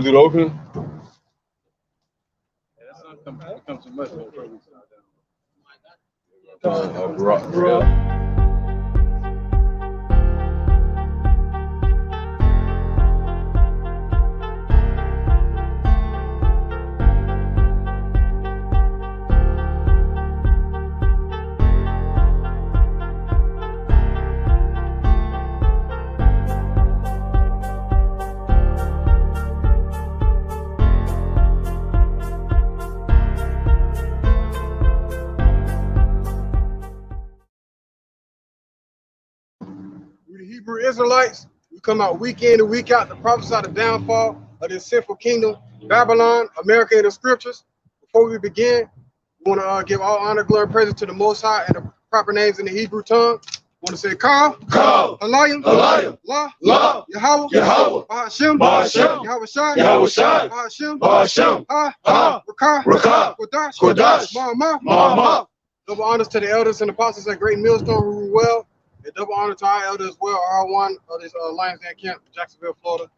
Do the opening? Bro. We the Hebrew Israelites. We come out week in and week out to prophesy the downfall of this sinful kingdom, Babylon, America, and the scriptures. Before we begin, we want to give all honor, glory, and praise to the Most High and the proper names in the Hebrew tongue. We want to say Kal, Halayim, La, Yahweh, Bahashem, Yahweh Shai, Bahashem, Rakah, Kodash, Ma'amah. Double honors to the elders and apostles at Great Millstone who rule well. And double honor to our elders as well, R1 of this Lions Den Camp, Jacksonville, Florida.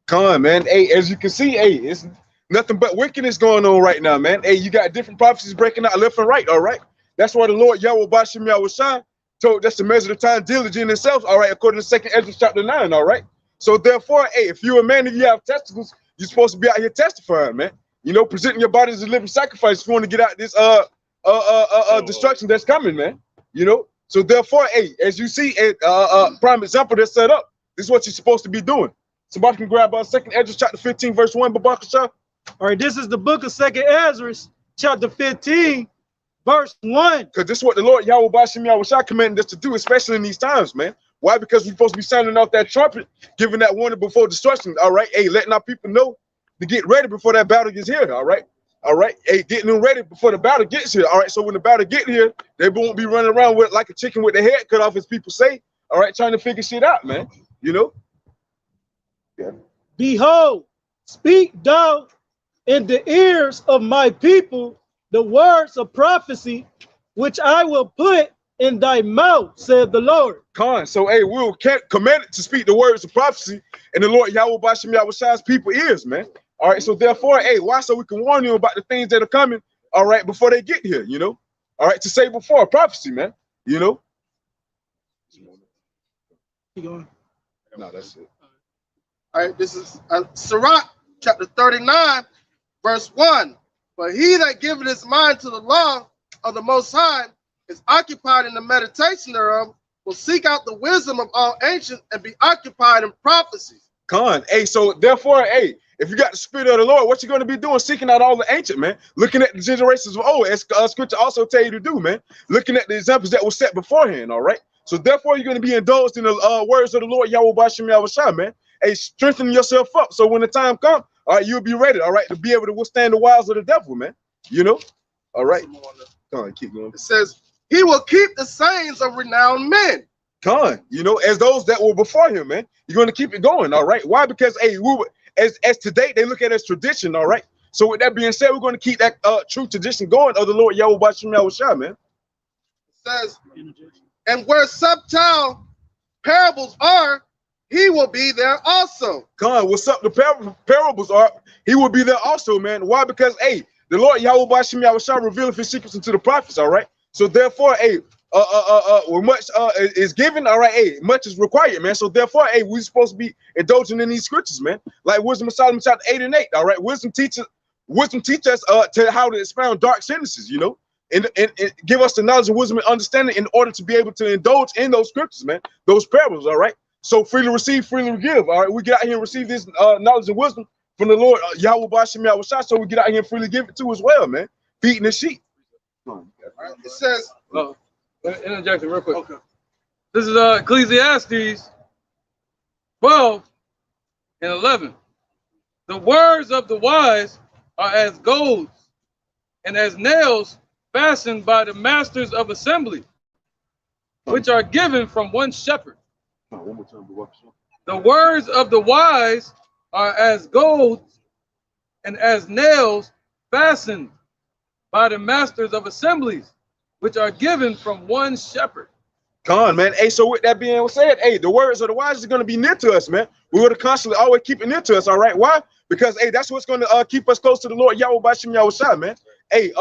Come on, man. Hey, as you can see, hey, it's nothing but wickedness going on right now, man. Hey, you got different prophecies breaking out left and right, all right? That's why the Lord Yahweh Bashem Yahweh Shai told us to measure the time diligent in itself, all right, according to 2nd Ezra chapter 9, all right? So therefore, hey, if you're a man and you have testicles, you're supposed to be out here testifying, man. You know, presenting your body as a living sacrifice if you want to get out this destruction that's coming, man. You know? So therefore, hey, as you see, a prime example that's set up, this is what you're supposed to be doing. Somebody can grab 2nd Ezra chapter 15, verse 1, Babakasha. All right, this is the book of 2nd Ezra, chapter 15, verse 1. Because this is what the Lord Yahweh Bashem Yahweh Shai commanded us to do, especially in these times, man. Why? Because we're supposed to be sounding out that trumpet, giving that warning before destruction, all right? Hey, letting our people know to get ready before that battle gets here, all right? All right, hey, getting them ready before the battle gets here. All right, so when the battle get here, they won't be running around with like a chicken with their head cut off, as people say. All right, trying to figure shit out, man. You know. Yeah. Behold, speak thou in the ears of my people the words of prophecy, which I will put in thy mouth, said the Lord. So hey, we'll command it to speak the words of prophecy in the Lord Yahweh Bashem Yahweh Shai's people ears, man. All right, so therefore, hey, why? So we can warn you about the things that are coming, all right, before they get here, you know? All right, to say before prophecy, man, you know? Keep going. No, that's it. All right, this is Sirach, chapter 39, verse 1. But he that giveth his mind to the law of the Most High is occupied in the meditation thereof, will seek out the wisdom of all ancients and be occupied in prophecies. Hey, so therefore, hey, if you got the spirit of the Lord, what you going to be doing? Seeking out all the ancient, man. Looking at the generations of old, as scripture also tell you to do, man. Looking at the examples that were set beforehand, all right? So therefore, you're going to be indulged in the words of the Lord, Yahweh Bashem Yahweh Shai, man. Hey, strengthen yourself up. So when the time comes, all right, you'll be ready, all right, to be able to withstand the wiles of the devil, man. You know? All right. Come on, keep going. It says, he will keep the sayings of renowned men. You know, as those that were before him, man. You're going to keep it going, all right? Why? Because, hey, as today, they look at it as tradition, all right? So with that being said, we're going to keep that true tradition going of the Lord Yahweh Bashem Yahweh Shai, man. It says, and where subtile parables are, he will be there also. What's up? The parables are, he will be there also, man. Why? Because, hey, the Lord Yahweh Bashem Yahweh Shai revealed his secrets unto the prophets, all right? So therefore, hey, when much is given, all right, hey, much is required, man. So therefore, hey, we're supposed to be indulging in these scriptures, man. Like Wisdom of Solomon chapter 8 and 8, all right? Wisdom teach us to how to expound dark sentences, you know, and give us the knowledge and wisdom and understanding in order to be able to indulge in those scriptures, man, those parables, all right? So freely receive, freely give, all right? We get out here and receive this knowledge and wisdom from the Lord Yahweh Bashem Yahweh Shai, so we get out here and freely give it to as well, man. Feeding the sheep. It says, interjection real quick. Okay. This is Ecclesiastes 12 and 11. The words of the wise are as gold and as nails fastened by the masters of assembly, which are given from one shepherd. The words of the wise are as gold and as nails fastened by the masters of assemblies, which are given from one shepherd. Con, man. Hey, so with that being said, hey, the words of the wise is going to be near to us, man. We're going to constantly always keep it near to us, all right? Why? Because, hey, that's what's going to keep us close to the Lord Yahweh Bashim Yahushua, man. Hey,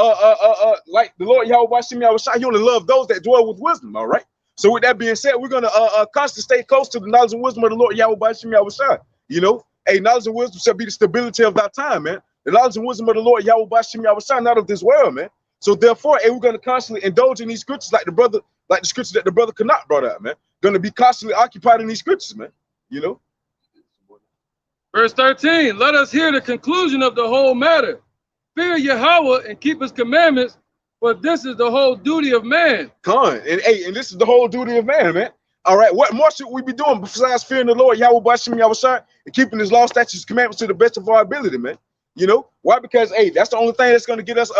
like the Lord Yahweh Bashim Yahushua, he only love those that dwell with wisdom, all right? So with that being said, we're going to constantly stay close to the knowledge and wisdom of the Lord Yahweh Bashim Yahushua. You know, hey, knowledge and wisdom shall be the stability of that time, man. The knowledge and wisdom of the Lord Yahweh Bashim Yahushua, not of this world, man. So therefore, hey, we're going to constantly indulge in these scriptures like the scriptures that the brother Canuck brought out, man. Going to be constantly occupied in these scriptures, man. You know. Verse 13, let us hear the conclusion of the whole matter. Fear Yahweh and keep his commandments, for this is the whole duty of man. Con, and hey, and this is the whole duty of man, man. All right, what more should we be doing besides fearing the Lord Yahweh Bashim Yahushua and keeping his law, statutes, commandments to the best of our ability, man? You know why? Because hey, that's the only thing that's going to get us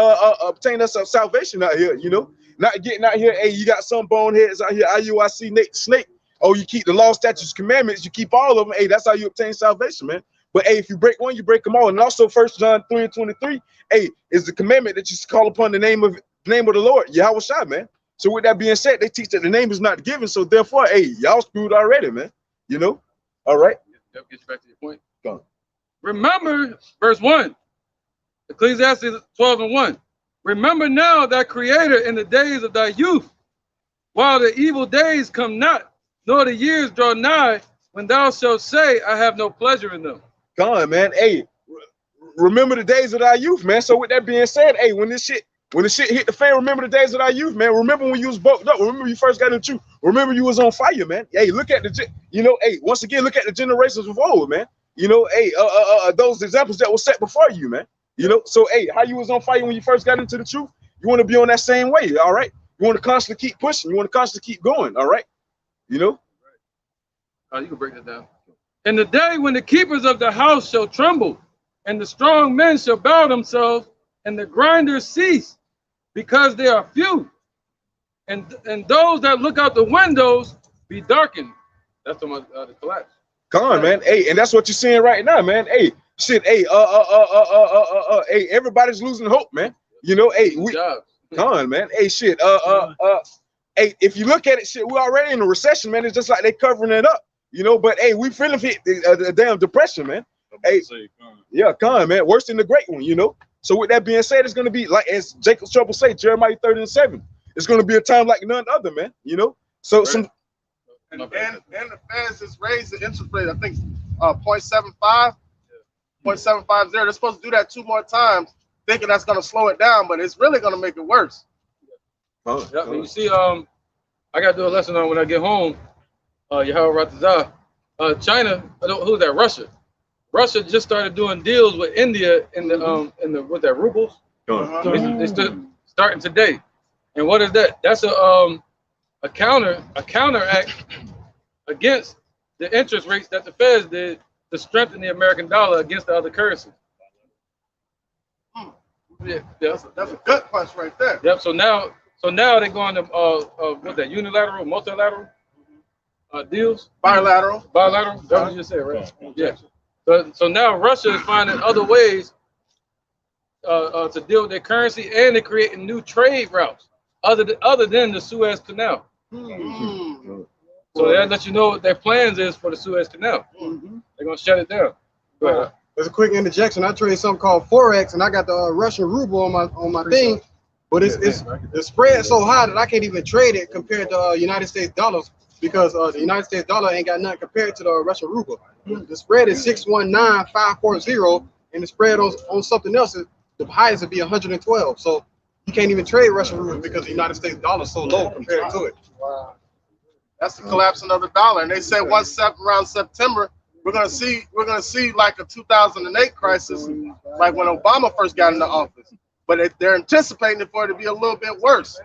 obtain us salvation out here. You know, not getting out here. Hey, you got some boneheads out here. IUIC Nate Snake. Oh, you keep the law, statutes, commandments. You keep all of them. Hey, that's how you obtain salvation, man. But hey, if you break one, you break them all. And also, 1 John 3:23, hey, is the commandment that you call upon the name of the Lord Yahweh Shai, man. So with that being said, they teach that the name is not given. So therefore, hey, y'all screwed already, man. You know. All right. Yep, get you back to your point. Go on. Remember, verse 1, Ecclesiastes 12:1. Remember now thy creator in the days of thy youth, while the evil days come not, nor the years draw nigh, when thou shalt say, I have no pleasure in them. Come on, man. Hey, remember the days of thy youth, man. So with that being said, hey, when the shit hit the fan, remember the days of thy youth, man. Remember when you was bulked up. Remember when you first got into the truth. Remember you was on fire, man. Hey, look at the, you know, hey, once again, look at the generations of old, man. You know, hey, those examples that were set before you, man. You know, so hey, how you was on fire when you first got into the truth, you want to be on that same way, all right? You want to constantly keep pushing, you want to constantly keep going, all right? You know? You can break that down. In the day when the keepers of the house shall tremble, and the strong men shall bow themselves, and the grinders cease, because they are few, and those that look out the windows be darkened. That's the collapse. Come on, man. Hey, and that's what you're seeing right now, man. Hey, shit. Hey, hey, everybody's losing hope, man. You know, hey, come on, man. Hey, shit. Hey, if you look at it, shit, we're already in a recession, man. It's just like they covering it up, you know. But hey, we feeling hit the damn depression, man. Hey, yeah, come on, man. Worse than the great one, you know. So with that being said, it's gonna be like as Jacob's trouble say, Jeremiah 30:7. It's gonna be a time like none other, man. You know. So right. Some. And the Fed just raised the interest rate, I think 0.75, 0.750. They're supposed to do that 2 more times, thinking that's going to slow it down, but it's really going to make it worse. Yeah, you see, I got to do a lesson on when I get home. Yahweh Ratazah, China, who's that? Russia. Russia just started doing deals with India in the with their rubles. They starting today. And what is that? That's a counteract against the interest rates that the Feds did to strengthen the American dollar against the other currencies. Yeah, that's a good punch right there. Yep. So now they're going to what's that? Unilateral, multilateral deals. Bilateral. That's what you just said, right? Yeah. So now Russia is finding other ways to deal with their currency, and they're creating new trade routes other than the Suez Canal. So that lets you know what their plans is for the Suez Canal. They're gonna shut it down. Go ahead. There's a quick interjection. I trade something called Forex, and I got the Russian ruble on my thing, but it's spread so high that I can't even trade it compared to United States dollars, because the United States dollar ain't got nothing compared to the Russian ruble. The spread is 619,540, and the spread on something else is the highest would be 112. So you can't even trade Russian ruble because the United States dollar is so low compared to it. Wow. That's the collapsing of the dollar. And they said around September, we're gonna see like a 2008 crisis, like when Obama first got into office. But they're anticipating for it to be a little bit worse,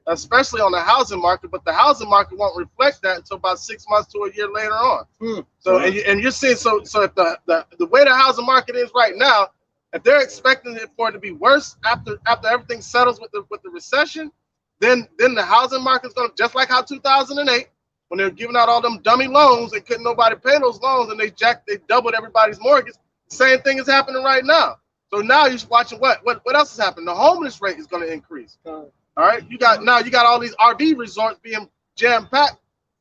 especially on the housing market. But the housing market won't reflect that until about 6 months to a year later on. So and you're seeing so if the way the housing market is right now, if they're expecting it for it to be worse after everything settles with the recession, then the housing market's gonna, just like how 2008, when they're giving out all them dummy loans and couldn't nobody pay those loans, and they doubled everybody's mortgage. Same thing is happening right now. So now you're watching what else is happening? The homeless rate is going to increase. All right, you got all these RV resorts being jam-packed.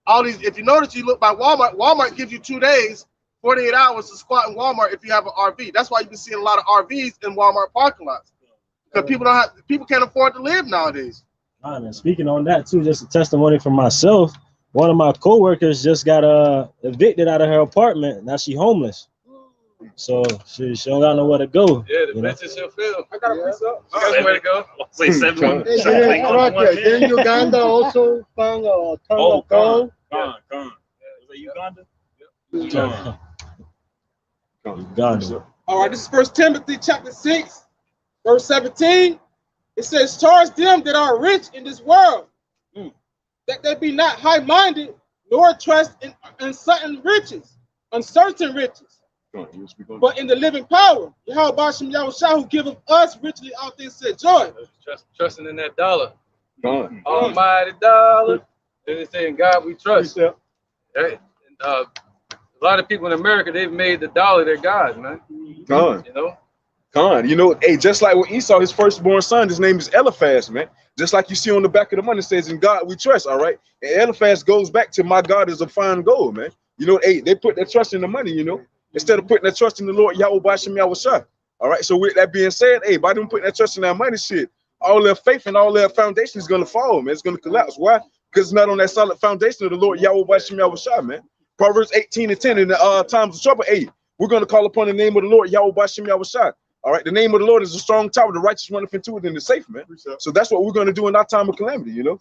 All these, if you notice, you look by Walmart, Walmart gives you 2 days, 48 hours to squat in Walmart if you have an RV. That's why you've been seeing a lot of RVs in Walmart parking lots. Because people can't afford to live nowadays. And speaking on that too, just a testimony from myself. One of my coworkers just got evicted out of her apartment. Now she homeless. So she don't got nowhere to go. Yeah, the benches shall fill. I got a piece up. You got somewhere to go. Say 7 Then Uganda also found a ton of gold. Gone. Was it Uganda? Uganda. All right, this is 1 Timothy chapter 6, verse 17. It says, charge them that are rich in this world, that they be not high-minded, nor trust in uncertain riches, but in the living power, Yahweh Bashem Yahushua, who giveth us richly all things said joy. Trusting in that dollar. Almighty dollar. Then they say, in God we trust. Right? A lot of people in America, they've made the dollar their God, man. Gone. You know? Gone. You know, hey, just like with Esau, his firstborn son, his name is Eliphaz, man. Just like you see on the back of the money, it says, in God we trust, all right? And Eliphaz goes back to my God is a fine gold, man. You know, hey, they put their trust in the money, you know, instead of putting their trust in the Lord, Yahweh Bashem Yahushua. All right, so with that being said, hey, by them putting their trust in that money shit, all their faith and all their foundation is going to fall, man. It's going to collapse. Why? Because it's not on that solid foundation of the Lord, Yahweh Bashem Yahushua, man. Proverbs 18:10, in the times of trouble, hey, we're going to call upon the name of the Lord, Yahweh Bashem Yahushua. All right, the name of the Lord is a strong tower. The righteous runneth into it and is safe, man. So that's what we're going to do in our time of calamity, you know.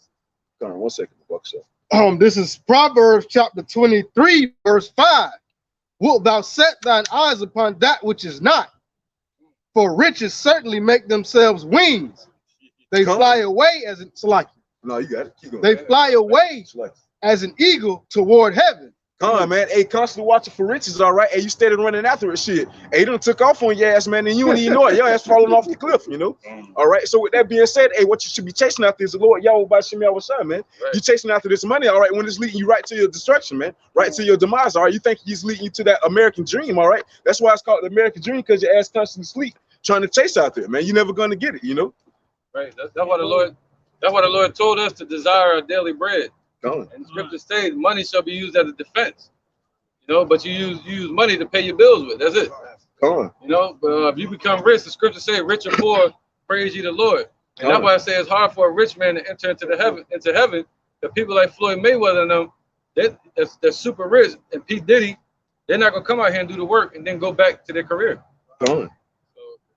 Hold on 1 second, This is Proverbs chapter 23, verse 5. Wilt thou set thine eyes upon that which is not? For riches certainly make themselves wings. They fly away as an No, you got it. Keep going. They fly away as an eagle toward heaven. Come on, man. Hey, constantly watching for riches, all right? Hey, you steady running after it, shit. Hey, you done took off on your ass, man, and you don't even know it. Your ass falling off the cliff, you know? All right, so with that being said, hey, what you should be chasing after is the Lord Yahweh Bashem Yahushua, man. Right. You chasing after this money, all right, when it's leading you right to your destruction, man, right to your demise, all right? You think he's leading you to that American dream, all right? That's why it's called the American dream, because your ass constantly sleep trying to chase out there, man. You're never going to get it, you know? Right, that's what the Lord told us to desire our daily bread. And the scriptures say money shall be used as a defense. You know, but you use money to pay your bills with. That's it. You know, but if you become rich, the scriptures say, "Rich or poor, praise ye the Lord." And that's why I say it's hard for a rich man to enter into heaven. The people like Floyd Mayweather and them, they're super rich, and P. Diddy, they're not gonna come out here and do the work and then go back to their career. So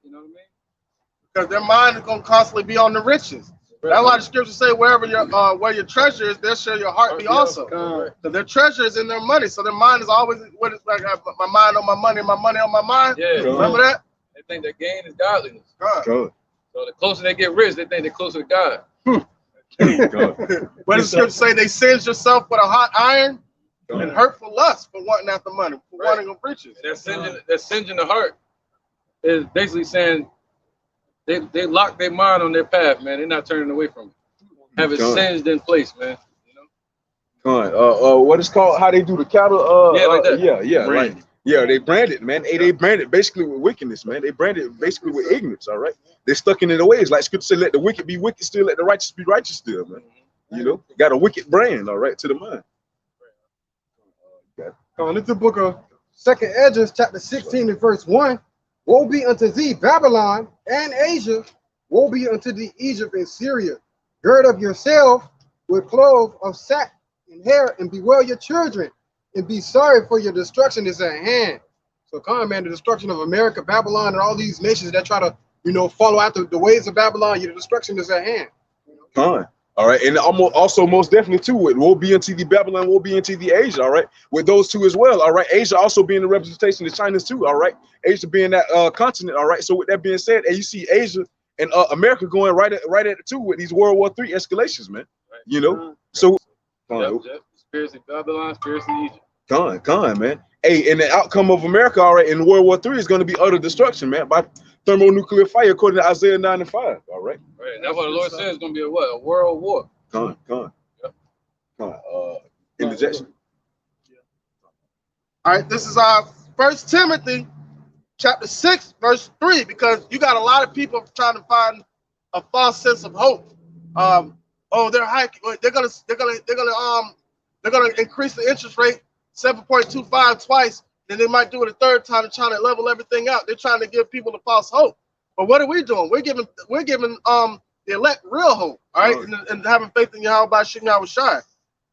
you know what I mean? Because their mind is gonna constantly be on the riches. That's why the scriptures say, wherever where your treasure is, there shall your heart be also. So their treasure is in their money. So their mind is always what it's like. I put my mind on my money, my money on my mind. Yeah. Remember that? They think that gain is godliness. God. So the closer they get rich, they think they're closer to God. What does the scripture say? They singe yourself with a hot iron and hurtful lust for wanting after money, for wanting of riches. That singeing the heart is basically saying they lock their mind on their path, man. They're not turning away from it. Have it singed in place, man. You know. What is called? How they do the cattle? Yeah, like that. Yeah, they brand it, man. Hey, they brand it basically with wickedness, man. They brand it basically with ignorance. All right, they're stuck in their ways. Like scripture said, let the wicked be wicked still, let the righteous be righteous still, man. You know, got a wicked brand, all right, to the mind. It's the book of 2nd Esdras, chapter 16 and verse 1. Woe be unto thee, Babylon and Asia. Woe be unto thee, Egypt and Syria. Gird up yourself with clothes of sack and hair, and bewail your children, and be sorry, for your destruction is at hand. So come on, man, the destruction of America, Babylon, and all these nations that try to, you know, follow after the ways of Babylon, your destruction is at hand. Come on. All right, and also most definitely too, it will be into the Babylon, will be into the Asia, all right, with those two as well, all right. Asia also being the representation of China's too, all right. Asia being that continent, all right. So with that being said, and you see Asia and America going right at the two with these World War III escalations, man. Right. You know, so spiritually Babylon, spiritually Egypt. Come on, man. Hey, and the outcome of America, all right, in World War III is going to be utter destruction, man, by thermonuclear fire, according to Isaiah 9 and 5. All right. Right. That's what the Lord says. It's going to be a world war. Come on. Interjection. All right. This is our 1 Timothy, chapter 6, verse 3, because you got a lot of people trying to find a false sense of hope. oh, they're hiking. They're gonna increase the interest rate 7.25 twice. Then they might do it a third time to try to level everything out. They're trying to give people a false hope. But what are we doing? We're giving the elect real hope, all right, and having faith in Yahweh by Shem Yahweh Shai.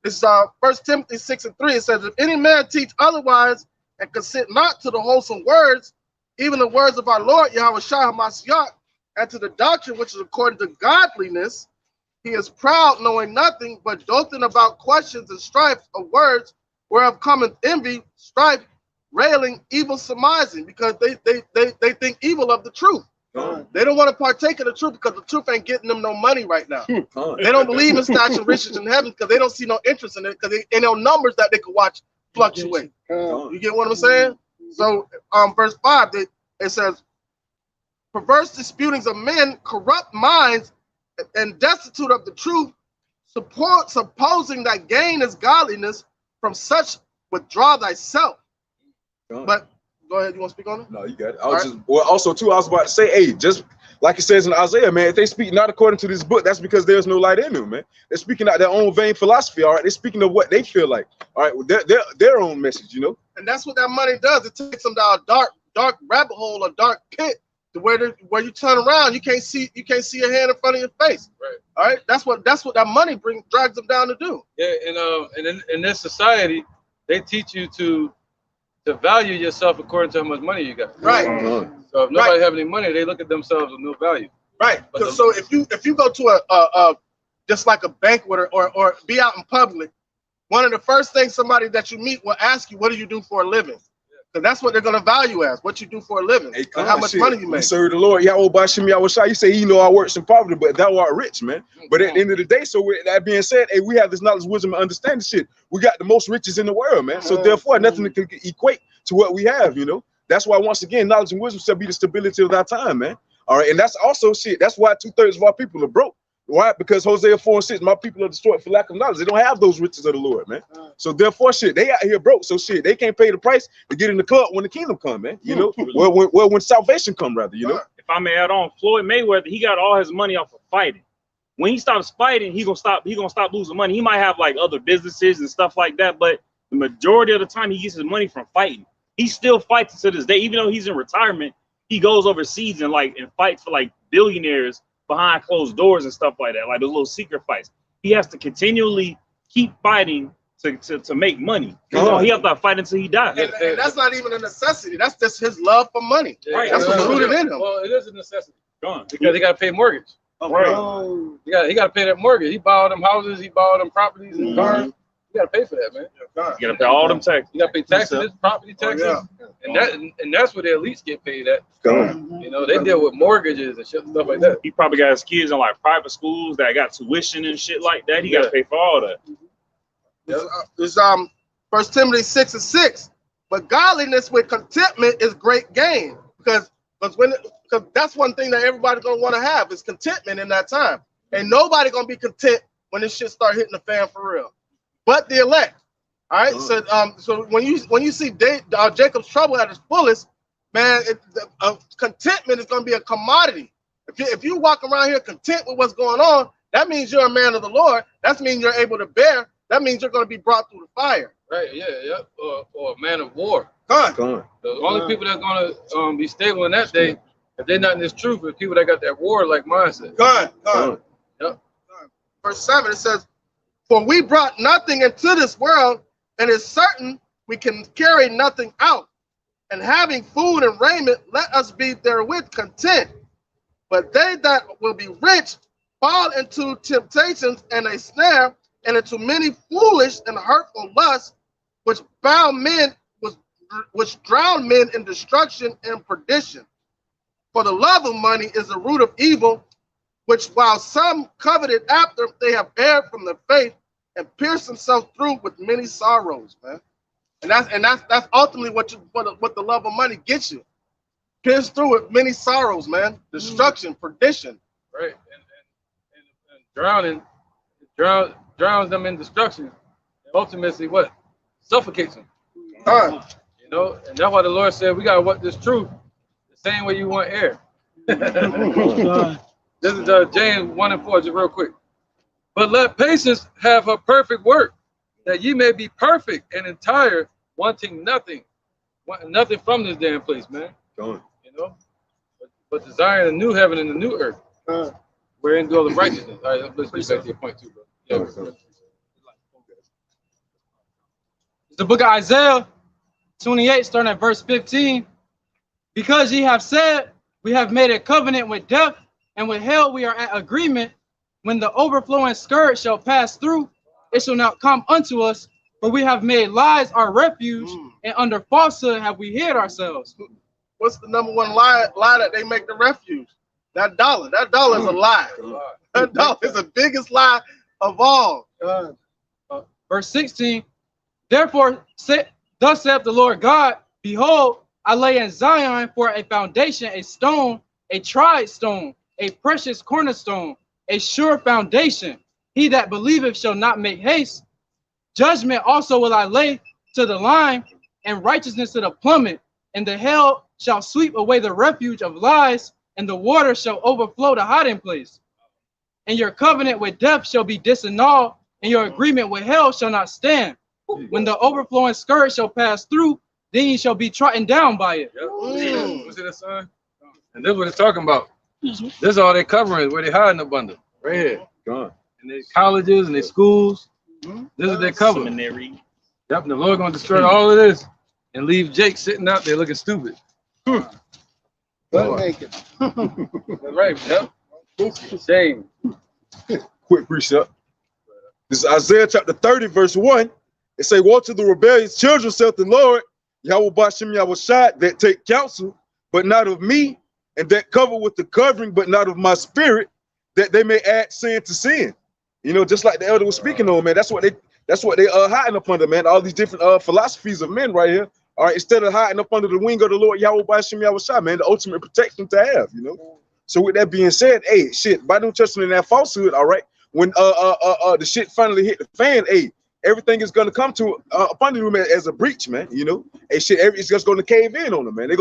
This is 1 Timothy 6:3. It says, if any man teach otherwise and consent not to the wholesome words, even the words of our Lord Yahweh Shai HaMashiach, and to the doctrine which is according to godliness, he is proud, knowing nothing, but doting about questions and strife of words, whereof cometh envy, strife, railing, evil surmising, because they think evil of the truth. They don't want to partake of the truth because the truth ain't getting them no money right now. They don't believe in stashing riches in heaven because they don't see no interest in it, because they no numbers that they could watch fluctuate. You get what I'm saying? So verse 5, it says, perverse disputings of men, corrupt minds, and destitute of the truth, supposing that gain is godliness, from such withdraw thyself. But go ahead, you want to speak on it? No, you got it. I was about to say, hey, just like it says in Isaiah, man, if they speak not according to this book, that's because there's no light in them, man. They're speaking out their own vain philosophy, all right? They're speaking of what they feel like, all right? Well, their own message, you know? And that's what that money does. It takes them down a dark rabbit hole, a dark pit, to where you turn around, you can't see your hand in front of your face. Right. All right. That's what that money drags them down to do. Yeah, and in this society, they teach you to value yourself according to how much money you got. Right. So if nobody have any money, they look at themselves with no value. Right. So if you go to a just like a banquet or be out in public, one of the first things somebody that you meet will ask you, what do you do for a living? Because that's what they're going to value as, what you do for a living, and how much money you make. You serve the Lord, Yahweh by Shem Yahweh Shai. You say, you know, our works in poverty, but thou art rich, man. But at the end of the day, so with that being said, hey, we have this knowledge, wisdom, and understanding shit. We got the most riches in the world, man. So therefore, nothing can equate to what we have, you know. That's why, once again, knowledge and wisdom shall be the stability of our time, man. All right, and that's also shit. That's why 2/3 of our people are broke. Why? Because Hosea 4:6, my people are destroyed for lack of knowledge. They don't have those riches of the Lord, man. So therefore, shit, they out here broke. So shit, they can't pay the price to get in the club when the kingdom come, man. You know, when salvation come, rather, you know. If I may add on, Floyd Mayweather, he got all his money off of fighting. When he stops fighting, he gonna stop losing money. He might have like other businesses and stuff like that, but the majority of the time he gets his money from fighting. He still fights to this day, even though he's in retirement. He goes overseas and fights for like billionaires behind closed doors and stuff like that, like those little secret fights. He has to continually keep fighting to make money. He has to fight until he dies. And that's not even a necessity. That's just his love for money. Right. That's what's rooted in him. Well, it is a necessity. Because he got to pay mortgage. Right. He got to pay that mortgage. He bought them houses. He bought them properties and cars. You got to pay for that, man. You got to pay all them taxes. You got to pay taxes, property taxes, and that's where the elites get paid at. You know, they deal with mortgages and shit, stuff like that. He probably got his kids in like private schools that got tuition and shit like that. He got to pay for all that. It's 1 Timothy 6:6. But godliness with contentment is great gain, because that's one thing that everybody's gonna want to have is contentment in that time. And nobody gonna be content when this shit start hitting the fan for real. But the elect. All right. So when you see Jacob's trouble at its fullest, man, contentment is gonna be a commodity. If you walk around here content with what's going on, that means you're a man of the Lord. That means you're able to bear. That means you're going to be brought through the fire. Right, yeah. Or a man of war. Come on. The only people that are going to be stable in that day, if they're not in this truth, are people that got that war-like mindset. Come on. Yep. Verse 7, it says, for we brought nothing into this world, and it's certain we can carry nothing out. And having food and raiment, let us be therewith content. But they that will be rich fall into temptations and a snare, and into many foolish and hurtful lusts, which drown men in destruction and perdition. For the love of money is the root of evil, which while some coveted after, they have erred from the faith and pierced themselves through with many sorrows, man. And that's ultimately what the love of money gets you. Pierced through with many sorrows, man. Destruction, perdition. Right. And drowns them in destruction, and ultimately what? Suffocates them. You know, and that's why the Lord said we gotta want this truth the same way you want air. This is James 1:4, just real quick. But let patience have her perfect work, that ye may be perfect and entire, wanting nothing from this damn place, man. Gone. You know, but desiring a new heaven and a new earth, wherein dwell the righteousness. All right, let's get back to your point too, bro. Yeah. The book of Isaiah 28, starting at verse 15. Because ye have said, we have made a covenant with death, and with hell we are at agreement. When the overflowing scourge shall pass through, it shall not come unto us, for we have made lies our refuge, and under falsehood have we hid ourselves. What's the number one lie that they make the refuge? That dollar. That dollar is a lie. That dollar is the biggest lie of all. Verse 16. Therefore, thus saith the Lord God, behold, I lay in Zion for a foundation, a stone, a tried stone, a precious cornerstone, a sure foundation. He that believeth shall not make haste. Judgment also will I lay to the line, and righteousness to the plummet, and the hell shall sweep away the refuge of lies, and the water shall overflow the hiding place. And your covenant with death shall be disannulled, and your agreement with hell shall not stand. When the overflowing scourge shall pass through, then ye shall be trodden down by it. What's it, son? And this is what it's talking about. This is all they covering, where they hiding abundant. Right here. Gone. And their colleges and their schools. This is their cover. Seminary. Yep, and the Lord gonna destroy all of this and leave Jake sitting out there looking stupid. Naked. That's right, yep. Shame. Quick precept. This is Isaiah chapter 30, verse 1. It say, woe to the rebellious children, saith the Lord, Yahweh Bashem Yahushai, that take counsel, but not of me, and that cover with the covering, but not of my spirit, that they may add sin to sin. You know, just like the elder was speaking on, man. That's what they hiding up under, man. All these different philosophies of men right here. All right, instead of hiding up under the wing of the Lord Yahweh Bashem Yahushai, man, the ultimate protection to have, you know. So with that being said, hey, shit, by them trusting in that falsehood, all right, when the shit finally hit the fan, hey, everything is gonna come to upon them as a breach, man. You know, hey, shit, it's just gonna cave in on them, man. They're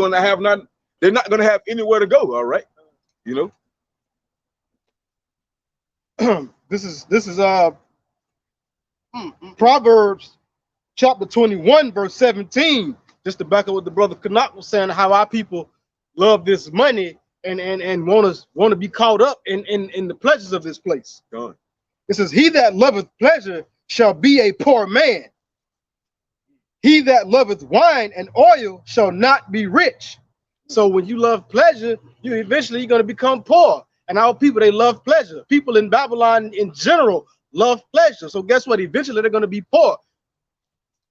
not gonna have anywhere to go, all right, you know. This is Proverbs chapter 21, verse 17. Just to back up what the brother Canuck was saying, how our people love this money and want to be caught up in the pleasures of this place. Go on. It says, he that loveth pleasure shall be a poor man. He that loveth wine and oil shall not be rich. So when you love pleasure, you're going to become poor. And our people, they love pleasure. People in Babylon in general love pleasure. So guess what? Eventually they're going to be poor.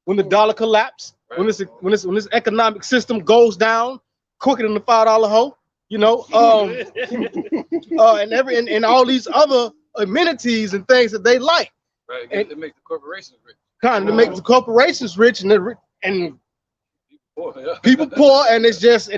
When the dollar collapses, when this economic system goes down quicker than the $5 hoe, you know, and all these other amenities and things that they like. Right, and to make the corporations rich. Kind of to make the corporations rich and people poor, and it's just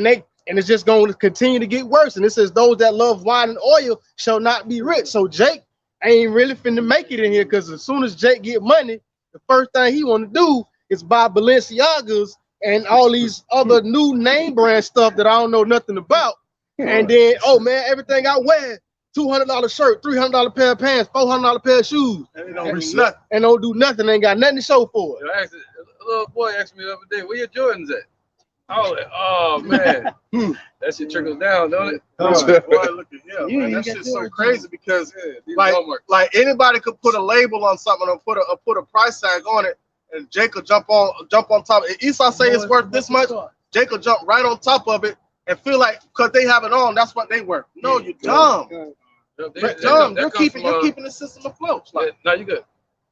going to continue to get worse. And it says those that love wine and oil shall not be rich. So Jake ain't really finna make it in here, because as soon as Jake get money, the first thing he want to do is buy Balenciagas and all these other new name brand stuff that I don't know nothing about. And then, oh man, everything I wear, $200 shirt, $300 pair of pants, $400 pair of shoes, and don't do nothing. Ain't got nothing to show for it. A little boy asked me the other day, where your Jordans at? I was like, oh man, that shit trickles down, don't it? Boy, look at him, man. That shit's so crazy, because like anybody could put a label on something or put a price tag on it, and Jake will jump on top. If Esau say it's worth this much, Jake will jump right on top of it and feel like because they have it on, that's what they worth. No, you're dumb. Dumb. You're keeping the system afloat. No, you good.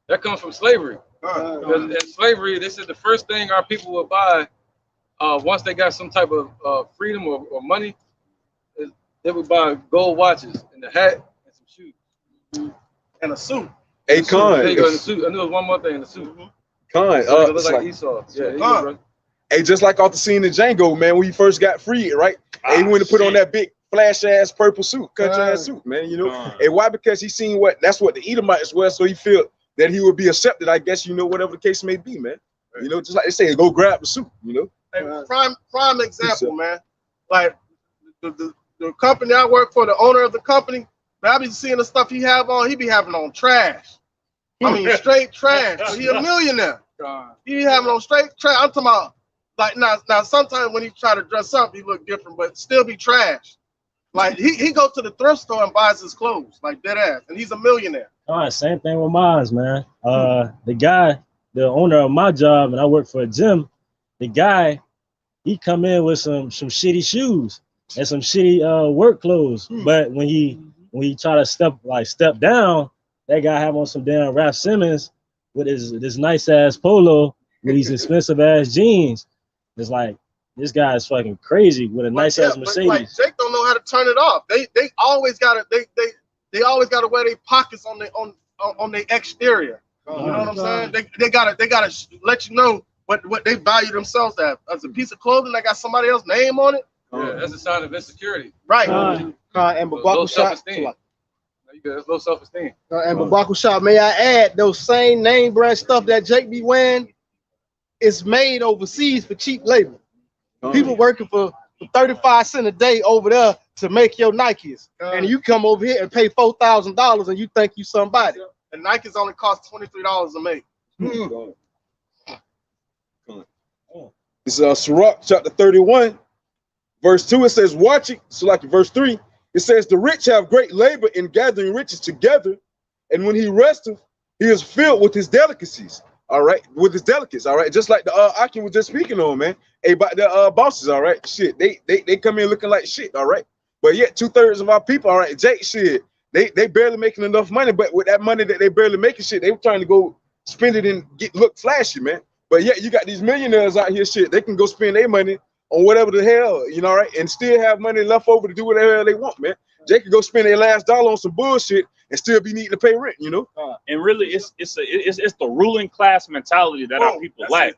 That comes from slavery. In slavery, this is the first thing our people will buy once they got some type of freedom or money. They would buy gold watches and a hat and some shoes and a suit. Hey, Con. There you go, in the suit. I knew there was one more thing in the suit. Con. It looks like Esau. Yeah, hey, just like off the scene in Django, man, when he first got freed, right? He went to put on that big flash ass purple suit, country ass suit, man. You know, and why? Because he seen that's what the Edomites were, so he felt that he would be accepted. I guess, you know, whatever the case may be, man. You know, just like they say, go grab the suit. You know, hey, prime example, man. Like the company I work for, the owner of the company, But I be seeing the stuff he have on. He be having on trash. I mean, straight trash. But he a millionaire. He be having on straight trash. I'm talking about like now. Sometimes when he try to dress up, he look different, but still be trash. Like he go to the thrift store and buys his clothes, like dead ass, and he's a millionaire. All right, same thing with mine, man. The owner of my job, and I work for a gym. The guy, he come in with some shitty shoes and some shitty work clothes. But when he try to step down, that guy have on some damn Ralph Simmons with this nice ass polo with these expensive ass jeans. It's like this guy is fucking crazy with a nice ass Mercedes. Like, Jake don't know how to turn it off. They always gotta always gotta wear their pockets on their exterior. You know what I'm saying? They gotta let you know what they value themselves as a piece of clothing that got somebody else's name on it. Yeah, that's a sign of insecurity. Right. And Low Babaku Shop. self-esteem. That's low self-esteem. And Babaku Shop, may I add, those same name brand stuff that Jake be wearing is made overseas for cheap labor. People working for 35 cents a day over there to make your Nikes. And you come over here and pay $4,000 and you think you somebody. And Nikes only cost $23 to make. This is Sirach chapter 31, verse 2. It says, watch it. So like in verse 3, it says, the rich have great labor in gathering riches together, and when he resteth, he is filled with his delicacies. All right, with his delicacies. All right, just like the Akin was just speaking on, man. Hey, about the bosses. All right, shit. They come in looking like shit. All right, but yet 2/3 of our people. All right, Jake, shit. They barely making enough money, but with that money that they barely making, shit, they were trying to go spend it and look flashy, man. But yet you got these millionaires out here, shit. They can go spend their money on whatever the hell, you know, right, and still have money left over to do whatever the hell they want, man. They can go spend their last dollar on some bullshit and still be needing to pay rent, you know. And really, it's the ruling class mentality that our people lack.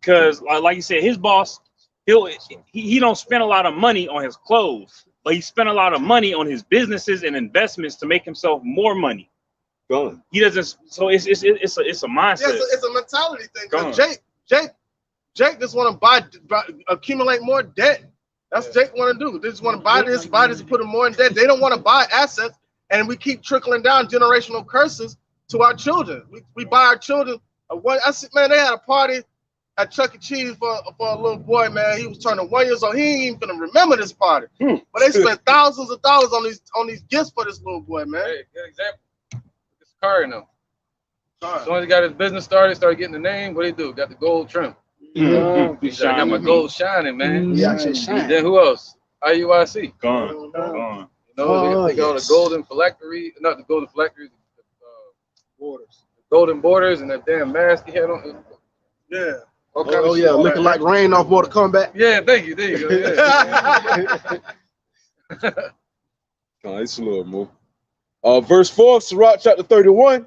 Because like you said, his boss, he don't spend a lot of money on his clothes, but he spent a lot of money on his businesses and investments to make himself more money. He doesn't. So it's a mindset. Yeah, it's a mentality thing. Jake just want to buy, accumulate more debt. That's what Jake want to do. They just want to buy this, and put them more in debt. They don't want to buy assets, and we keep trickling down generational curses to our children. We buy our children. I said, man, they had a party at Chuck E. Cheese for a little boy, man. He was turning 1 year old. He ain't even gonna remember this party. But they spent thousands of dollars on these gifts for this little boy, man. Hey, good example. It's Curry now. As soon as he got his business started getting the name, what he do? Got the gold trim. I got my gold shining, man. Then who else? IUIC. Gone. You know, they got the golden phylactery, not the golden phylactery, Borders. golden borders, and that damn mask he had on. Yeah. Looking like rain off Mortal Kombat. Yeah, thank you. There you go. Yeah. It's a little more. Verse 4 of Sirach chapter 31,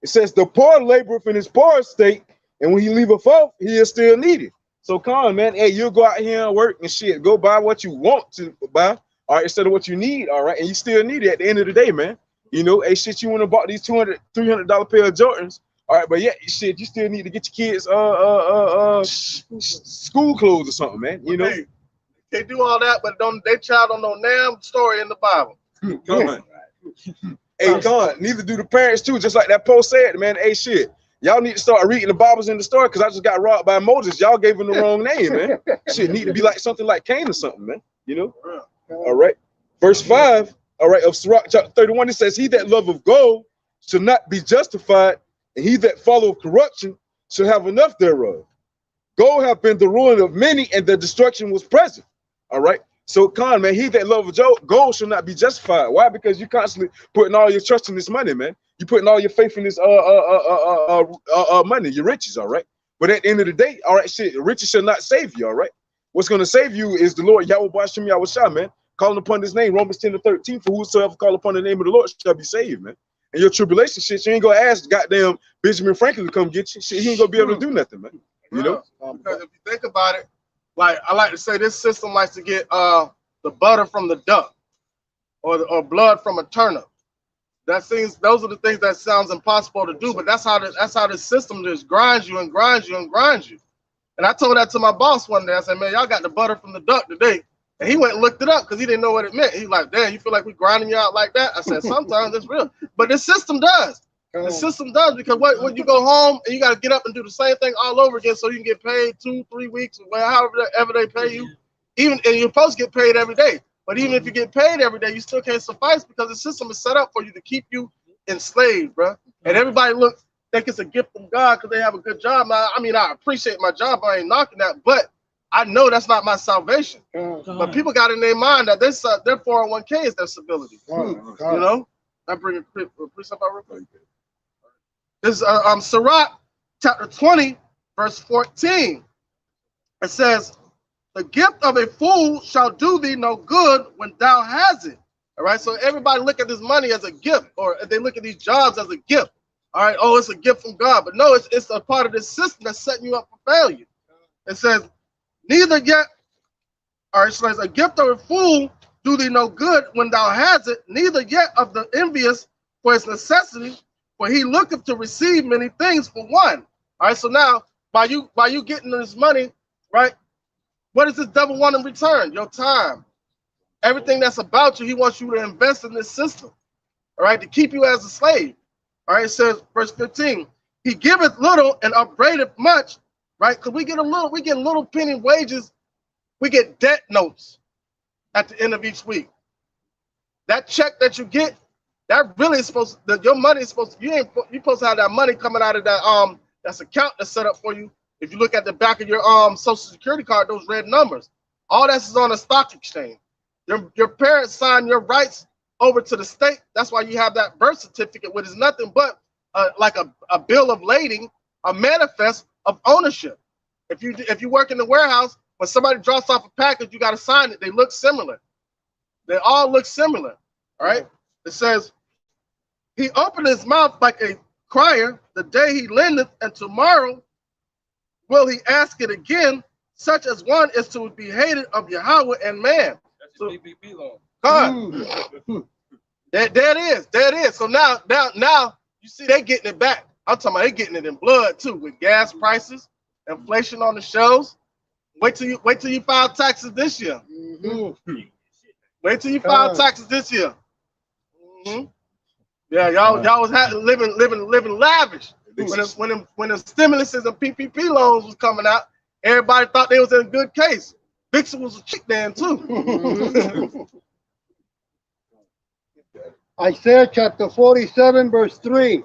it says, the poor laboreth in his poor estate, and when he leaveth off, he is still needed. So come on, man. Hey, you'll go out here and work and shit. Go buy what you want to buy, all right, instead of what you need, all right? And you still need it at the end of the day, man. You know, hey, shit, you want to buy these $200, $300 pair of Jordans, all right, but yeah, shit, you still need to get your kids school clothes or something, man. You know, hey, they do all that, but they child don't know damn story in the Bible. Come on. Hey, come on. Neither do the parents too. Just like that post said, man. Hey, shit, y'all need to start reading the Bibles in the store because I just got robbed by Moses. Y'all gave him the wrong name, man. Shit need to be like something like Cain or something, man. You know. All right. Verse 5. All right, of Sirach chapter 31, it says, he that loveth gold shall not be justified, and he that followeth corruption shall have enough thereof. Gold have been the ruin of many, and their destruction was present. All right. So, Khan, man, he that loveth gold shall not be justified. Why? Because you constantly putting all your trust in this money, man. You putting all your faith in this money, your riches, all right? But at the end of the day, all right, shit, riches shall not save you, all right? What's going to save you is the Lord, Yahweh Bashim Yahushua, man. Calling upon his name, Romans 10:13, for whosoever call upon the name of the Lord shall be saved, man. And your tribulation shit, you ain't gonna ask goddamn Benjamin Franklin to come get you. Shit, he ain't gonna be able to do nothing, man. You know? Because if you think about it, like I like to say, this system likes to get the butter from the duck, or blood from a turnip. Those are the things that sounds impossible to do, but that's how the system just grinds you and grinds you and grinds you. And I told that to my boss one day. I said, man, y'all got the butter from the duck today. And he went and looked it up because he didn't know what it meant. He's like, damn, you feel like we grinding you out like that? I said, sometimes it's real. But the system does. The system does, because when you go home and you got to get up and do the same thing all over again so you can get paid 2-3 weeks, or however they pay you. And you're supposed to get paid every day. But even if you get paid every day, you still can't suffice because the system is set up for you to keep you enslaved, bro. And everybody think it's a gift from God because they have a good job. Now, I mean, I appreciate my job. I ain't knocking that, but I know that's not my salvation. But people got in their mind that their 401k is their stability. You know? I bring a precept out real quick. This is Sirach chapter 20, verse 14. It says, the gift of a fool shall do thee no good when thou hast it. All right, so everybody look at this money as a gift, or they look at these jobs as a gift. All right, oh, it's a gift from God. But no, it's a part of this system that's setting you up for failure. It says, neither yet, all right, so a gift of a fool do thee no good when thou hast it, neither yet of the envious for its necessity, for he looketh to receive many things for one. All right, so now, by you getting this money, right, what does this devil want in return? Your time. Everything that's about you, he wants you to invest in this system, all right, to keep you as a slave. All right, it says, verse 15, he giveth little and upbraideth much, right? Because we get little penny wages, we get debt notes at the end of each week. That check that you get, that really is supposed to, your money is supposed to, you're supposed to have that money coming out of that that's account that's set up for you. If you look at the back of your social security card, those red numbers, all that's is on a stock exchange. Your parents sign your rights over to the state. That's why you have that birth certificate, which is nothing but like a bill of lading, a manifest of ownership. If you work in the warehouse, when somebody drops off a package, you got to sign it. They look similar. They all look similar. All right. It says, he opened his mouth like a crier the day he lendeth, and tomorrow will he ask it again, such as one is to be hated of Yahweh and man. That's your PPP loan. God. There it is. So now you see they getting it back. I'm talking about they getting it in blood too, with gas prices, inflation on the shelves. Wait till you file taxes this year. Wait till you file taxes this year. Yeah, y'all was living lavish. When the stimuluses and PPP loans was coming out, everybody thought they was in a good case. Vixen was a chick then too. Isaiah chapter 47, verse 3.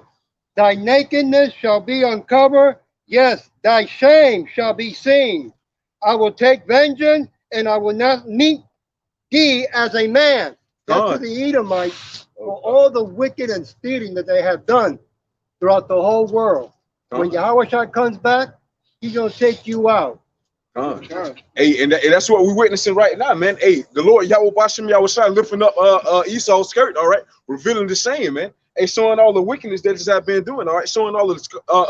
Thy nakedness shall be uncovered, yes, thy shame shall be seen. I will take vengeance, and I will not meet thee as a man. That's to the Edomites for all the wicked and stealing that they have done throughout the whole world. When Yahushua comes back, he's going to take you out. Hey, and that's what we're witnessing right now, man. Hey, the Lord Yahweh Bashem Yahushua lifting up Esau's skirt, all right, revealing the same, man. Hey, showing all the wickedness that has been doing, all right, showing all the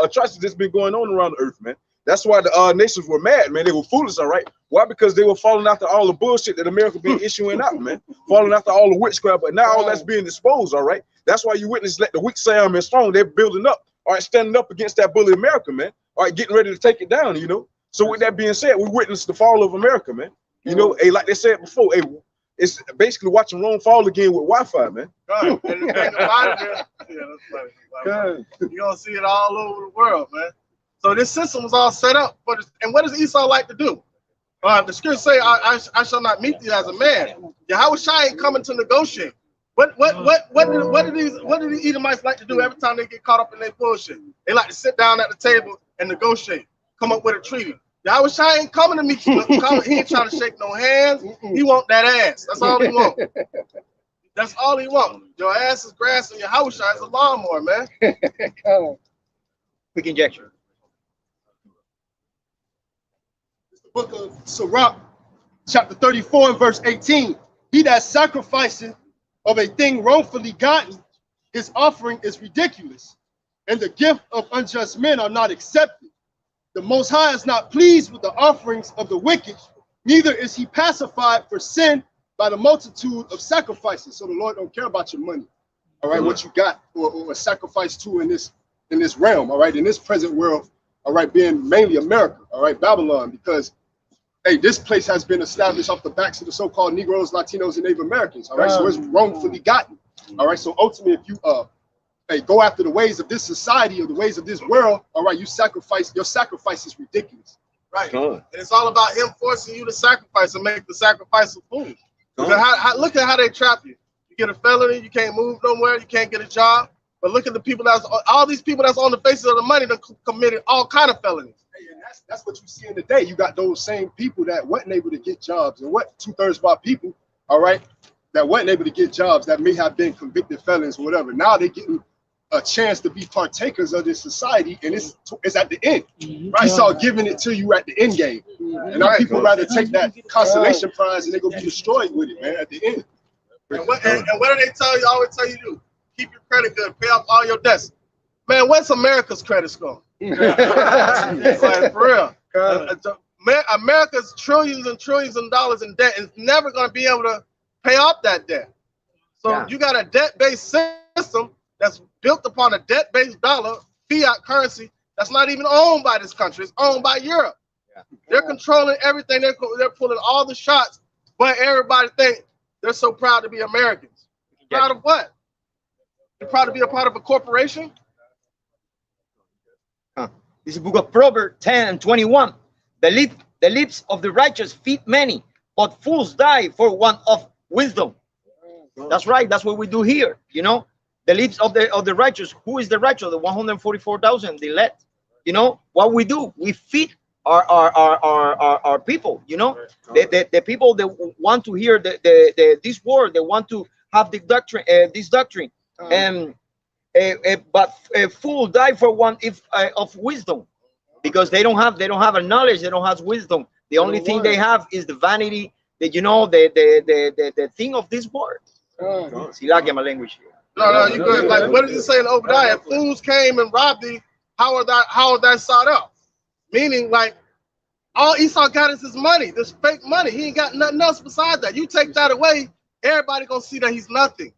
atrocities that's been going on around the earth, man. That's why the nations were mad, man. They were foolish, all right. Why? Because they were falling after all the bullshit that America been issuing out, man. Falling after all the witchcraft, but now all that's being exposed, all right. That's why you witness let the weak say I'm strong. They're building up, all right, standing up against that bully America, man. All right, getting ready to take it down, you know. So with that being said, we witnessed the fall of America, man. You know, hey, like they said before, hey, it's basically watching Rome fall again with Wi-Fi, man. And the thing about it, yeah, that's funny. You're gonna see it all over the world, man. So this system was all set up, and what does Esau like to do? The scripture say, "I shall not meet thee as a man." Yahushua ain't coming to negotiate. What do these Edomites like to do every time they get caught up in their bullshit? They like to sit down at the table and negotiate, come up with a treaty. Yahushua ain't coming to meet you. He ain't trying to shake no hands. He want that ass. That's all he want. That's all he want. Your ass is grass and your Yahushua is a lawnmower, man. Quick injection. Book of Sirach, chapter 34 and verse 18. He that sacrificeth of a thing wrongfully gotten, his offering is ridiculous, and the gift of unjust men are not accepted. The Most High is not pleased with the offerings of the wicked, neither is he pacified for sin by the multitude of sacrifices. So the Lord don't care about your money, all right, what you got or sacrifice to in this realm, all right, in this present world, all right, being mainly America, all right, Babylon, because hey, this place has been established off the backs of the so-called Negroes, Latinos, and Native Americans. All right, so it's wrongfully gotten. All right, so ultimately, if you hey, go after the ways of this society or the ways of this world, all right, your sacrifice is ridiculous. Right. And it's all about him forcing you to sacrifice and make the sacrifice of food. Look at how they trap you. You get a felony, you can't move nowhere, you can't get a job. But look at the people all these people that's on the faces of the money that committed all kind of felonies. Hey, and that's what you see in the day. You got those same people that wasn't able to get jobs, and what 2/3 of our people, all right, that wasn't able to get jobs that may have been convicted felons or whatever. Now they're getting a chance to be partakers of this society, and it's at the end. Right? So giving it to you at the end game. And our people rather take that consolation prize and they're gonna be destroyed with it, man, at the end. And what do they tell you? Always tell you to do? Keep your credit good, pay off all your debts. Man, what's America's credit score? Like, for real. America's trillions and trillions of dollars in debt is never going to be able to pay off that debt. So you got a debt-based system that's built upon a debt-based dollar, fiat currency, that's not even owned by this country. It's owned by Europe. They're controlling everything. They're pulling all the shots, but everybody think they're so proud to be Americans. Proud of what? They're proud to be a part of a corporation? This is the book of Proverbs 10:21. The lips of the righteous feed many, but fools die for want of wisdom. That's right. That's what we do here. You know, the lips of the righteous. Who is the righteous? The 144,000, the elect. You know what we do? We feed our people. You know, the people that want to hear this word. They want to have the doctrine. This doctrine. But a fool die for want of wisdom, because they don't have a knowledge. They don't have wisdom. The only thing they have is the vanity. That the thing of this world. See, like my language here. No, you good. Like, what did it say in Obadiah? If fools came and robbed thee, how are that sought out? Meaning, like, all Esau got is his money, this fake money. He ain't got nothing else besides that. You take that away, everybody gonna see that he's nothing.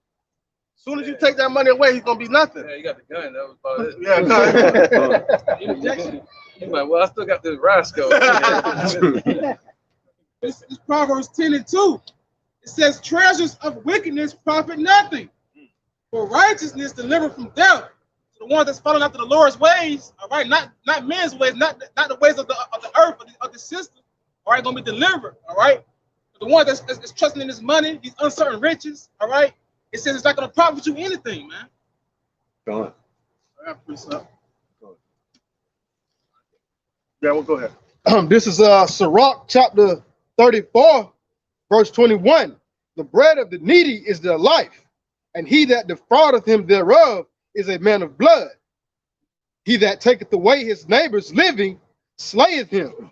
As soon as you take that money away, he's gonna be nothing. Yeah, you got the gun. That was about it. Yeah, Interjection. He's like, well, I still got this rascal. This is Proverbs 10:2. It says, treasures of wickedness profit nothing, for righteousness delivered from death. So the one that's following after the Lord's ways, all right, not men's ways, not the ways of the earth, of the system, all right, gonna be delivered, all right. But the one that's trusting in his money, these uncertain riches, all right, it says it's not gonna profit you anything, man. Go on. Yeah, well, go ahead. This is Sirach chapter 34, verse 21. The bread of the needy is their life, and he that defraudeth him thereof is a man of blood. He that taketh away his neighbor's living slayeth him,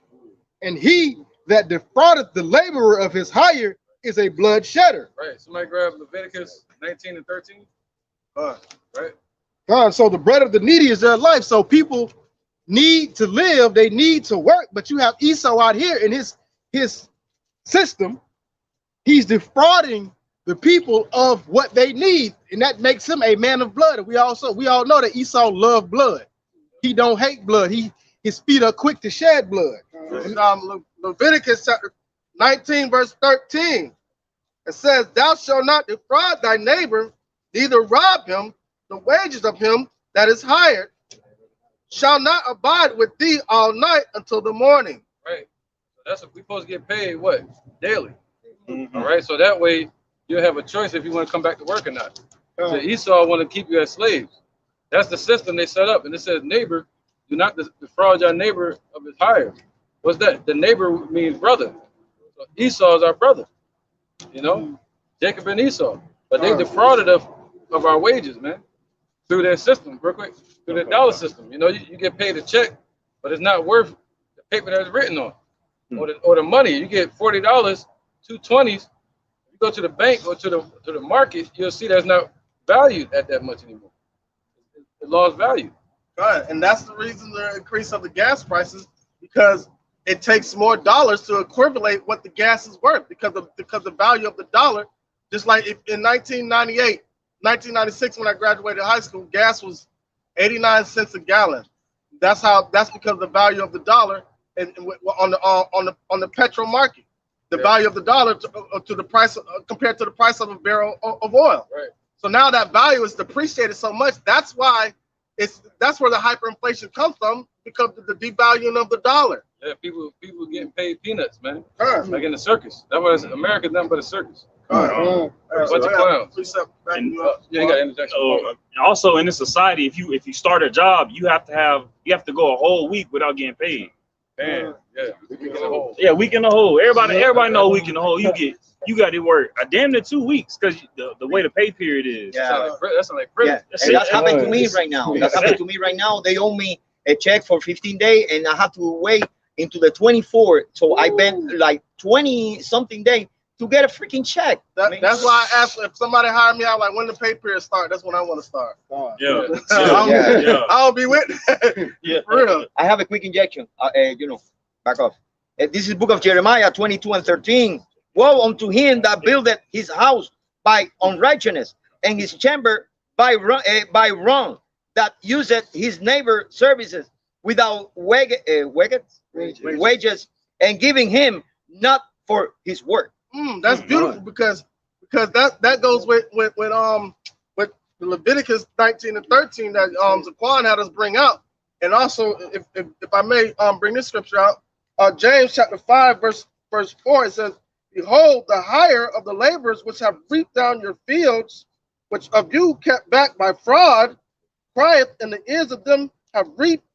and he that defraudeth the laborer of his hire is a blood shedder. Right. Somebody grab Leviticus 19 and 13. Right. So the bread of the needy is their life. So people need to live, they need to work, but you have Esau out here in his system. He's defrauding the people of what they need, and that makes him a man of blood. And we all know that Esau loved blood. He don't hate blood. His feet are quick to shed blood. Leviticus chapter 19, verse 13. It says, thou shalt not defraud thy neighbor, neither rob him. The wages of him that is hired shall not abide with thee all night until the morning. Right. So that's what we're supposed to get paid, what? Daily. All right. So that way you have a choice if you want to come back to work or not. So Esau want to keep you as slaves. That's the system they set up. And it says, neighbor, do not defraud your neighbor of his hire. What's that? The neighbor means brother. So Esau is our brother. You know, Jacob and Esau. But they defrauded of our wages, man. Through their system, real quick, through their dollar system. You know, you get paid a check, but it's not worth the paper that it's written on, or the money. You get $40, 220s. You go to the bank or to the market, you'll see that's not valued at that much anymore. It lost value. Right, and that's the reason the increase of the gas prices, because it takes more dollars to equivalent what the gas is worth, because the value of the dollar. Just like if in 1996, when I graduated high school, gas was 89 cents a gallon. That's because the value of the dollar on the petrol market. The value of the dollar to the price compared to the price of a barrel of oil. Right. So now that value is depreciated so much. That's why that's where the hyperinflation comes from, because of the devaluing of the dollar. Yeah, people getting paid peanuts, man. Right. Like in the circus. That's what America's nothing but a circus. Right. Bunch of clowns. And, Yeah, you got interjection. also in this society, if you start a job, you have to go a whole week without getting paid. Damn. Yeah. We can get a hole. Yeah, week in the hole. Everybody know week in the hole. You got to work a damn near 2 weeks because the way the pay period is. Yeah. That's like prison. Yeah. That's happened to me right now. That's happened to me right now. They owe me a check for 15 days, and I have to wait into the 24th. So I been like 20 something days to get a freaking check. That's why I asked if somebody hired me out, like when the pay period start. That's when I want to start. Yeah. I'll be with. Yeah. For real. I have a quick injection. Back off. This is book of Jeremiah 22 and 13. Woe unto him that buildeth his house by unrighteousness, and his chamber by wrong, that useth his neighbor services without wages, and giving him not for his work. That's beautiful because that goes with Leviticus 19 and 13 that Zaquan had us bring out. And also, if I may bring this scripture out, James chapter 5 verse 4, it says, "Behold, the hire of the laborers which have reaped down your fields, which of you kept back by fraud, crieth in the ears of them have reaped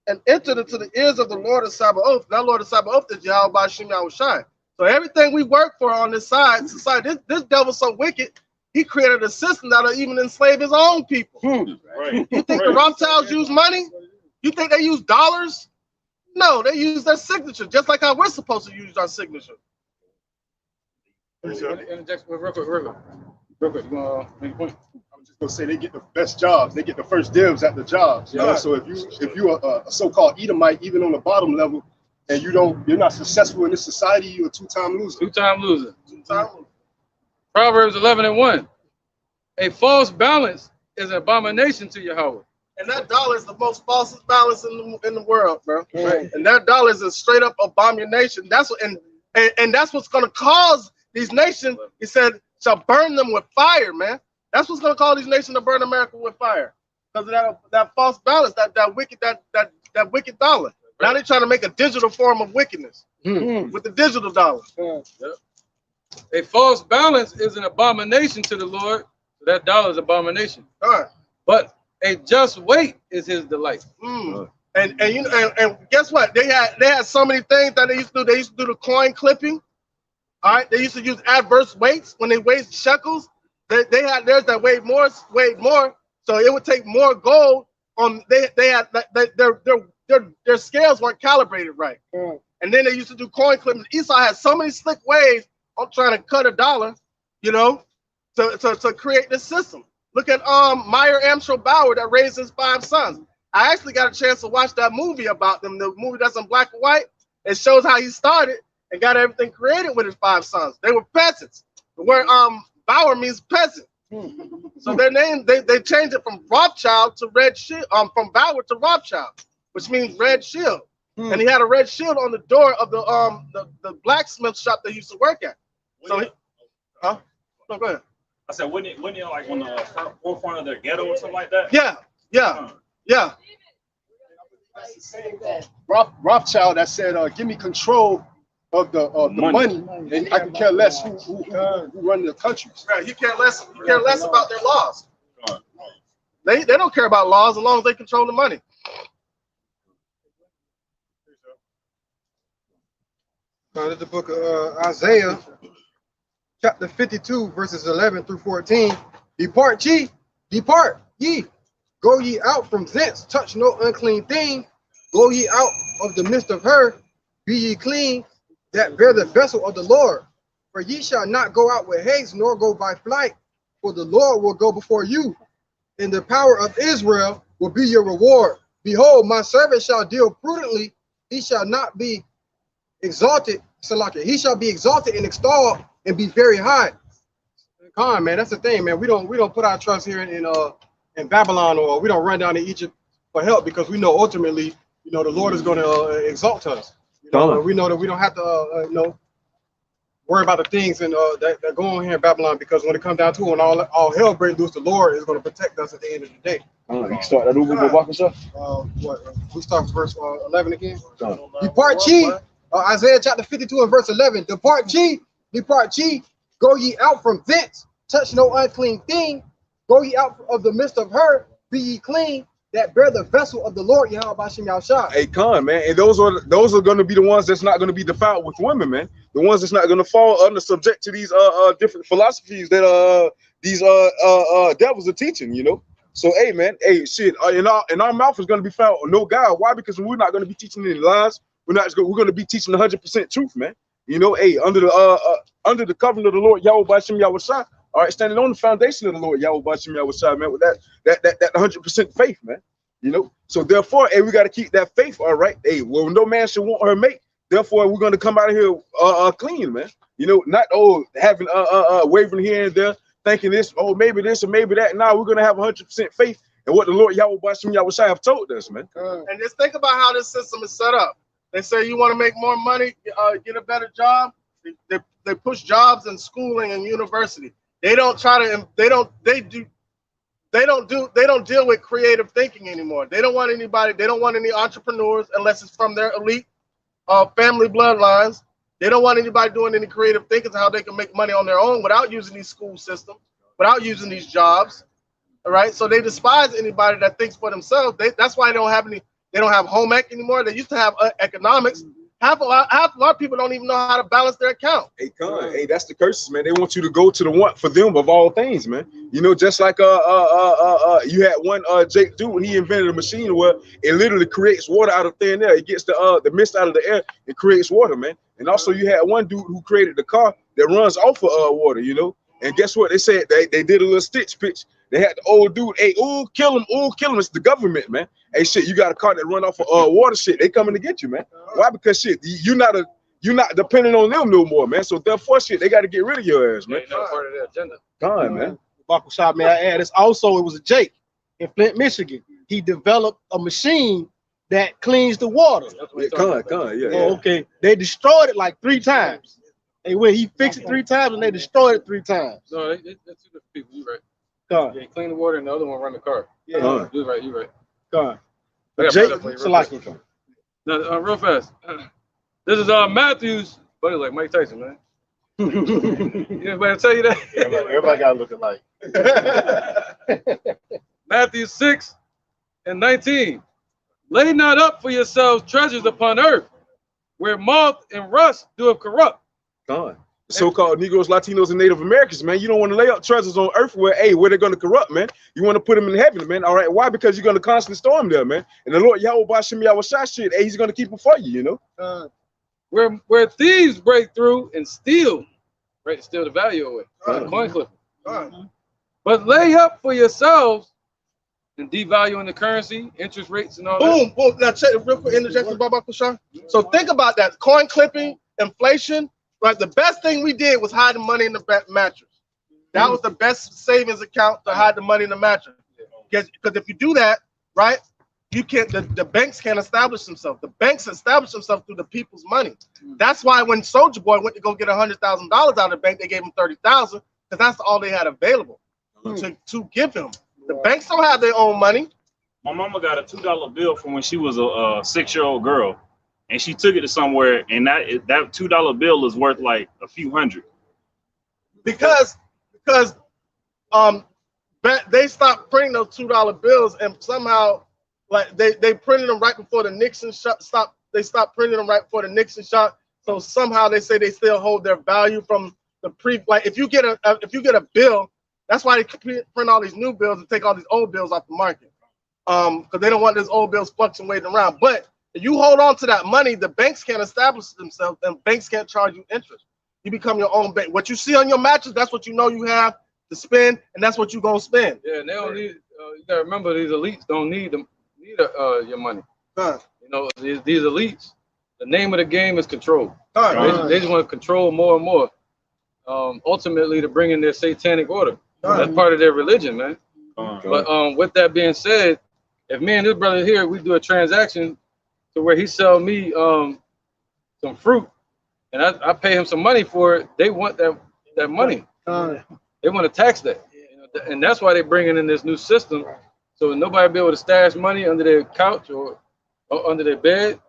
and entered into the ears of the Lord of Sabaoth." That Lord of Sabaoth is Yahweh Bashim Yahushai. So everything we work for on this side, society, this devil's so wicked, he created a system that'll even enslave his own people. Right. You think the Rothschilds use money? You think they use dollars? No, they use their signature, just like how we're supposed to use our signature. Interjection real quick. You want to make a point? I was just gonna say they get the best jobs. They get the first dibs at the jobs. You know? So if you are a so-called Edomite, even on the bottom level, and you're not successful in this society, you're a two-time loser. Two-time loser. Proverbs 11 and 1. A false balance is an abomination to Yahweh. And that dollar is the most falsest balance in the world, bro. Right. And that dollar is a straight up abomination. That's what, and that's what's gonna cause these nations. He said, shall burn them with fire, man. That's what's gonna cause these nations to burn America with fire, because of that false balance, that wicked dollar. Now they're trying to make a digital form of wickedness with the digital dollar. A false balance is an abomination to the Lord. That dollar is abomination. But a just weight is his delight. And guess what? They had so many things that they used to do. They used to do the coin clipping. All right, they used to use adverse weights when they weighed shekels. They had theirs that weighed more, so it would take more gold. Their scales weren't calibrated right. And then they used to do coin clipping. Esau had so many slick ways on trying to cut a dollar, to create this system. Look at Meyer Amschel Bauer that raised his 5 sons. I actually got a chance to watch that movie about them, the movie that's in black and white. It shows how he started and got everything created with his 5 sons. They were peasants. The word Bauer means peasant. So their name, they changed it from Rothschild to Red Shield, from Bauer to Rothschild, which means red shield. And he had a red shield on the door of the blacksmith shop they used to work at. So no, go ahead. I said, wouldn't it like on the forefront of their ghetto or something like that? Yeah. That's the same Rothschild that said, "Give me control of the money, and I can care less who run the countries." Right. You care less about their laws. They don't care about laws as long as they control the money. Now, this is the book of Isaiah, chapter 52, verses 11 through 14. Depart ye, go ye out from thence, touch no unclean thing. Go ye out of the midst of her, be ye clean, that bear the vessel of the Lord. For ye shall not go out with haste, nor go by flight, for the Lord will go before you, and the power of Israel will be your reward. Behold, my servant shall deal prudently, he shall not be exalted, he shall be exalted and extolled and be very high. Come on, man, that's the thing, man. We don't put our trust here in Babylon, or we don't run down to Egypt for help, because we know ultimately, the Lord is going to exalt us. You know, we know that we don't have to, you know, worry about the things and that go on here in Babylon, because when it comes down to it, when all hell breaks loose, the Lord is going to protect us at the end of the day. You start that over, We start with verse 11 again. Depart ye, Isaiah chapter 52 and verse 11. Depart ye, go ye out from thence, touch no unclean thing, go ye out of the midst of her, be ye clean, that bear the vessel of the Lord Yahweh Bashim Yahushua. Hey, Con, man, and those are going to be the ones that's not going to be defiled with women, man. The ones that's not going to fall under subject to these different philosophies that these devils are teaching, you know. So, hey, man, hey, shit, in our mouth is going to be found no God. Why? Because we're not going to be teaching any lies. We're going to be teaching 100% truth, man. You know, hey, under the covenant of the Lord Yahweh Bashim Yahushua. All right, standing on the foundation of the Lord Yahweh Bashim Yahushua, man, with that 100% faith, man. You know, so therefore, hey, we got to keep that faith, all right. Hey, well, no man should want her mate. Therefore, we're going to come out of here clean, man. You know, not having wavering here and there, thinking this, maybe this or maybe that. Now we're going to have 100% faith in what the Lord Yahweh Bashim Yahushua have told us, man. And just think about how this system is set up. They say you want to make more money, get a better job. They push jobs and schooling and university. They don't deal with creative thinking anymore. They don't want any entrepreneurs unless it's from their elite family bloodlines. They don't want anybody doing any creative thinking how they can make money on their own without using these school systems, without using these jobs. All right. So they despise anybody that thinks for themselves. That's why they don't have home ec anymore. They used to have economics. Half a lot of people don't even know how to balance their account. Hey, Con, hey, that's the curses, man. They want you to go to the one for them of all things, man. You know, just like you had one Jake dude, he invented a machine where it literally creates water out of thin air. It gets the mist out of the air and creates water, man. And also you had one dude who created the car that runs off of water, you know. And guess what? They said they did a little stitch pitch. They had the old dude, hey, kill him. It's the government, man. Hey, shit, you got a car that run off of water, shit. They coming to get you, man. Why? Because shit, you're not depending on them no more, man. So therefore, shit, they got to get rid of your ass, man. Not part of their agenda. Gone, man. Buckle shop, may I add? It was a Jake in Flint, Michigan. He developed a machine that cleans the water. Yeah. Oh, okay. They destroyed it like 3 times. He fixed it 3 times and they destroyed it 3 times. No, they're 2 different people. You right. God. Yeah, clean the water and the other one run the car. Yeah. You're right. God. Jake, now, real fast. This is Matthew's, buddy, like Mike Tyson, man. Anybody tell you that? Everybody got to look alike. Matthew 6 and 19. Lay not up for yourselves treasures upon earth, where moth and rust doeth corrupt. Gone. So-called Negroes, Latinos, and Native Americans, man. You don't want to lay up treasures on earth where they're going to corrupt, man. You want to put them in heaven, man. All right. Why? Because you're going to constantly store them there, man. And the Lord Yahweh Bashim Yahushua shit, hey, he's going to keep them for you, you know. Where thieves break through and steal, right? Steal the value away. Coin clipping. But lay up for yourselves and devaluing the currency, interest rates, and all that. Boom. Now check real quick, interjection, Baba Kushan. So think about that. Coin clipping, inflation. Right, the best thing we did was hide the money in the mattress. That was the best savings account to hide the money in the mattress. Because if you do that, right, you can't. The banks can't establish themselves. The banks establish themselves through the people's money. That's why when Soldier Boy went to go get $100,000 out of the bank, they gave him $30,000 because that's all they had available to give him. The banks don't have their own money. My mama got a $2 bill from when she was a 6-year-old girl. And she took it to somewhere, and that $2 bill is worth like a few hundred. Because they stopped printing those $2 bills, and somehow, like they printed them right before the Nixon shot. They stopped printing them right before the Nixon shot. So somehow they say they still hold their value from the like if you get a bill, that's why they print all these new bills and take all these old bills off the market. Because they don't want those old bills fluctuating around, but if you hold on to that money, the banks can't establish themselves and banks can't charge you interest. You become your own bank. What you see on your mattress, that's what you know you have to spend, and that's what you're going to spend. Yeah, and they don't need, you got to remember, these elites don't need your money. You know, these elites, the name of the game is control. They just want to control more and more, ultimately to bring in their satanic order. That's part of their religion, man. But with that being said, if me and this brother here, we do a transaction to where he sell me some fruit, and I pay him some money for it, they want that money. They want to tax that, you know, and that's why they're bringing in this new system, so nobody be able to stash money under their couch or under their bed,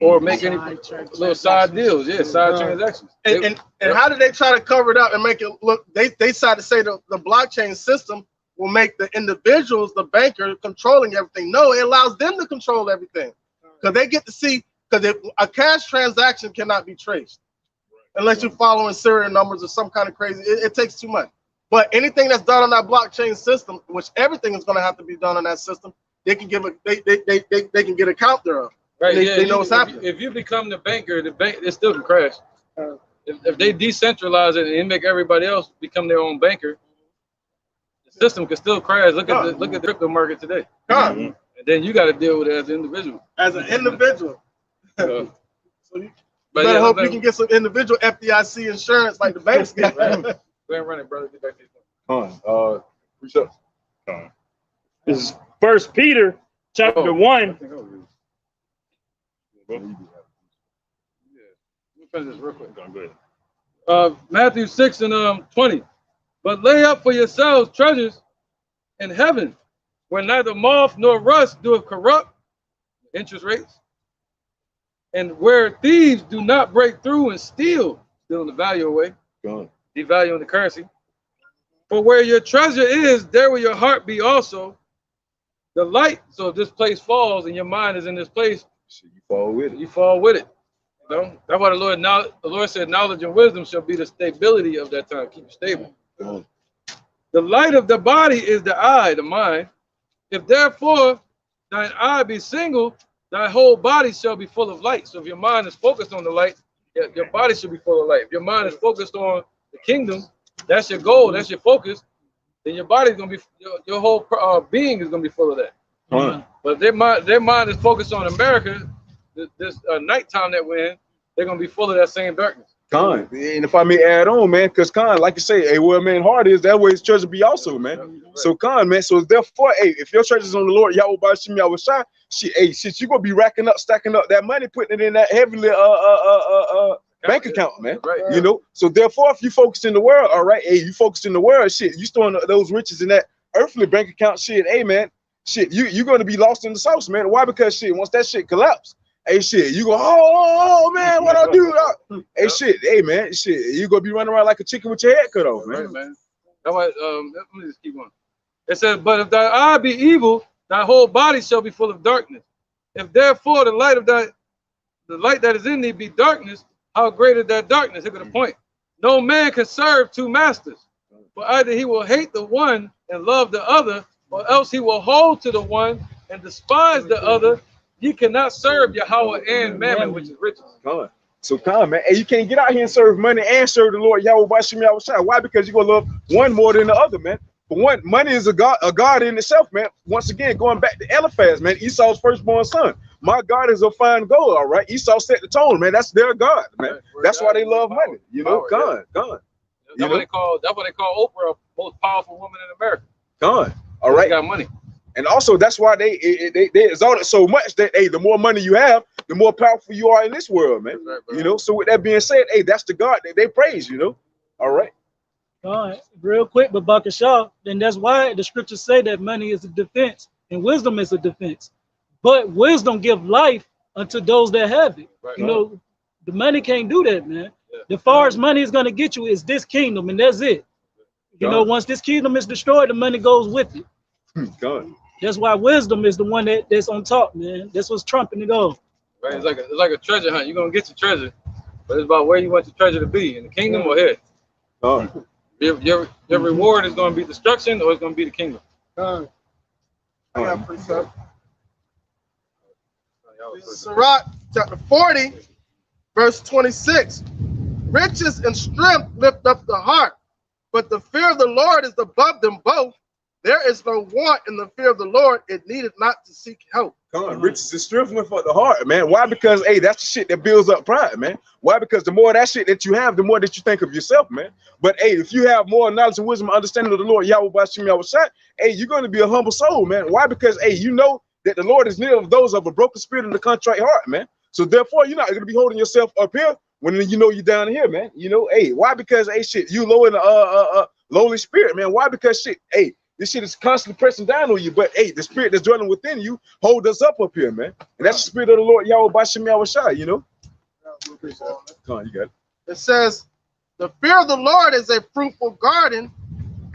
or make any little side deals, side transactions. And how did they try to cover it up and make it look? They decided to say the blockchain system will make the individuals, the banker, controlling everything. No, it allows them to control everything, because they get to see. Because a cash transaction cannot be traced unless you're following serial numbers or some kind of crazy. It takes too much. But anything that's done on that blockchain system, which everything is going to have to be done on that system, they can give they can get a count thereof. Right? They know what's happening. If you become the banker, the bank it still can crash. If they decentralize it and make everybody else become their own banker, the system can still crash. Look at the crypto market today. And then you got to deal with it as an individual. As an individual. So you better hope you can get some individual FDIC insurance like the banks get. Go ahead and run it, brother. Get back to Precept. This is 1 Peter chapter 1. Let me finish this real quick. Go ahead. Matthew 6 and 20. But lay up for yourselves treasures in heaven, where neither moth nor rust doeth corrupt, interest rates, and where thieves do not break through and stealing the value away, devaluing the currency. For where your treasure is, there will your heart be also. The light, so if this place falls and your mind is in this place, you fall with it. You fall with it. You know? That's why the Lord said, knowledge and wisdom shall be the stability of that time. Keep it stable. The light of the body is the eye, the mind. If therefore thine eye be single, thy whole body shall be full of light. So if your mind is focused on the light, your body should be full of light. If your mind is focused on the kingdom, that's your goal, that's your focus, then your body's gonna be, your whole being is gonna be full of that. But their mind is focused on America, this nighttime that we're in, they're gonna be full of that same darkness. And if I may add on, man, because like you say, hey, where a man heart is, that way his treasure be also, man. Right. So man, so therefore, hey, if your treasure is on the Lord, Yahweh Bashim Yahweh Shai, shit, you gonna be racking up, stacking up that money, putting it in that heavily bank account, man. Right. You know, so therefore, if you focus in the world, all right, hey, you focus in the world, shit, you storing those riches in that earthly bank account, shit, hey, man, shit, you're gonna be lost in the sauce, man. Why? Because shit, once that shit collapse, hey, shit, you go, oh man, what I do? Hey, shit, hey, man, shit, you gonna be running around like a chicken with your head cut off, man. Right, man. That's why, let me just keep going. It says, but if thy eye be evil, thy whole body shall be full of darkness. If therefore the light that is in thee be darkness, how great is that darkness? Look at the point. No man can serve two masters, for either he will hate the one and love the other, or else he will hold to the one and despise the other. You cannot serve Yahweh and Mammon, which is riches. So man. Hey, you can't get out here and serve money and serve the Lord Yahweh Bashim Yahweh Shai. Why? Because you're gonna love one more than the other, man. For one, money is a god in itself, man. Once again, going back to Eliphaz, man, Esau's firstborn son. My God is a fine gold, all right. Esau set the tone, man. That's their God, man. Right, that's why they love money, you know. Gone. That's what they call Oprah, most powerful woman in America. All right. They got money. And also, that's why they exalt it so much that, hey, the more money you have, the more powerful you are in this world, man. Right, you know, so with that being said, hey, that's the God that they praise, you know. All right. Real quick, but Bakashaw, then that's why the scriptures say that money is a defense and wisdom is a defense. But wisdom give life unto those that have it. Right, you know, the money can't do that, man. Yeah. The farthest money is going to get you is this kingdom, and that's it. You know, once this kingdom is destroyed, the money goes with it. That's why wisdom is the one that's on top, man. That's what's trumping it all. Right, it's like a treasure hunt. You're gonna get your treasure, but it's about where you want your treasure to be, in the kingdom or here. Your reward is gonna be destruction, or it's gonna be the kingdom. Sirach chapter 40, verse 26. Riches and strength lift up the heart, but the fear of the Lord is above them both. There is no want in the fear of the Lord. It needed not to seek help. Riches and strength lift up the heart, man. Why? Because, hey, that's the shit that builds up pride, man. Why? Because the more that shit that you have, the more that you think of yourself, man. But, hey, if you have more knowledge and wisdom and understanding of the Lord, Yahweh Bashim Yahweh Shai, hey, you're going to be a humble soul, man. Why? Because, hey, you know that the Lord is near those of a broken spirit and a contrite heart, man. So therefore, you're not gonna be holding yourself up here when you know you're down here, man. You know, hey, why? Because hey, shit, you low in the lowly spirit, man. Why? Because shit, hey, this shit is constantly pressing down on you. But hey, the spirit that's dwelling within you hold us up here, man. And that's the spirit of the Lord Yahweh Bashem Yahushua, you know. Come on, you got it. It says, the fear of the Lord is a fruitful garden,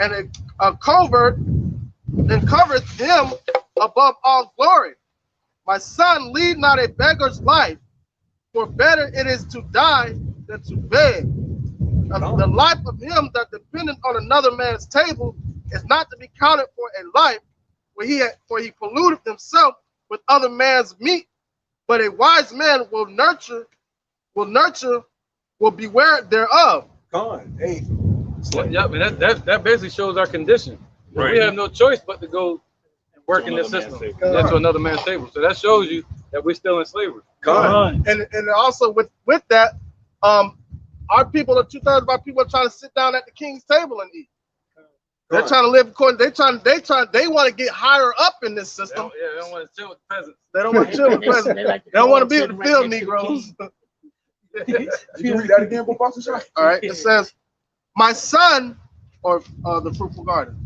and a covert, and covereth him above all glory. My son, lead not a beggar's life, for better it is to die than to beg. The life of him that dependeth on another man's table is not to be counted for a life, for he polluted himself with other man's meat. But a wise man will beware thereof. Hey. Yep, and that basically shows our condition. Right. We have no choice but to go and work in this system, to another man's table. So that shows you that we're still in slavery. And also with that, our people, 2/3 of our people are trying to sit down at the king's table and eat. They're trying to live according. They want to get higher up in this system. They don't want to chill with the peasants. They don't want to chill with peasants. They don't want to be with the field Negroes. You read that again, all right, it says, my son, or the fruitful garden.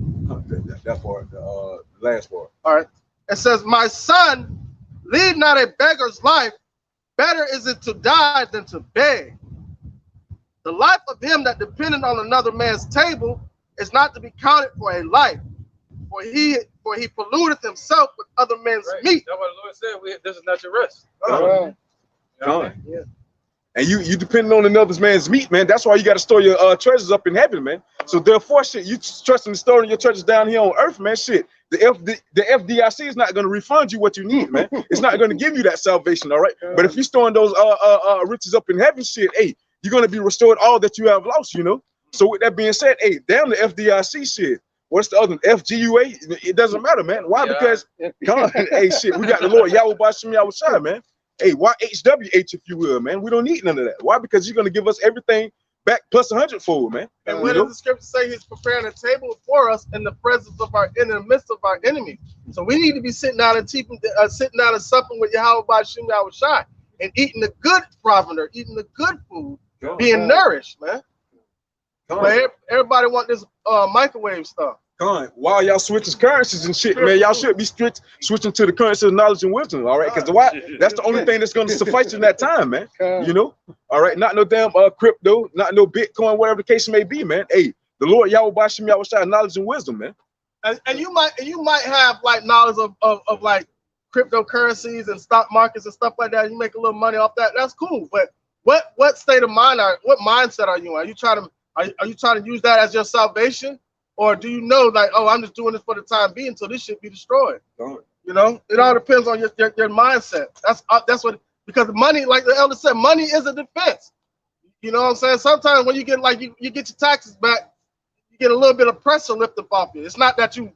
That part, the last part. All right, it says, my son, lead not a beggar's life. Better is it to die than to beg. The life of him that depended on another man's table is not to be counted for a life, for he polluted himself with other men's meat. That's what the Lord said. This is not your rest. Yeah. And you depending on another man's meat, man. That's why you got to store your treasures up in heaven, man. So therefore, shit, you trusting in storing your treasures down here on earth, man. Shit, the FDIC is not going to refund you what you need, man. It's not going to give you that salvation, all right. But if you're storing those riches up in heaven, shit, hey, you're going to be restored all that you have lost, you know. So with that being said, hey, damn the FDIC shit. What's the other one? FGUA? It doesn't matter, man. Why? Because God, hey, shit, we got the Lord Yahweh Bashem Yahushua, man. Hey, why HWH, if you will, man? We don't need none of that. Why? Because you're going to give us everything back plus 100-fold, man. And what does the scripture say? He's preparing a table for us in the presence of in the midst of our enemies. So we need to be sitting down and supping with Yahweh Bashem Yahushua and eating the good provender, eating the good food, being nourished, man. But everybody want this microwave stuff. While y'all switching currencies and shit, man, y'all should be switching to the currency of knowledge and wisdom, all right? Because that's the only thing that's going to suffice in that time, man. You know, all right, not no damn crypto, not no Bitcoin, whatever the case may be, man. Hey, the Lord Yahweh Bashem Yahushua, knowledge and wisdom, man. And you might have like knowledge of like cryptocurrencies and stock markets and stuff like that. You make a little money off that. That's cool. But what state of mind what mindset are you in? Are you trying to use that as your salvation? Or do you know, like, oh, I'm just doing this for the time being, so this should be destroyed? You know, it all depends on your mindset. That's what, because money, like the elder said, money is a defense. You know what I'm saying? Sometimes when you get like you get your taxes back, you get a little bit of pressure lifted off you. It's not that you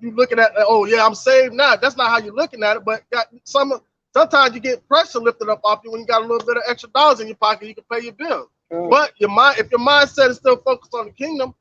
looking at, oh yeah, I'm saved now. That's not how you're looking at it. But sometimes you get pressure lifted up off you when you got a little bit of extra dollars in your pocket, you can pay your bills. But if your mindset is still focused on the kingdom.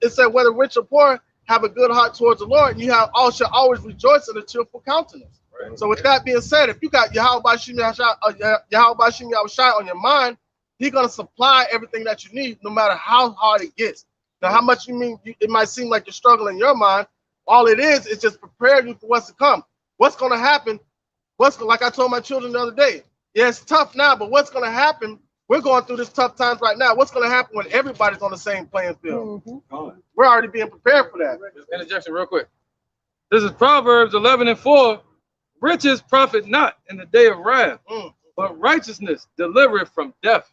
It said, whether rich or poor, have a good heart towards the Lord, and you should always rejoice in a cheerful countenance. Right. So with that being said, if you got Yahweh Bashem Yahushua on your mind, He's gonna supply everything that you need, no matter how hard it gets. Now, how much it might seem like you're struggling in your mind. All it is just preparing you for what's to come. What's gonna happen? Like I told my children the other day. Yeah, it's tough now, but what's gonna happen? We're going through this tough times right now. What's going to happen when everybody's on the same playing field? We're already being prepared for that. Interjection real quick. This is Proverbs 11:4. Riches profit not in the day of wrath, but righteousness delivereth from death.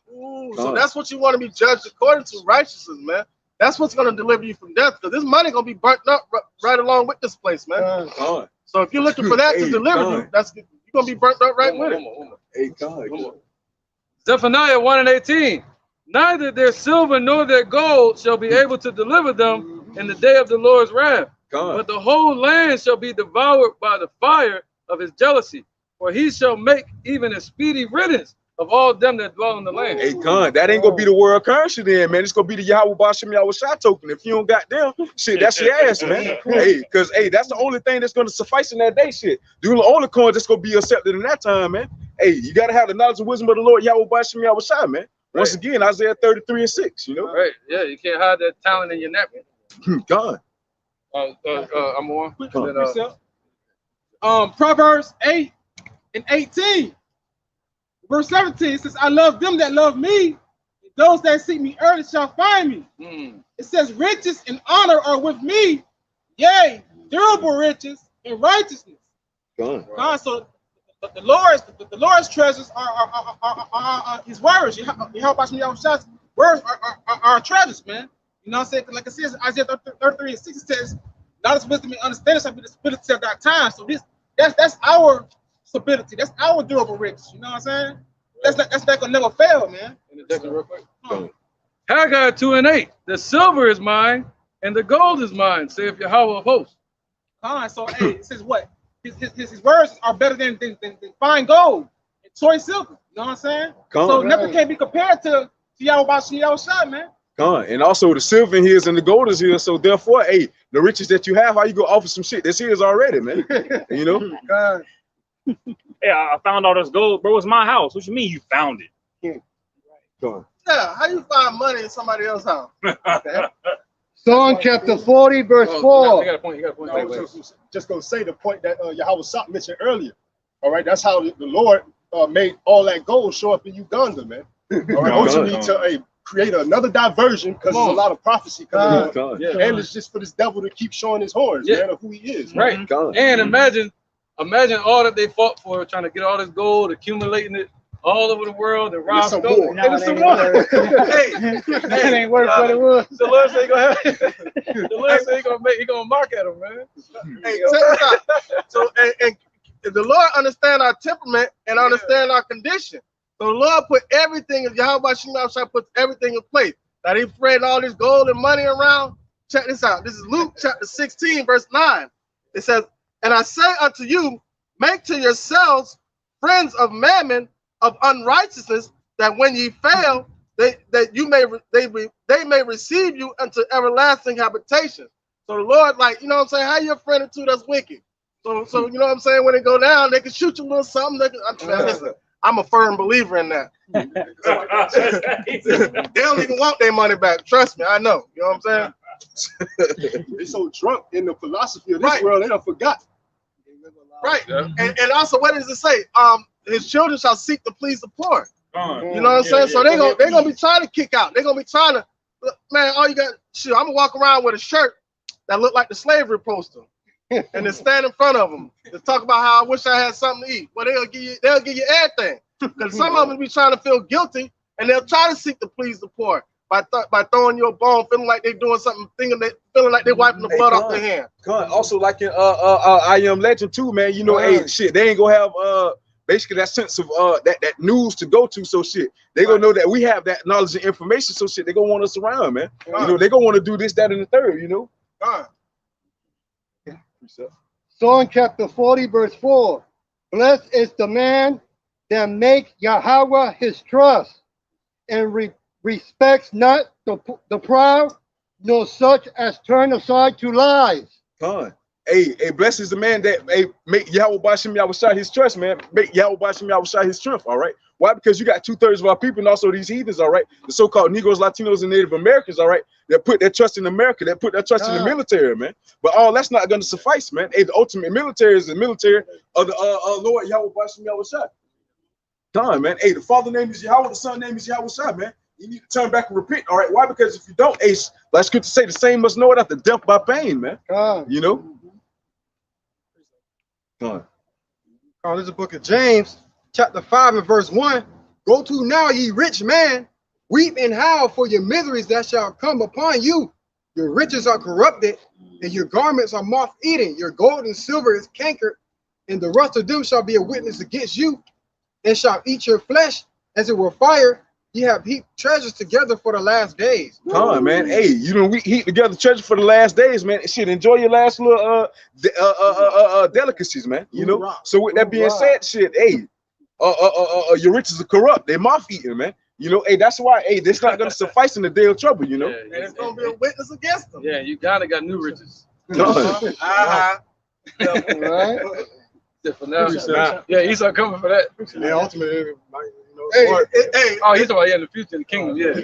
So that's what you want to be judged according to, righteousness, man. That's what's going to deliver you from death, because this money going to be burnt up right along with this place, man. So if you're looking for that to deliver you, you're going to be burnt up right with it. Zephaniah 1:18. Neither their silver nor their gold shall be able to deliver them in the day of the Lord's wrath. But the whole land shall be devoured by the fire of his jealousy. For he shall make even a speedy riddance of all them that dwell in the land. Hey, that ain't gonna be the world currency then, man. It's gonna be the Yahweh Bashem Yahushua token. If you don't got them, shit, that's your ass, man. Hey, because hey, that's the only thing that's gonna suffice in that day, shit. The only coin that's gonna be accepted in that time, man. hey, you gotta have the knowledge and wisdom of the Lord Yahweh Bashim Yahweh Shai, man. Once again, Isaiah 33:6, you know. Right. Yeah, you can't hide that talent in your napkin. God. I'm on. Proverbs 8 and 18. Verse 17 says, I love them that love me, and those that seek me early shall find me. It says, riches and honor are with me, yea, durable riches and righteousness. God. So the Lord's treasures are his words. You help us me out. Words are treasures, man. You know what I'm saying? Like it says, Isaiah 33:6 says, knowledge, wisdom, and understanding shall be the stability of that time. So that's our stability. That's our durable riches. You know what I'm saying? That's not gonna never fail, man. Real quick. Haggai 2 and 8. The silver is mine, and the gold is mine, saith Yahweh of hosts. So hey, it says what? His words are better than fine gold and choice silver. You know what I'm saying? So nothing can be compared to Yahweh Bashim Shai, man. And also the silver in his and the gold is here. So therefore, hey, the riches that you have, how you go offer some shit that's his already, man. You know? God. Yeah, I found all this gold, bro. It's my house. What you mean you found it? Yeah, how you find money in somebody else's house? Psalm chapter 40, verse 4. You got a point. I was just going to say the point that Yahweh Sop mentioned earlier. All right, that's how the Lord made all that gold show up in Uganda, man. All right, ultimately to create another diversion because there's a lot of prophecy coming on. And it's just for this devil to keep showing his horns, man, of who he is. Right. And imagine all that they fought for, trying to get all this gold, accumulating it all over the world, and rob some gold. more. And it's some more. That ain't worth what it was. The Lord said he gonna mark at him, man. Hey, check this out. So and the Lord understand our temperament and understand our condition. So the Lord put everything, Yahweh Shai puts everything in place. Now they spread all this gold and money around. Check this out. This is Luke chapter 16, verse 9. It says, and I say unto you, make to yourselves friends of mammon, of unrighteousness, that when ye fail, they may receive you unto everlasting habitation. So the Lord, like, you know what I'm saying, how you a friend of two that's wicked? So you know what I'm saying, when they go down, they can shoot you a little something. Listen, I'm a firm believer in that. They don't even want their money back. Trust me, I know. You know what I'm saying? They're so drunk in the philosophy of this world, they don't forgot. Right. And also, what does it say? His children shall seek to please the poor. You know what I'm saying? So they're gonna be trying to kick out. They're gonna be trying to, man, all you got, shit, I'm gonna walk around with a shirt that look like the slavery poster. And then stand in front of them to talk about how I wish I had something to eat. Well, they'll give you everything. Because some of them be trying to feel guilty, and they'll try to seek to please the poor by throwing you a bone, feeling like they're doing something, feeling like they're wiping the blood off their hand. Also, like in I Am Legend too, man. You know, hey, shit, they ain't gonna have basically that sense of that news to go to. So shit, they gonna know that we have that knowledge and information. So shit, they gonna want us around, man. You know, they gonna want to do this, that, and the third. You know. Psalm chapter 40, verse 4. Blessed is the man that make Yahweh his trust, and respects not the proud, nor such as turn aside to lies. Hey, blessed is the man that make Yahweh Bashim Yahweh Shai his trust, man. Make Yahweh Bashim Yahweh Shai his strength, all right? Why? Because you got 2/3 of our people and also these heathens, all right? The so-called Negroes, Latinos, and Native Americans, all right? That put their trust in America, that put their trust in the military, man. But all that's not going to suffice, man. Hey, the ultimate military is the military of the Lord Yahweh Bashim Yahweh Shai. Come, man. Hey, the Father name is Yahweh, the Son name is Yahweh Shai, man. You need to turn back and repent, all right? Why? Because if you don't, hey, like Scripture say, the same must know it after death by pain, man. You know? This is the book of James, chapter 5 and verse 1. Go to now, ye rich man, weep and howl for your miseries that shall come upon you. Your riches are corrupted, and your garments are moth-eaten. Your gold and silver is cankered, and the rust of them shall be a witness against you, and shall eat your flesh as it were fire. You have heaped treasures together for the last days. Man. Hey, you know, we heap together treasure for the last days, man. Shit, enjoy your last little delicacies, man. You know. So with that being said, shit, hey, your riches are corrupt. They're moth-eaten, man. You know, hey, that's why, hey, this not gonna suffice in the day of trouble, you know. And it's gonna be a witness against them. Yeah, Uganda got new riches. Right? Yeah, for now. Yeah, Esau coming for that. Yeah, ultimately, Hey, oh, he's talking about in the future, in the kingdom. Yeah.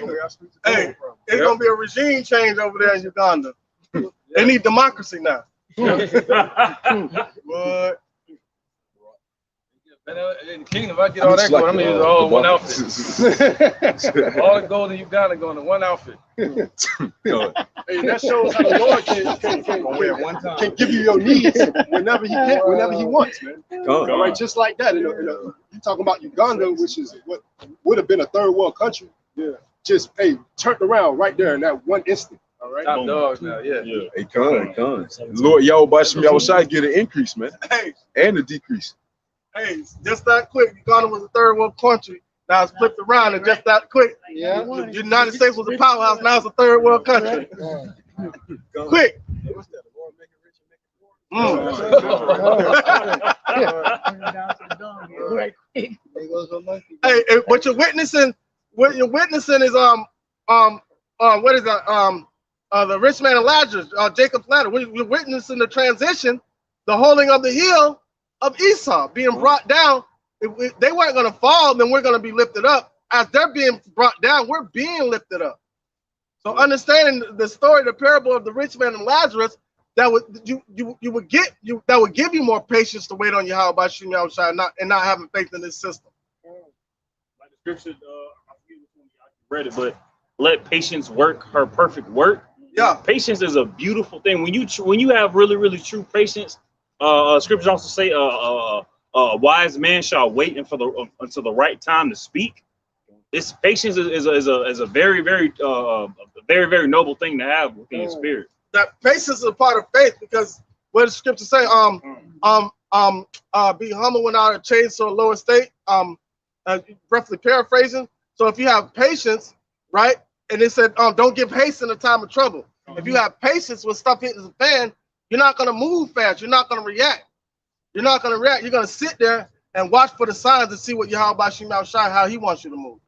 Hey, it's gonna be a regime change over there in Uganda. They need democracy now. What? In the kingdom, if I get all that going, I'm gonna use all one outfit. All the gold in Uganda going in one outfit. Hey, that shows how the Lord can give you your needs whenever he wants, man. All right, just like that. You talking about Uganda, which is what would have been a third world country. Yeah. Just turned around right there in that one instant. All right. Top dogs now, yeah. Hey, come. Lord Yahweh Shem Yahweh get an increase, man. Hey, and a decrease. Hey, just that quick. Uganda was a third world country. Now it's flipped around, and just that quick. Yeah. The United States was a powerhouse. Now it's a third world country. Quick. Hey, what you're witnessing is what is that? The rich man and Lazarus, Jacob's ladder. We're witnessing the transition, the holding of the heel of Esau being brought down. If they weren't going to fall, then we're going to be lifted up. As they're being brought down, we're being lifted up. So understanding the story, the parable of the rich man and Lazarus, that would that would give you more patience to wait on Yahweh Shem Yahweh and not having faith in this system. Like the scripture, I forget which one you read it, but let patience work her perfect work. Yeah, patience is a beautiful thing. When you have really true patience, scriptures also say a wise man shall wait until the right time to speak. This patience is a very noble thing to have within your spirit. That patience is a part of faith, because what does scripture say? Be humble when out of chains to a lower state. Roughly paraphrasing. So if you have patience, right? And it said, don't give haste in a time of trouble. If you have patience when stuff hits the fan, you're not going to move fast. You're not going to react. You're not going to react. You're going to sit there and watch for the signs and see what Yahweh Shem Yahweh, how he wants you to move.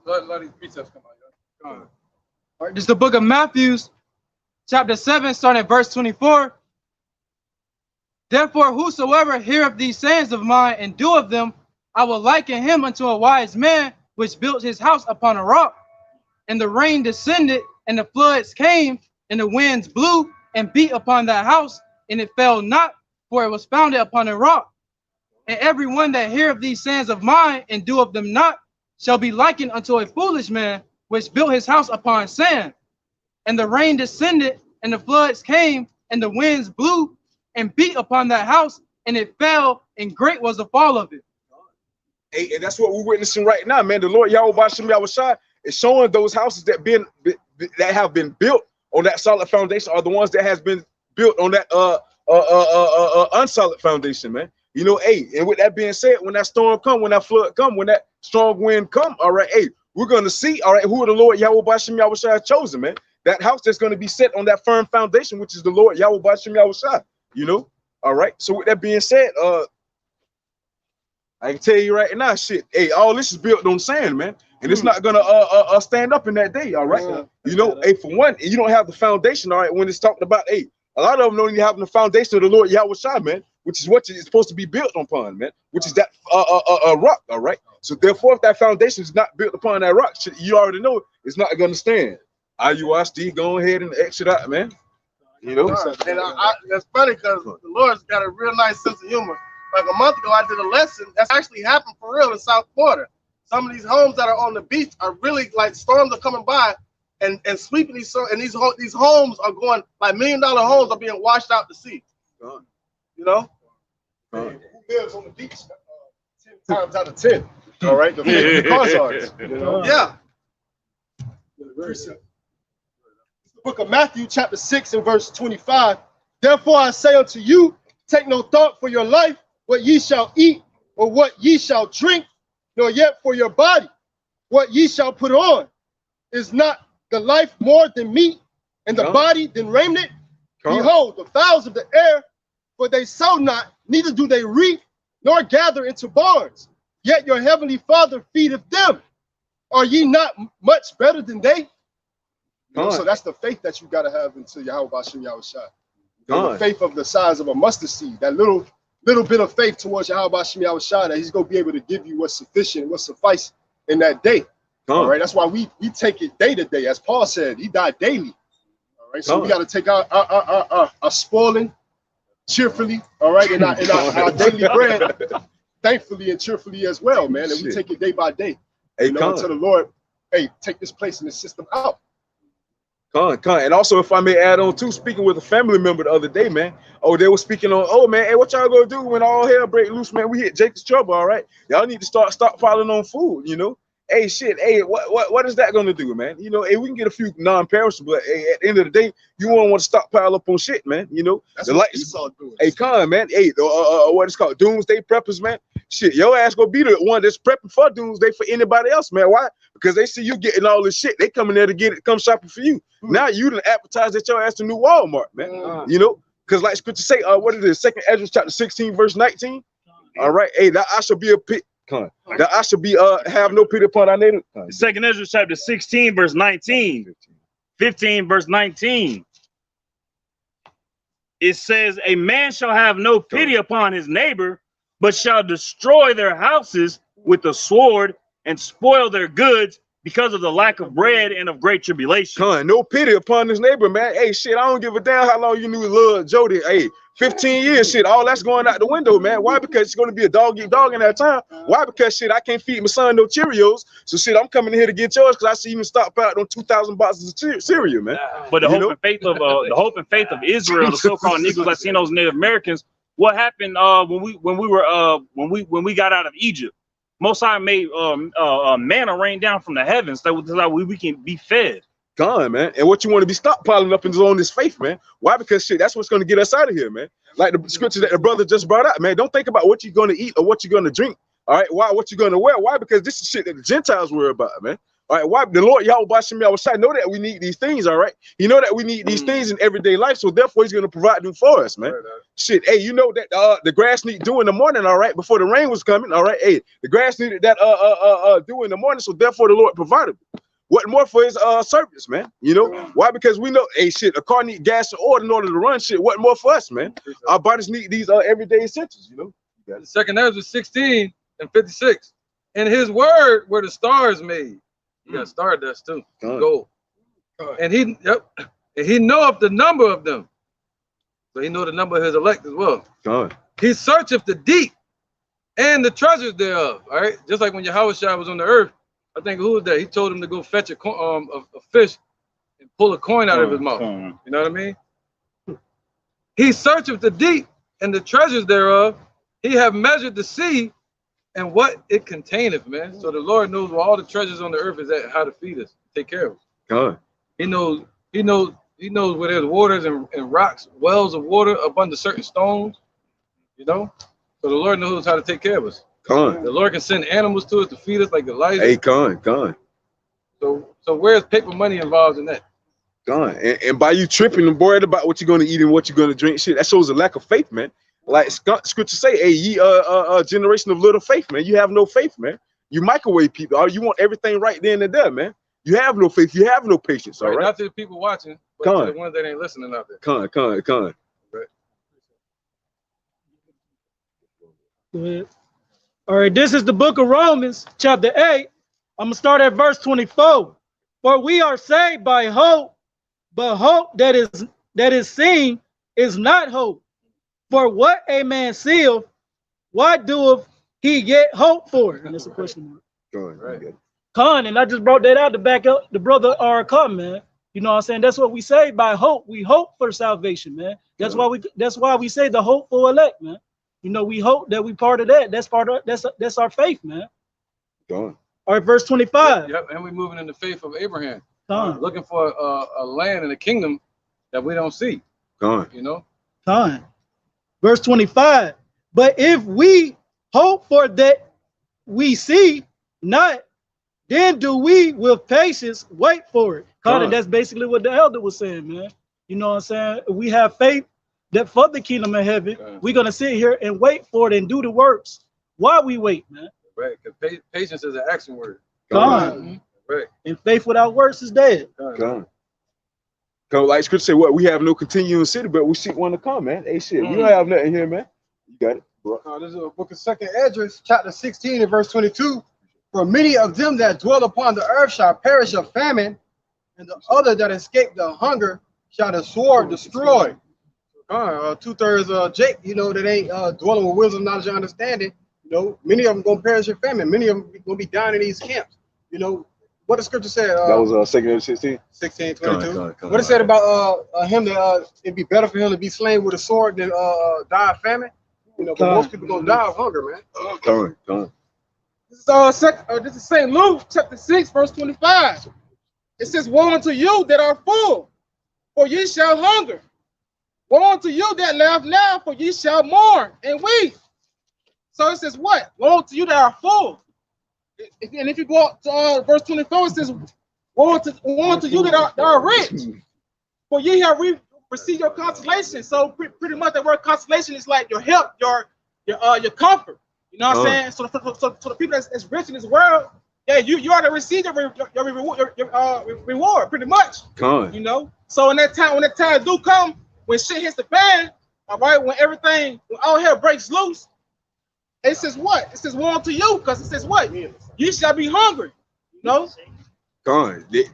Let these precepts come out. All right, this is the book of Matthew, chapter 7, starting at verse 24. Therefore, whosoever heareth these sayings of mine and doeth them, I will liken him unto a wise man which built his house upon a rock. And the rain descended, and the floods came, and the winds blew and beat upon that house, and it fell not, for it was founded upon a rock. And every one that heareth these sayings of mine and doeth them not shall be likened unto a foolish man which built his house upon sand. And the rain descended, and the floods came, and the winds blew and beat upon that house, and it fell, and great was the fall of it. Hey, and that's what we're witnessing right now, man. The Lord Yahweh Shem Yahweh is showing those houses that have been built on that solid foundation are the ones that has been built on that unsolid foundation, man. You know, hey, and with that being said, when that storm come, when that flood come, when that strong wind come, all right, hey, we're gonna see, all right, who the Lord Yahweh Shem Yahweh has chosen, man. That house that's gonna be set on that firm foundation, which is the Lord Yahweh Shem Yahweh. You know, all right. So with that being said, I can tell you right now, shit. Hey, all this is built on sand, man, and it's not gonna stand up in that day. All right, you know. Hey, for one, you don't have the foundation. All right, when it's talking about, hey, a lot of them don't even have the foundation of the Lord Yahweh Shai, man, which is what it's supposed to be built upon, man, which is that rock. All right. So therefore, if that foundation is not built upon that rock, shit, you already know it's not gonna stand. IUIC, go ahead and exit out, man. You know. And that's funny because the Lord's got a real nice sense of humor. Like a month ago, I did a lesson that's actually happened for real in South Florida. Some of these homes that are on the beach are really like storms are coming by and sweeping these, and these homes are going like $1 million homes are being washed out to sea. You know? Who lives on the beach 10 times out of 10? All right, the cars are. You know? Yeah. The book of Matthew, chapter 6 and verse 25. Therefore I say unto you, take no thought for your life, what ye shall eat, or what ye shall drink, nor yet for your body, what ye shall put on. Is not the life more than meat, and the body than raiment? Behold, the fowls of the air, for they sow not, neither do they reap, nor gather into barns. Yet your heavenly Father feedeth them. Are ye not much better than they? You know, so that's the faith that you got to have into Yahweh Shem Yahweh Shai. The faith of the size of a mustard seed, that little bit of faith towards Yahweh Shem Yahushua, that he's going to be able to give you what's sufficient, what's suffice in that day. All right, that's why we take it day to day. As Paul said, he died daily. All right, so we got to take our spoiling cheerfully, all right, and our daily bread thankfully and cheerfully as well, man. And we take it day by day. You know, until the Lord, hey, take this place and this system out. And also, if I may add on too, speaking with a family member the other day, man. Oh, they were speaking on, oh man, hey, what y'all gonna do when all hell break loose, man? We hit Jacob's trouble, all right. Y'all need to start piling on food, you know. Hey, shit, hey, what is that gonna do, man? You know, hey, we can get a few non-perishable, but hey, at the end of the day, you won't want to stockpile up on shit, man. You know, that's the what Esau doing. Hey, man. Hey, what is called doomsday preppers, man. Shit, your ass gonna be the one that's prepping for doomsday for anybody else, man. Why? Because they see you getting all this shit. They coming there to get it, come shopping for you. Now you done advertise that your ass to new Walmart, man. You know, because like scripture say, what it is, 2nd Ezra chapter 16, verse 19. All right, hey, that I shall be a pit. That I should be have no pity upon our neighbor. 2nd Ezra chapter 16, verse 19. 15, verse 19. It says, a man shall have no pity upon his neighbor, but shall destroy their houses with the sword and spoil their goods because of the lack of bread and of great tribulation. No pity upon his neighbor, man. Hey, shit, I don't give a damn how long you knew Lil Jody. Hey, 15 years, shit, all that's going out the window, man. Why? Because it's going to be a dog eat dog in that time. Why? Because, shit, I can't feed my son no Cheerios. So, shit, I'm coming here to get yours because I see you stock out on 2,000 boxes of cereal, man. But the hope and faith of Israel, the so-called Negroes, Latinos, Native Americans, what happened when we got out of Egypt? Most High made manna rain down from the heavens so we can be fed. Man. And what you want to be stockpiling up on this faith, man. Why? Because shit, that's what's going to get us out of here, man. Like the scripture that the brother just brought up, man. Don't think about what you're going to eat or what you're going to drink. All right. Why? What you're going to wear? Why? Because this is shit that the Gentiles worry about, man. All right. Why? The Lord Yahweh Shem Yahushua know that we need these things. All right. You know that we need these things in everyday life. So therefore, he's going to provide them for us, man. Shit. Hey, you know that the grass need dew in the morning. All right. Before the rain was coming. All right. Hey, the grass needed that dew in the morning. So therefore, the Lord provided. What more for his servants, man? You know why? Because we know, hey, shit, a car need gas and oil in order to run. Shit, what more for us, man? Our bodies need these everyday essentials, you know. 2nd Ezra 16 and 56. In his word were the stars made. You got star dust too. Gold. And he knoweth the number of them. So he know the number of his elect as well. He searcheth the deep and the treasures thereof. All right, just like when Yahushua was on the earth. I think who was that? He told him to go fetch a fish and pull a coin out of his mouth. You know what I mean? He searcheth the deep and the treasures thereof. He have measured the sea and what it containeth, man. So the Lord knows where all the treasures on the earth is at, how to feed us, take care of us. He knows where there's waters and rocks, wells of water up under certain stones. You know? So the Lord knows how to take care of us. The Lord can send animals to us to feed us like Elijah. Hey, So where's paper money involved in that? And by you tripping and worried about what you're going to eat and what you're going to drink, shit, that shows a lack of faith, man. Like scripture say, hey, ye generation of little faith, man. You have no faith, man. You microwave people. You want everything right then and there, man. You have no faith. You have no patience. All right. Not to the people watching, but to the ones that ain't listening out there. Right. Go ahead. All right, this is the book of Romans, chapter 8. I'm going to start at verse 24. For we are saved by hope, but hope that is seen is not hope. For what a man seeth, why doeth he yet hope for? And that's a question mark. Right. And I just brought that out to back up the brother Con, man. You know what I'm saying? That's what we say by hope. We hope for salvation, man. That's why we say the hopeful elect, man. You know, we hope that we part of that. That's our faith, man. All right, verse 25. Yep, and we're moving in the faith of Abraham. Looking for a land and a kingdom that we don't see. You know? Verse 25. But if we hope for that we see not, then do we with patience wait for it. And that's basically what the elder was saying, man. You know what I'm saying? We have faith that for the kingdom of heaven, we're going to sit here and wait for it and do the works while we wait, man. Right, because patience is an action word. Right. And faith without works is dead. Cause like scripture say, what we have no continuing city, but we seek one to come, man. Hey, shit, we don't have nothing here, man. You got it, bro. This is a book of 2nd Esdras, chapter 16 and verse 22. For many of them that dwell upon the earth shall perish of famine, and the other that escape the hunger shall the sword destroy. 2/3 Jake, you know, that ain't dwelling with wisdom, knowledge, and understanding. You know, many of them gonna perish in famine. Many of them gonna be dying in these camps. You know, what the scripture said. That was 2nd Esdras 16. 16:22. What it said about him that it'd be better for him to be slain with a sword than die of famine. You know, but most people gonna die of hunger, man. Come on. This is St. Luke chapter 6, verse 25. It says, woe unto you that are full, for ye shall hunger. Woe unto you that laugh now, for ye shall mourn and weep. So it says what? Woe unto you that are full. And if you go up to verse 24, it says, woe unto you that are rich, for ye have received your consolation. So pretty much the word consolation is like your help, your comfort. You know what I'm saying? So the people that's rich in this world, yeah, you ought to receive your reward, pretty much. You know. So when that time do come, when shit hits the fan, all right, when all hell breaks loose, it says what? It says woe unto you, because it says what? You shall be hungry. You know.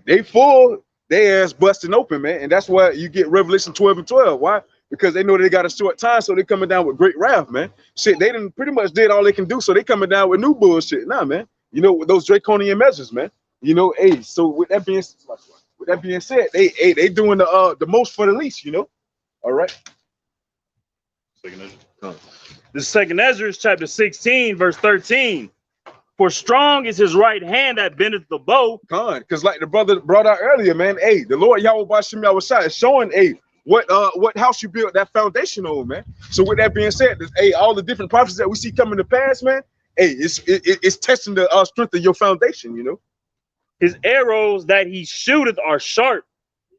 They full, they ass busting open, man, and that's why you get Revelation 12 and 12. Why? Because they know they got a short time, so they coming down with great wrath, man. Shit, they didn't pretty much did all they can do, so they coming down with new bullshit now, man. You know, with those draconian measures, man. You know, hey, so with that being said, they doing the most for the least, you know. All right. The 2nd Ezra, chapter 16, verse 13. For strong is his right hand that bendeth the bow. Because like the brother brought out earlier, man, hey, the Lord Yahweh Bashim Yahweh is showing, hey, what house you built that foundation on, man. So with that being said, hey, all the different prophecies that we see coming to pass, man, hey, it's testing the strength of your foundation, you know. His arrows that he shooteth are sharp,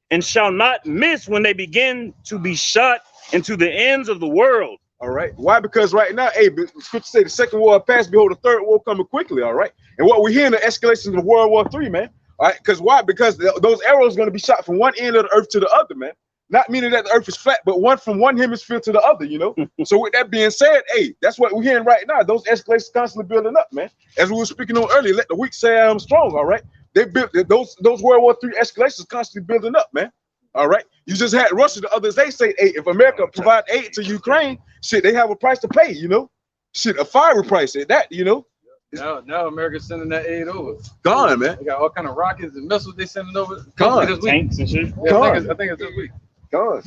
and shall not miss when they begin to be shot into the ends of the world. All right. Why? Because right now, hey, the scripture say the second war passed, behold, the third war coming quickly. All right. And what we're hearing the escalation of World War III, man. All right. Because why? Because those arrows are going to be shot from one end of the earth to the other, man. Not meaning that the earth is flat, but one from one hemisphere to the other, you know. So with that being said, hey, that's what we're hearing right now. Those escalations constantly building up, man. As we were speaking on earlier, let the weak say I'm strong. All right. They built those World War III escalations constantly building up, man. All right. You just had Russia the other day say, hey, if America provide aid to Ukraine, shit, they have a price to pay, you know. Shit, a fiery price at that, you know. Now America's sending that aid over. Gone, man. They got all kind of rockets and missiles they sending over. Gone. Tanks and shit. Yeah, I think it's this week. Gone.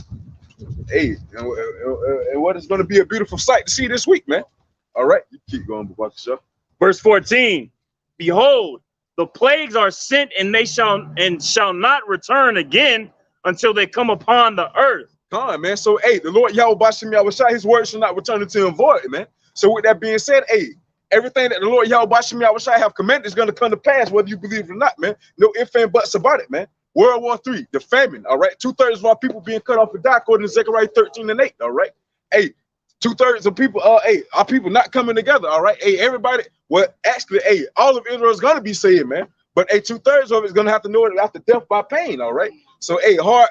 Hey, and what is going to be a beautiful sight to see this week, man. All right, you keep going, but Verse 14. Behold, the plagues are sent, and they shall not return again until they come upon the earth. Gone, man. So, hey, the Lord Yahweh Bashim Yahweh, his word shall not return unto him void, man. So, with that being said, hey, everything that the Lord Yahweh Bashim Yahweh have commanded is going to come to pass, whether you believe it or not, man. No ifs and buts about it, man. World War III, the famine, all right? 2/3 of our people being cut off and die, according to Zechariah 13 and 8, all right? Hey, 2/3 of people, hey, our people not coming together, all right? Hey, everybody, well, actually, hey, all of Israel is going to be saved, man. But, hey, 2/3 of it is going to have to know it after death by pain, all right? So, hey, hard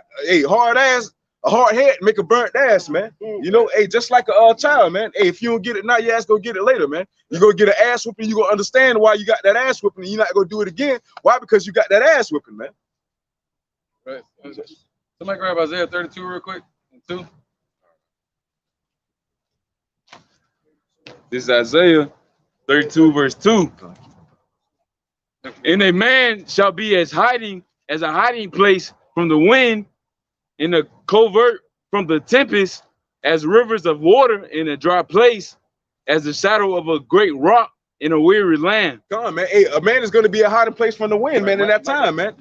ass, a hard head make a burnt ass, man. You know, hey, just like a child, man. Hey, if you don't get it now, your ass gonna get it later, man. You're gonna get an ass whooping, you're gonna understand why you got that ass whooping, and you're not gonna do it again. Why? Because you got that ass whooping, man. Right. Somebody grab Isaiah 32 real quick. 2. This is Isaiah 32, verse 2. And a man shall be as a hiding place from the wind, in a covert from the tempest, as rivers of water in a dry place, as the shadow of a great rock in a weary land. Come on, man. Hey, a man is going to be a hiding place from the wind, man, in that time, man.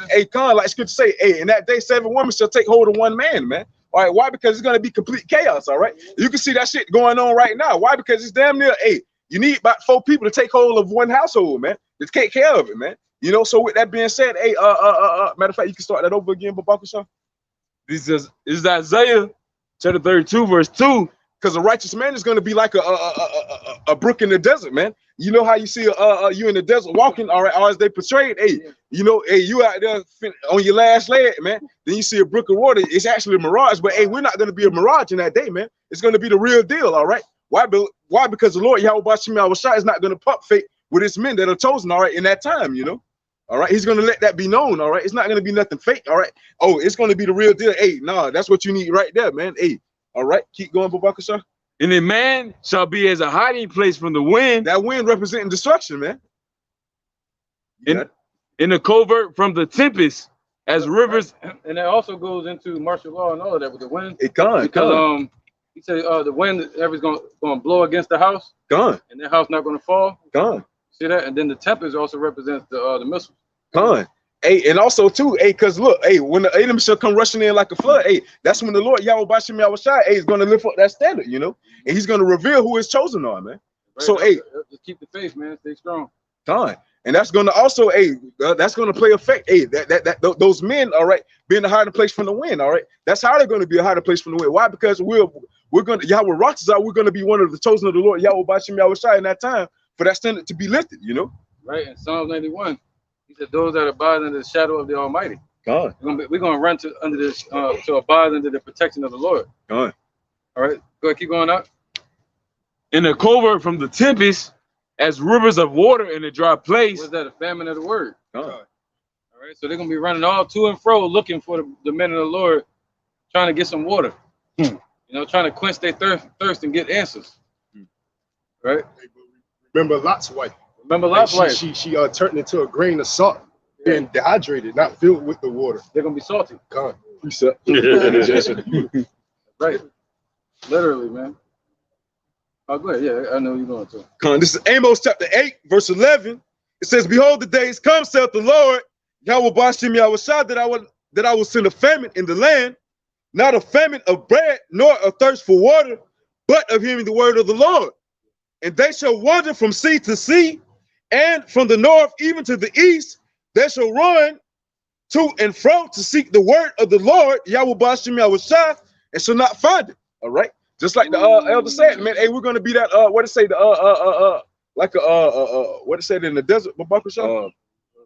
Hey, Con, like scripture say, hey, in that day, 7 women shall take hold of one man, man. All right, why? Because it's going to be complete chaos, all right? You can see that shit going on right now. Why? Because it's damn near, hey, you need about 4 people to take hold of one household, man, to take care of it, man. You know, so with that being said, hey, matter of fact, you can start that over again, Babakasha. This is Isaiah chapter 32, verse 2. Because a righteous man is going to be like a brook in the desert, man. You know how you see you in the desert walking, all right, or as they portrayed, hey, you know, hey, you out there on your last leg, man. Then you see a brook of water. It's actually a mirage, but hey, we're not going to be a mirage in that day, man. It's going to be the real deal, all right? Why? Why? Because the Lord Yahweh Bashim Yahushua is not going to pump fake with his men that are chosen, all right, in that time, you know. All right, he's gonna let that be known. All right, it's not gonna be nothing fake. All right, oh, it's gonna be the real deal. Hey, nah, that's what you need right there, man. Hey, all right, keep going, Babakasha. And a man shall be as a hiding place from the wind. That wind representing destruction, man. In the covert from the tempest, as rivers. And that also goes into martial law and all of that with the wind. It can because he said the wind every's gonna blow against the house. Gone. And that house not gonna fall. Gone. See that? And then the tempest also represents the missiles. Gone. Hey, and also too, hey, because look, hey, when the enemy shall come rushing in like a flood, hey, that's when the Lord Yahweh Bashim Yahushua, hey, is going to lift up that standard, you know, and he's going to reveal who his chosen are, man. Right. So, hey, just keep the faith, man. Stay strong. Gone. And that's going to also, hey, that's going to play effect. Hey, those men, all right, being a hiding place from the wind, all right. That's how they're going to be a hiding place from the wind. Why? Because we're going to Yahweh rocks out. We're going to be one of the chosen of the Lord Yahweh Bashim Yahushua in that time for that standard to be lifted, you know. Right. In Psalms 91. He said, "Those that abide under the shadow of the Almighty." God. We're gonna run under this to abide under the protection of the Lord. God. All right, go ahead, keep going up. In the covert from the tempest, as rivers of water in a dry place. What's that? A famine of the word. God. All right, so they're gonna be running all to and fro, looking for the men of the Lord, trying to get some water. You know, trying to quench their thirst and get answers. Right. Remember Lot's wife. Remember Lot's wife. She turned into a grain of salt, being dehydrated, not filled with the water. They're gonna be salty. God. Right. Literally, man. Oh, go ahead. Yeah, I know you're going to. Come, this is Amos chapter 8, verse 11. It says, "Behold, the days come, saith the Lord, Yahweh Bashim Yahushua, that I will send a famine in the land, not a famine of bread, nor a thirst for water, but of hearing the word of the Lord. And they shall wander from sea to sea, and from the north even to the east, they shall run to and fro to seek the word of the Lord, Yahweh Bashim Yahushua, and shall not find it." All right. Just like the elder said, man, hey, we're gonna be that what it say, like what it said in the desert,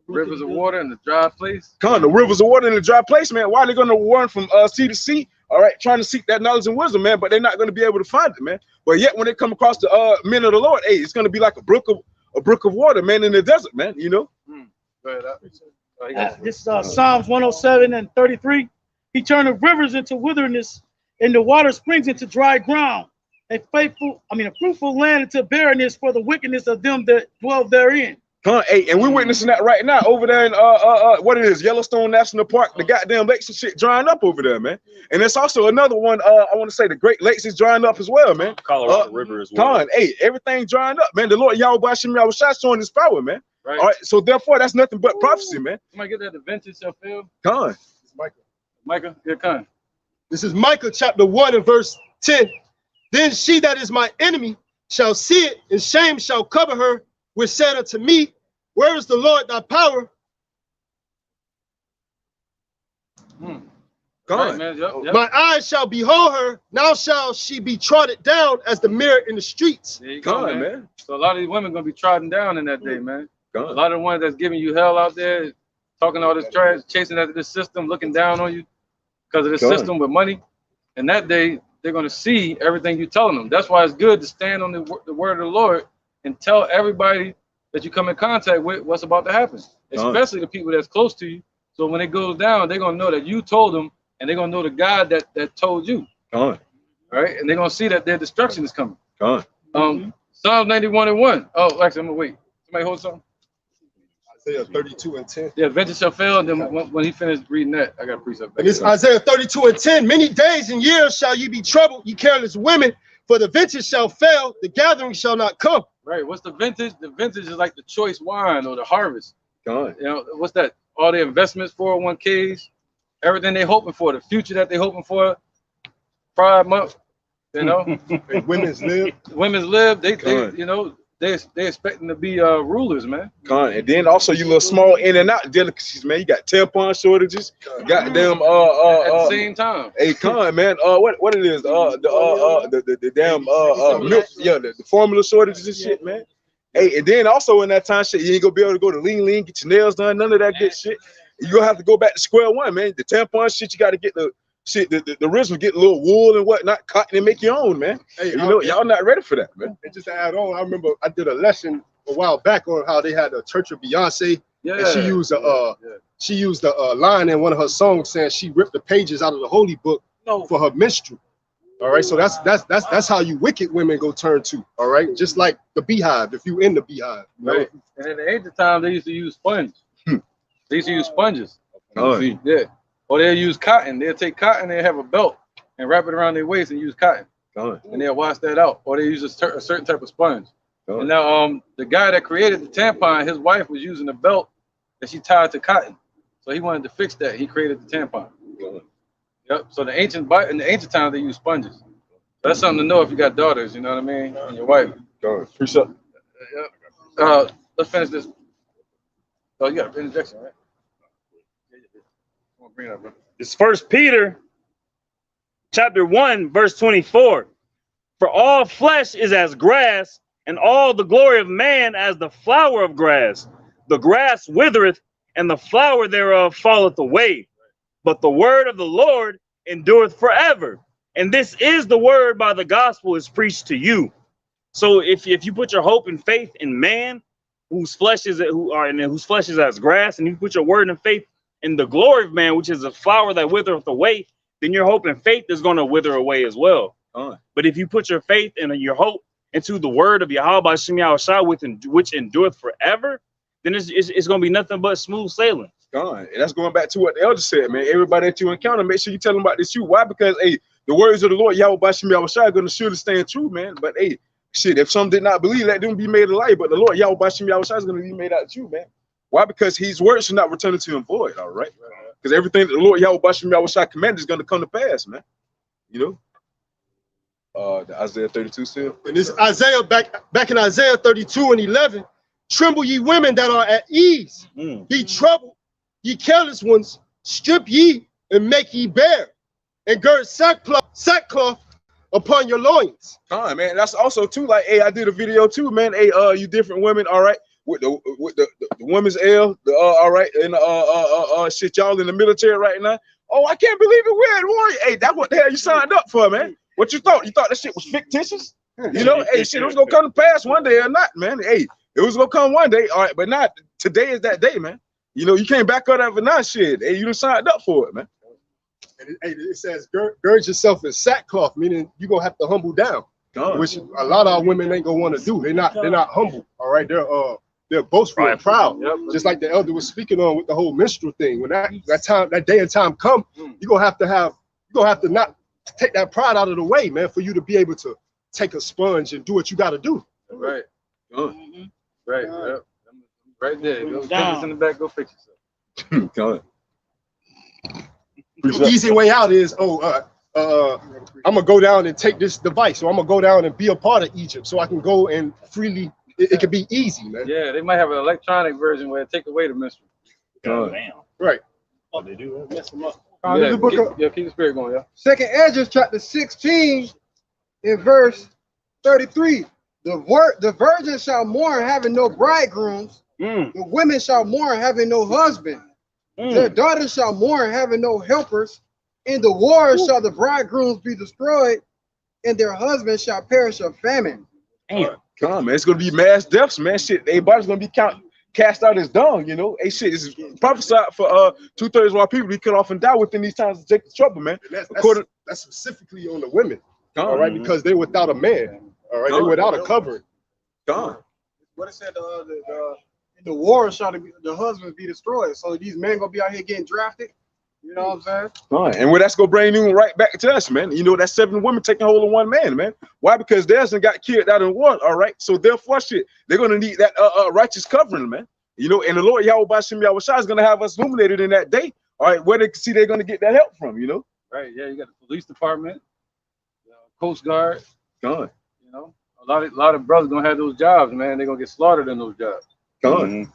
rivers of water in the dry place. Come on, the rivers of water in the dry place, man. Why are they gonna run from sea to sea? All right, trying to seek that knowledge and wisdom, man, but they're not gonna be able to find it, man. But yet when they come across the men of the Lord, hey, it's gonna be like a brook of water, man, in the desert, man, you know. This is Psalms 107 and 33. He turned the rivers into wilderness and the water springs into dry ground. A fruitful land into barrenness for the wickedness of them that dwell therein. Hey, and we're witnessing that right now over there in what it is, Yellowstone National Park. The goddamn lakes and shit drying up over there, man. And there's also another one. I want to say the Great Lakes is drying up as well, man. Colorado River as well. Hey, everything drying up, man. The Lord Yahweh Bashim Yahushua showing his power, man. Right. All right, so therefore that's nothing but prophecy, man. Somebody get that. The vengeance shall fail. It's Micah, here come. This is Micah chapter 1 and verse 10. "Then she that is my enemy shall see it, and shame shall cover her, which said unto me, Where is the Lord thy power?" Right, man. Yep. "My eyes shall behold her, now shall she be trodden down as the mirror in the streets." There you go, man. So a lot of these women gonna be trodden down in that day, man. A lot of the ones that's giving you hell out there, talking all this trash, chasing after this system, looking down on you because of this system with money. And that day, they're gonna see everything you're telling them. That's why it's good to stand on the word of the Lord and tell everybody that you come in contact with what's about to happen, especially the people that's close to you. So when it goes down, they're gonna know that you told them, and they're gonna know the God that told you. Right? And they're gonna see that their destruction is coming. Psalms 91 and 1. Oh, actually, I'm gonna wait. Somebody hold something. Isaiah 32 and 10. Yeah, vengeance shall fail. And then when he finished reading that, I got a precept. And it's Isaiah 32 and 10. "Many days and years shall ye be troubled, ye careless women, for the vintage shall fail, the gathering shall not come." Right. What's the vintage? The vintage is like the choice wine or the harvest. You know, what's that? All the investments, 401ks, everything they hoping for, the future that they hoping for. Pride month, you know. And women's live. Women's live. They you know, they expecting to be rulers, man. And then also you little small in and out delicacies, man. You got tampon shortages, goddamn at the same time. Hey, man, what it is? The damn milk, yeah, the formula shortages and shit, man. Hey, and then also in that time, shit, you ain't gonna be able to go to lean, get your nails done, none of that good shit. You gonna have to go back to square one, man. The tampon shit, you gotta get the shit, the original, get a little wool and whatnot, cotton, and make your own, man. Hey, you know, y'all not ready for that, man. And just to add on, I remember I did a lesson a while back on how they had a Church of Beyonce, and she used a line in one of her songs saying she ripped the pages out of the holy book for her minstrel. All right, so that's how you wicked women go turn to. All right, just like the beehive, if you in the beehive. Right. And in the ancient time, they used to use sponge. They used to use sponges. Yeah. Or they'll use cotton. They'll take cotton, they'll have a belt and wrap it around their waist and use cotton. And they'll wash that out. Or they use a certain type of sponge. And now the guy that created the tampon, his wife was using a belt that she tied to cotton. So he wanted to fix that. He created the tampon. Yep. So in the ancient time, they use sponges. So that's something to know if you got daughters, you know what I mean? And your wife. Appreciate it. Let's finish this. Oh, you got an interjection, right? Bring it up, bro. It's 1 Peter chapter 1, verse 24. For all flesh is as grass, and all the glory of man as the flower of grass. The grass withereth, and the flower thereof falleth away. But the word of the Lord endureth forever. And this is the word by the gospel is preached to you. So if you put your hope and faith in man, whose flesh is as grass, and you put your word and faith in the glory of man, which is a flower that withereth away, then your hope and faith is going to wither away as well. But if you put your faith and your hope into the word of Yahweh Shem Yahushua, which endureth forever, then it's going to be nothing but smooth sailing. And that's going back to what the elder said, man. Everybody that you encounter, make sure you tell them about this truth. Why? Because hey, the words of the Lord Yahweh Shem Yahushua are going to surely stand true, man. But hey, shit, if some did not believe, let them be made a lie. But the Lord Yahweh Shem Yahushua is going to be made out of you, man. Why? Because his word should not return to him void, all right? Because everything that the Lord Yahweh Shem Yahushua commanded is going to come to pass, man. You know? The Isaiah 32 still. And this Isaiah back in Isaiah 32 and 11, tremble ye women that are at ease, be troubled, ye careless ones, strip ye and make ye bare, and gird sackcloth upon your loins. Man, that's also too like, hey, I did a video too, man. Hey, you different women, all right, with the women's L, all right, and shit, y'all in the military right now. Oh, I can't believe it, we're at war. Hey, that's what the hell you signed up for, man. What you thought? You thought that shit was fictitious? You know, hey, shit, it was gonna come to pass one day or not, man. Hey, it was gonna come one day, all right, but not today is that day, man. You know, you can't back up that for not shit. Hey, you done signed up for it, man. And it says gird yourself in sackcloth, meaning you're gonna have to humble down, which a lot of our women ain't gonna want to do. They're not humble, all right. They're boastful and proud, just like the elder was speaking on with the whole minstrel thing. When that day and time come, you're gonna have to not take that pride out of the way, man, for you to be able to take a sponge and do what you got to do. Right. Right. Yep. Right there. Go fix in the back. Go fix yourself. The easy way out is, I'm gonna go down and take this device, so I'm gonna go down and be a part of Egypt, so I can go and freely. It can be easy, man. Yeah, they might have an electronic version where it take away the minstrel. Right. Oh, they do mess them up. Keep the spirit going, yeah. Second Ezra chapter 16 in verse 33. The virgin shall mourn having no bridegrooms. The women shall mourn having no husband. Their daughters shall mourn having no helpers. In the war shall the bridegrooms be destroyed, and their husbands shall perish of famine. Come on, man. It's gonna be mass deaths, man. Shit, everybody's gonna be cast out as dung, you know. Hey, shit, it's prophesied for 2/3 of our people to cut off and die within these times to take the trouble, man. That's specifically on the women, all right, because they're without a man, all right, they're without a covering. What it said, in the war shall the husbands be destroyed. So these men gonna be out here getting drafted. You know what I'm saying? And where that's gonna bring you right back to us, man. You know, that's 7 women taking hold of 1 man, man. Why? Because theirs got killed out in war, all right. So therefore, shit, they're gonna need that righteous covering, man. You know, and the Lord Yahweh Shem Yahushua is gonna have us illuminated in that day, all right, where they can see they're gonna get that help from, you know. Right, yeah, you got the police department, Coast Guard, you know, A lot of brothers gonna have those jobs, man. They're gonna get slaughtered in those jobs. Gone.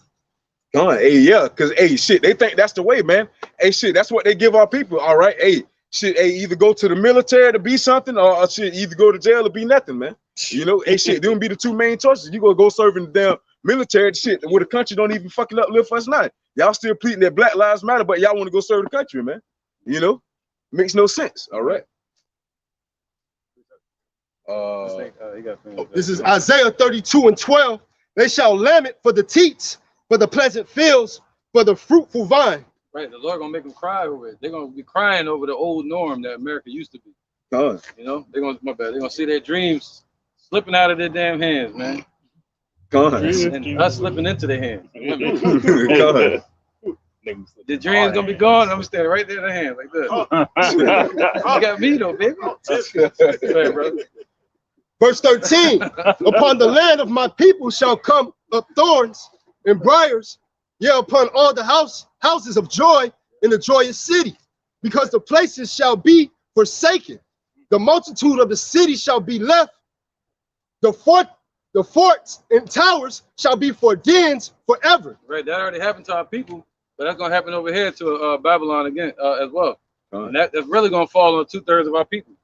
Hey, yeah, cause hey, shit, they think that's the way, man. Hey, shit, that's what they give our people. All right, hey, shit, hey, either go to the military to be something, or shit, either go to jail or be nothing, man. You know, hey, shit, them be the two main choices. You gonna go serve in the damn military, shit, where the country don't even fucking uplift us now. Y'all still pleading that Black Lives Matter, but y'all want to go serve the country, man. You know, makes no sense. All right. This is Isaiah 32:12. They shall lament for the teats, for the pleasant fields, for the fruitful vine. Right, the Lord gonna make them cry over it. They're gonna be crying over the old norm that America used to be. God. You know, they're gonna see their dreams slipping out of their damn hands, man. God. And us slipping into their hands. God. The dream's gonna be gone. I'm standing right there in the hand like this. You got me though, baby. Right, brother. Verse 13, upon the land of my people shall come up thorns and briars, yea, upon all the houses of joy in the joyous city, because the places shall be forsaken. The multitude of the city shall be left. The forts and towers shall be for dens forever. Right, that already happened to our people, but that's gonna happen over here to Babylon again as well. And that's really gonna fall on 2/3 of our people.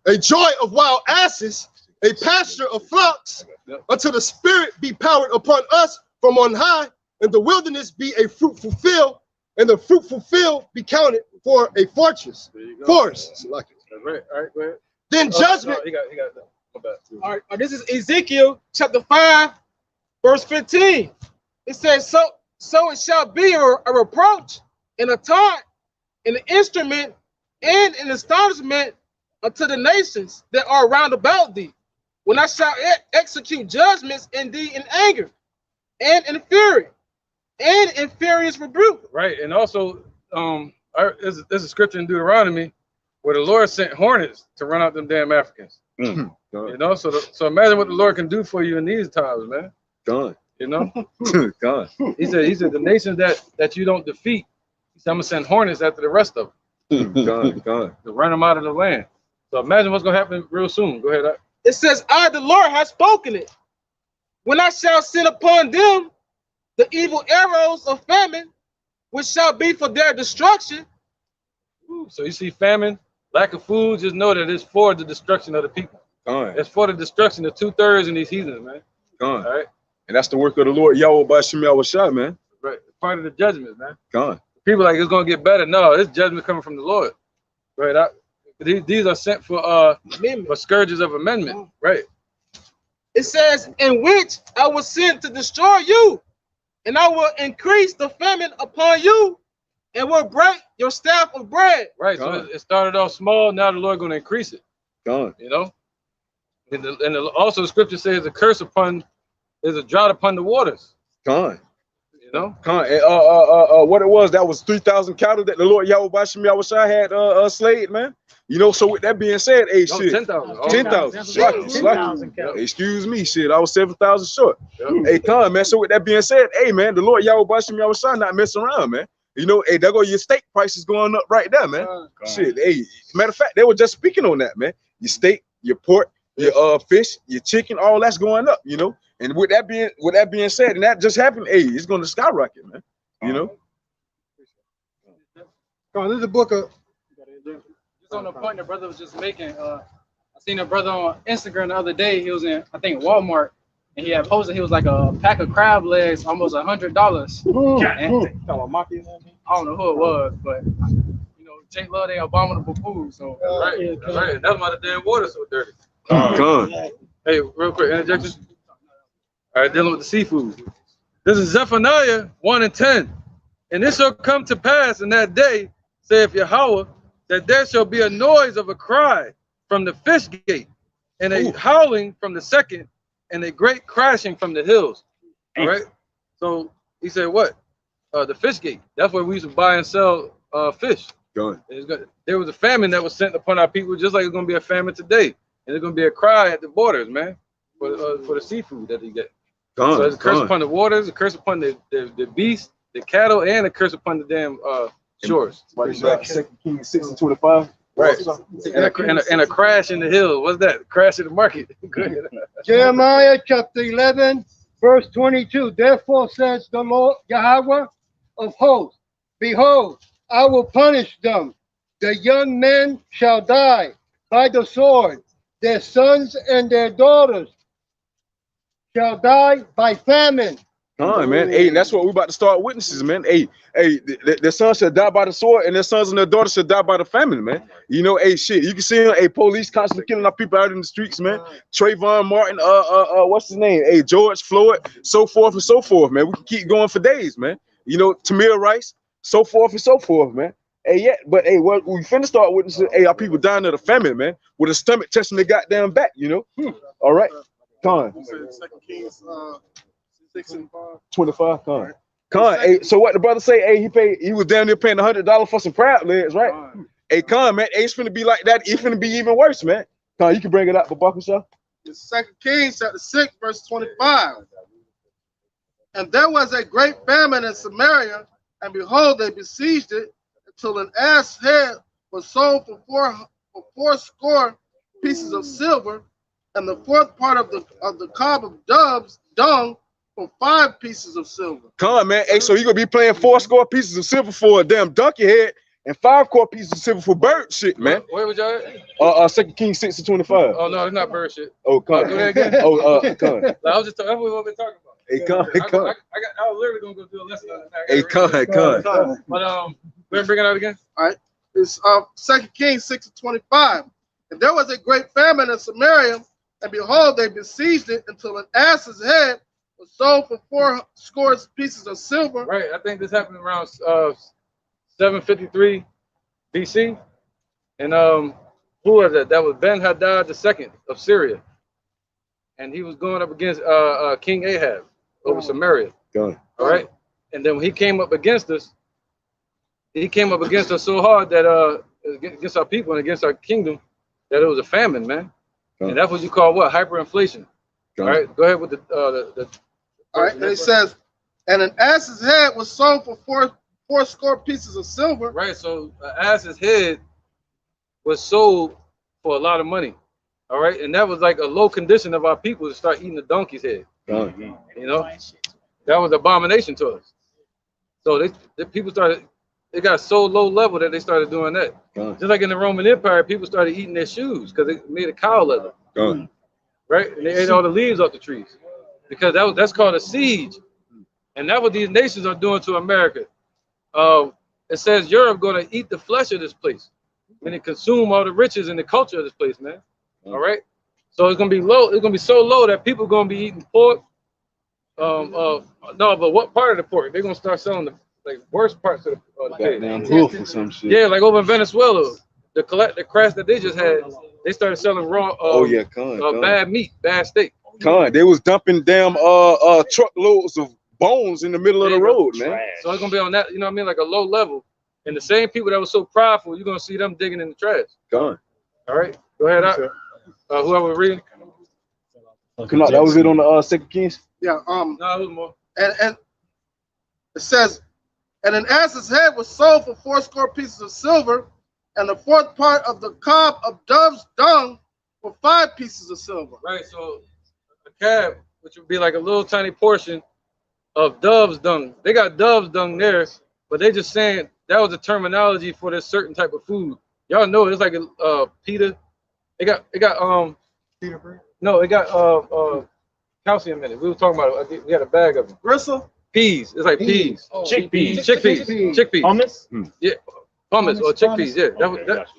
A joy of wild asses, a pasture of flocks, until the spirit be powered upon us from on high, and the wilderness be a fruitful field, and the fruitful field be counted for a fortress. Forest. That's right. All right, go ahead. Then judgment. No, he got that. All right, this is Ezekiel chapter 5, verse 15. It says, so it shall be a reproach and a taunt and an instrument and an astonishment unto the nations that are round about thee, when I shall execute judgments in thee in anger and in fury and in furious rebuke. Right, and also there's a scripture in Deuteronomy where the Lord sent hornets to run out them damn Africans. You know, so imagine what the Lord can do for you in these times, man. God. You know, God. He said the nations that you don't defeat, he said, I'm gonna send hornets after the rest of them. God. To run them out of the land. So imagine what's gonna happen real soon. Go ahead. It says, I, the Lord, have spoken it. When I shall send upon them the evil arrows of famine, which shall be for their destruction. So you see famine, lack of food, just know that it's for the destruction of the people. It's for the destruction of 2/3 in these heathens, man. All right. And that's the work of the Lord Yahweh Bashim Yahushua, man. Right. Part of the judgment, man. God. People like it's gonna get better. No, it's judgment coming from the Lord. Right. These are sent for scourges of amendment. Right. It says, in which I was sent to destroy you, and I will increase the famine upon you, and will break your staff of bread. Right. So it started off small. Now the Lord gonna increase it. God. You know. And also the scripture says a curse upon, there's a drought upon the waters. God. You know? What it was, that was 3,000 cattle that the Lord Yahweh Bashim Yahushua had slayed, man. You know, so with that being said, hey, shit. 10,000. 10,000. Excuse me, shit. I was 7,000 short. Hey, Con, man. So with that being said, hey, man, the Lord Yahweh Bashim Yahushua not messing around, man. You know, hey, there go your steak prices going up right there, man. Shit, hey, matter of fact, they were just speaking on that, man. Your steak, your pork, your fish, your chicken, all that's going up, you know. And with that being said, and that just happened, hey, it's going to skyrocket, man. You know. This is a book of. Just on the point the brother was just making. I seen a brother on Instagram the other day. He was in, I think, Walmart, and he had posted. He was like a pack of crab legs, almost $100. I don't know who it was, but you know, Jake love they abominable food. So right. That's why the damn water's so dirty. Hey, real quick interjection. All right, dealing with the seafood. This is Zephaniah 1:10. And it shall come to pass in that day, saith Yahweh, that there shall be a noise of a cry from the fish gate, and a howling from the second, and a great crashing from the hills. All right. So he said, what? The fish gate. That's where we used to buy and sell fish. There was a famine that was sent upon our people, just like it's going to be a famine today. And there's going to be a cry at the borders, man, for the seafood that they get. So there's a curse upon the waters, a curse upon the beasts, the cattle, and a curse upon the damn shores. 2 Kings 6:25. Right. And a crash in the hills. What's that? Crash in the market. Jeremiah chapter 11, verse 22. Therefore says the Lord Yahweh of hosts, behold, I will punish them. The young men shall die by the sword. Their sons and their daughters shall die by famine. Man. Hey, that's what we about to start witnesses, man. Hey, their sons shall die by the sword, and their sons and their daughters shall die by the famine, man. You know, hey, shit. You can see them, police constantly killing our people out in the streets, man. Trayvon Martin, what's his name? Hey, George Floyd, so forth and so forth, man. We can keep going for days, man. You know, Tamir Rice, so forth and so forth, man. Hey, yeah, but hey, what we finna start witnessing, our people dying of the famine, man, with a stomach touching their goddamn back, you know. All right, Con. 2 Kings 6 and 5. 25, Con. Hey, so what the brother say? Hey, he was down there paying $100 for some crab legs, right? Hey, Con, man, it's finna be like that. It's finna be even worse, man. Con, you can bring it up, but Bakasha. 2 Kings chapter 6, verse 25. And there was a great famine in Samaria, and behold, they besieged it until an ass head was sold for 80 pieces of silver, and the fourth part of the cob of doves dung for 5 pieces of silver. Con, man. Hey, so you gonna be playing 80 pieces of silver for a damn donkey head and 5 pieces of silver for bird shit, man. Where was y'all at? 2 Kings 6 and 25. Oh no, it's not bird shit. Oh, Con. Go ahead again. Con. I was just talking. That's what we've been talking about. Hey, Con. I was literally gonna go do a lesson on that. Hey, Con. But we're bringing it out again. All right. It's 2 Kings 6 and 25. And there was a great famine in Samaria, and behold, they besieged it until an ass's head was sold for 80 pieces of silver. Right. I think this happened around 753 BC. And who was that? That was Ben-Hadad II of Syria. And he was going up against King Ahab over Samaria. All right. And then when he came up against us, so hard that against our people and against our kingdom, that it was a famine, man. And that's what you call what? Hyperinflation. All right. Go ahead with the all right. And it says, and an ass's head was sold for 80 pieces of silver. Right. So an ass's head was sold for a lot of money. All right. And that was like a low condition of our people to start eating the donkey's head. You know, that was abomination to us. So the people they got so low level that they started doing that. Just like in the Roman Empire, people started eating their shoes because they made of cow leather. Right? And they ate all the leaves off the trees. Because that's called a siege. And that's what these nations are doing to America. It says Europe going to eat the flesh of this place. And it consume all the riches and the culture of this place, man. All right? So it's going to be low. It's going to be so low that people are going to be eating pork. No, but what part of the pork? They're going to start selling the worst parts of the pig. Hoof or some shit. Yeah, like over in Venezuela, the crash that they just had, they started selling raw bad meat, bad steak. They was dumping damn truckloads of bones in the middle of the road, man. So it's gonna be on that, you know what I mean, like a low level. And the same people that were so prideful, you're gonna see them digging in the trash. All right, go ahead out. Whoever reading. That was it on the 2 Kings. Yeah. No, it was more. And it says, and an ass's head was sold for 80 pieces of silver, and the fourth part of the cob of dove's dung for 5 pieces of silver. Right. So a cab, which would be like a little tiny portion of dove's dung. They got dove's dung there, but they just saying that was a terminology for this certain type of food. Y'all know it's like a pita. It got Peter bread? No, it got calcium in it. We were talking about it. We had a bag of it. Gristle? Peas. It's like peas. Oh. Chickpeas. Hummus? Yeah. Hummus or chickpeas. Yeah.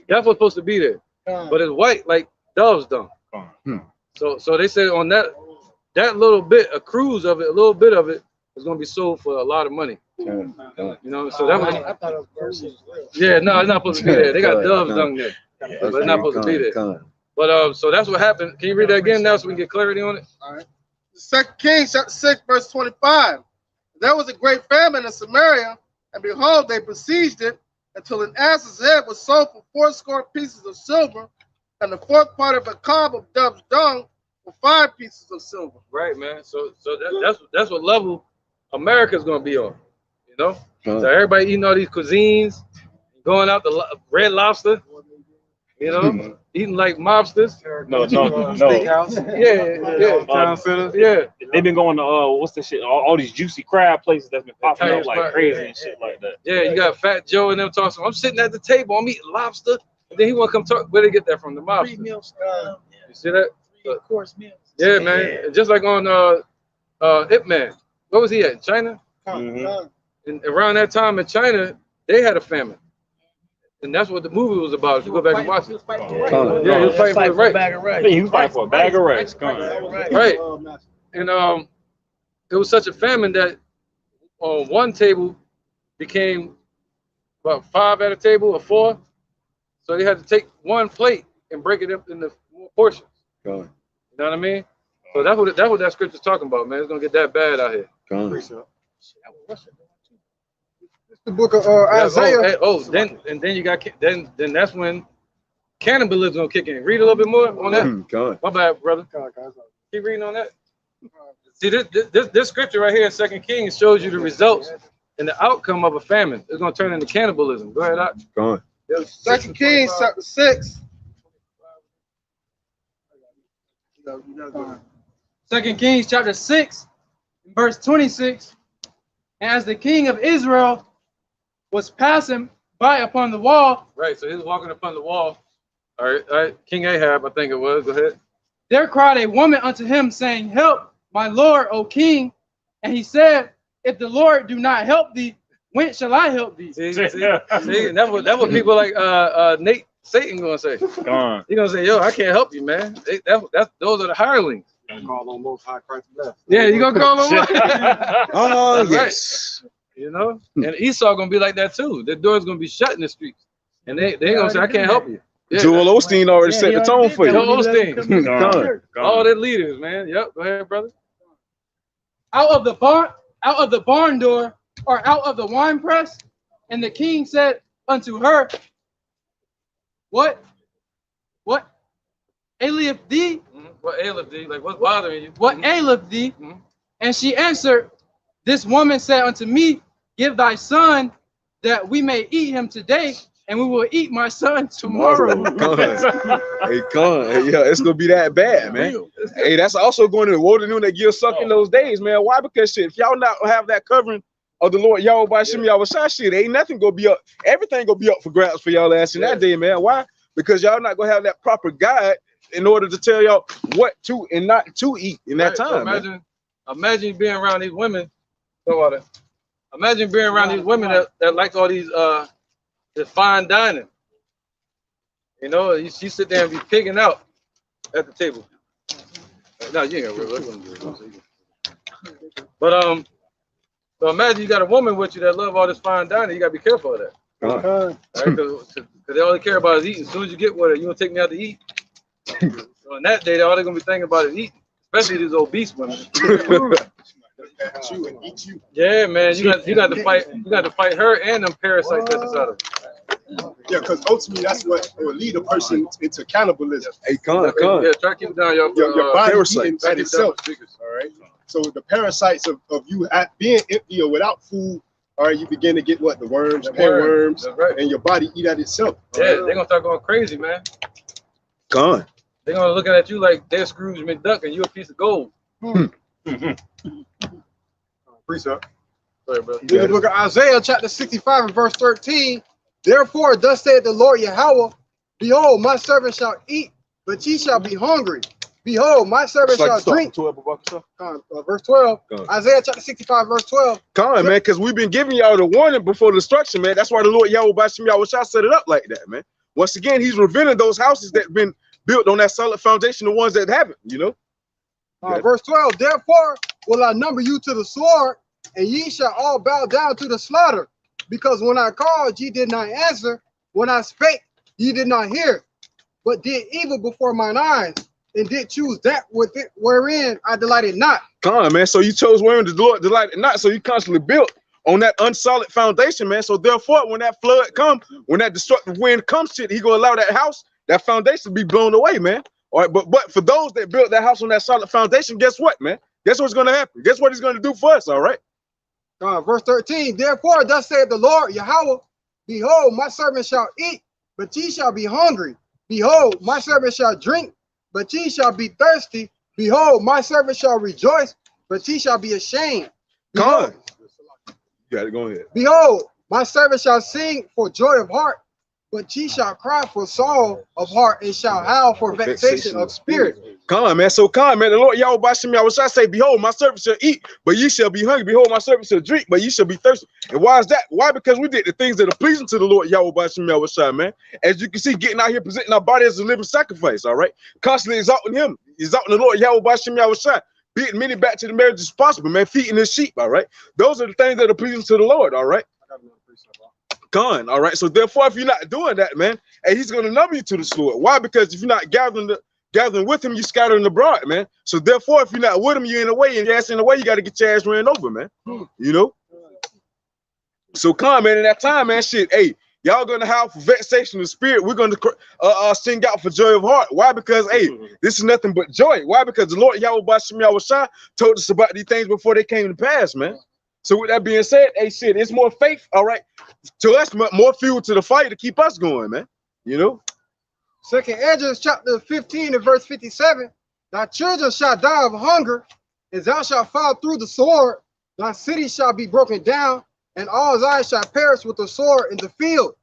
That's what's supposed to be there. But it's white like dove's dung. So they said on that little bit, a cruise of it, a little bit of it is going to be sold for a lot of money. You know, so that was. I thought it was versus. Yeah, no, it's not supposed to be there. They got doves dung there, but it's not supposed to be there. But so that's what happened. Can you read that again now so we can get clarity on it? All right. 2 Kings chapter 6, verse 25. There was a great famine in Samaria, and behold, they besieged it until an ass's head was sold for 80 pieces of silver, and the fourth part of a cob of dove's dung for 5 pieces of silver. Right, man. So that's what level America's gonna be on. You know, so everybody eating all these cuisines, going out the Red Lobster. You know, eating like mobsters. No. Yeah. Town centers. Yeah. They've been going to what's the shit? All these juicy crab places that's been popping up like crazy and shit like that. Yeah, you got Fat Joe and them talking. I'm sitting at the table. I'm eating lobster. And then he want to come talk. Where they get that from? The mobster. 3 meals. You see that? 3-course meals. Yeah, man. And just like on Ip Man. What was he at? China? And around that time in China, they had a famine. And that's what the movie was about. If you go back and watch it. Yeah, he was fighting for his right. He was fighting for a bag of rice. Right. And it was such a famine that on one table became about 5 at a table or 4. So they had to take one plate and break it up into 4 portions. You know what I mean? So that's what that scripture's talking about, man. It's gonna get that bad out here. It's the book of Isaiah. Then you got then that's when cannibalism gonna kick in. Read a little bit more on that. My bad, brother. Keep reading on that. See, this scripture right here in 2 Kings shows you the results and the outcome of a famine. It's gonna turn into cannibalism. Go ahead, Doc. Go on. 2 Kings chapter 6. 2 Kings chapter 6, verse 26. And as the king of Israel was passing by upon the wall. Right, so he was walking upon the wall. All right. King Ahab, I think it was. Go ahead. There cried a woman unto him, saying, Help, my lord, O king. And he said, If the Lord do not help thee, when shall I help thee? See, that's what people like Nate Satan gonna say. He gonna say, Yo, I can't help you, man. Those are the hirelings. Call on Most High Christ bless. Yeah, you gonna call on Oh, yes. Right. You know, and Esau gonna be like that too. The door's gonna be shut in the streets, and they gonna say, "I can't help you." Yeah, Joel Osteen already set the tone for you. Joel Osteen, all the leaders, man. Yep, go ahead, brother. Out of the barn door, or out of the wine press, and the king said unto her, What aileth thee? What aileth thee? Like, what's bothering you? What aileth thee? And she answered, This woman said unto me, Give thy son, that we may eat him today, and we will eat my son tomorrow. Hey, come. Yeah, it's gonna be that bad, man. Hey, that's also going to the woe to them that give suck in those days, man. Why? Because shit, if y'all not have that covering of the Lord Yahweh by Shem Yahweh shit, ain't nothing gonna be up. Everything gonna be up for grabs for y'all ass in that day, man. Why? Because y'all not gonna have that proper guide in order to tell y'all what to and not to eat in that time. So imagine being around these women. Imagine being around these women that like all these this fine dining. You know, you sit there and be pigging out at the table. No, you ain't gonna really. But so imagine you got a woman with you that love all this fine dining. You gotta be careful of that. Right? Because they all they care about is eating. As soon as you get with her, you gonna take me out to eat. So in that day, all they're gonna be thinking about is eating, especially these obese women. Yeah, man, you got to fight. You got to fight her and them parasites that's inside of her. Yeah, because ultimately that's what will lead a person into cannibalism. Hey, Yeah, try to keep it down, your body parasites. eating at itself. All right. So the parasites of you being empty or without food, all right, you begin to get what? The worms, worms, right. And your body eat at itself. Yeah, they're gonna start going crazy, man. Gone. They're gonna looking at you like they're Scrooge McDuck and you a piece of gold. Precept. Sorry, bro. In the book of Isaiah, chapter 65 and verse 13. Therefore, thus saith the Lord Yahweh, Behold, my servant shall eat, but ye shall be hungry. Behold, my servant shall drink. Verse 12. Isaiah chapter 65, verse 12. Come on, man, because we've been giving y'all the warning before the destruction, man. That's why the Lord Yahweh by Shem Yahweh shall set it up like that, man. Once again, he's revealing those houses that have been built on that solid foundation, the ones that haven't, you know. Verse 12. Therefore will I number you to the sword, and ye shall all bow down to the slaughter. Because when I called, ye did not answer. When I spake, ye did not hear, but did evil before mine eyes, and did choose that with it wherein I delighted not. Come on, man. So you chose wherein the Lord delighted not. So you constantly built on that unsolid foundation, man. So therefore, when that flood comes, when that destructive wind comes, shit, he gonna allow that house, that foundation to be blown away, man. All right, but for those that built that house on that solid foundation, guess what, man? Guess what's gonna happen? Guess what he's gonna do for us? All right. Verse 13. Therefore, thus saith the Lord Yahweh, Behold, my servant shall eat, but ye shall be hungry. Behold, my servant shall drink, but ye shall be thirsty. Behold, my servant shall rejoice, but ye shall be ashamed. Con. You got to go ahead. Behold, my servant shall sing for joy of heart, but ye shall cry for sorrow of heart, and shall howl for vexation of spirit. Come, man. So come, man. The Lord Yahweh Bashim Yahweh shall say, behold, my servant shall eat, but ye shall be hungry. Behold, my servant shall drink, but ye shall be thirsty. And why is that? Why? Because we did the things that are pleasing to the Lord Yahweh Bashim Yahweh shall, man. As you can see, getting out here, presenting our body as a living sacrifice, all right? Constantly exalting him, exalting the Lord Yahweh Bashim Yahweh shall, beating many back to the marriage as possible, man. Feeding his sheep, all right? Those are the things that are pleasing to the Lord, all right? Gone, all right. So therefore, if you're not doing that, man, and he's gonna number you to the sword. Why? Because if you're not gathering with him, you're scattering abroad, man. So therefore, if you're not with him, you're in the way, and your ass in the way, you got to get your ass ran over, man. You know. So come, man. In that time, man, shit. Hey, y'all gonna have for vexation of spirit. We're gonna sing out for joy of heart. Why? Because hey, this is nothing but joy. Why? Because the Lord Yahweh Bashim Yahweh Shai told us about these things before they came to pass, man. So with that being said, hey, shit, it's more faith, all right, to us, more fuel to the fight to keep us going, man. You know. 2nd Ezra chapter 15 and verse 57. Thy children shall die of hunger, and thou shalt fall through the sword. Thy city shall be broken down, and all Zion shall perish with the sword in the field.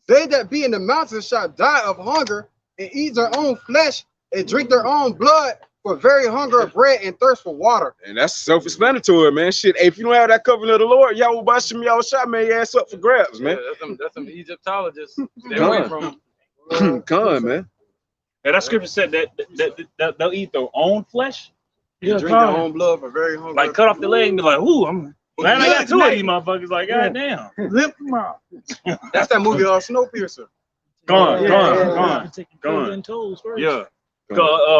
They that be in the mountains shall die of hunger, and eat their own flesh, and drink their own blood, for very hunger of bread and thirst for water. And that's self-explanatory, man. Shit, hey, if you don't have that covenant of the Lord, Yahweh Bashim Yahweh Shai, man, your ass up for grabs, man. Yeah, that's some Egyptologists. Stay away from Come, man. And that scripture said that they'll eat their own flesh. drink their own blood for very hunger. Like cut off the leg and be like, ooh, I'm glad I got two of these motherfuckers. Like, goddamn. Limp them out. That's that movie, Snowpiercer. Gone. Yeah.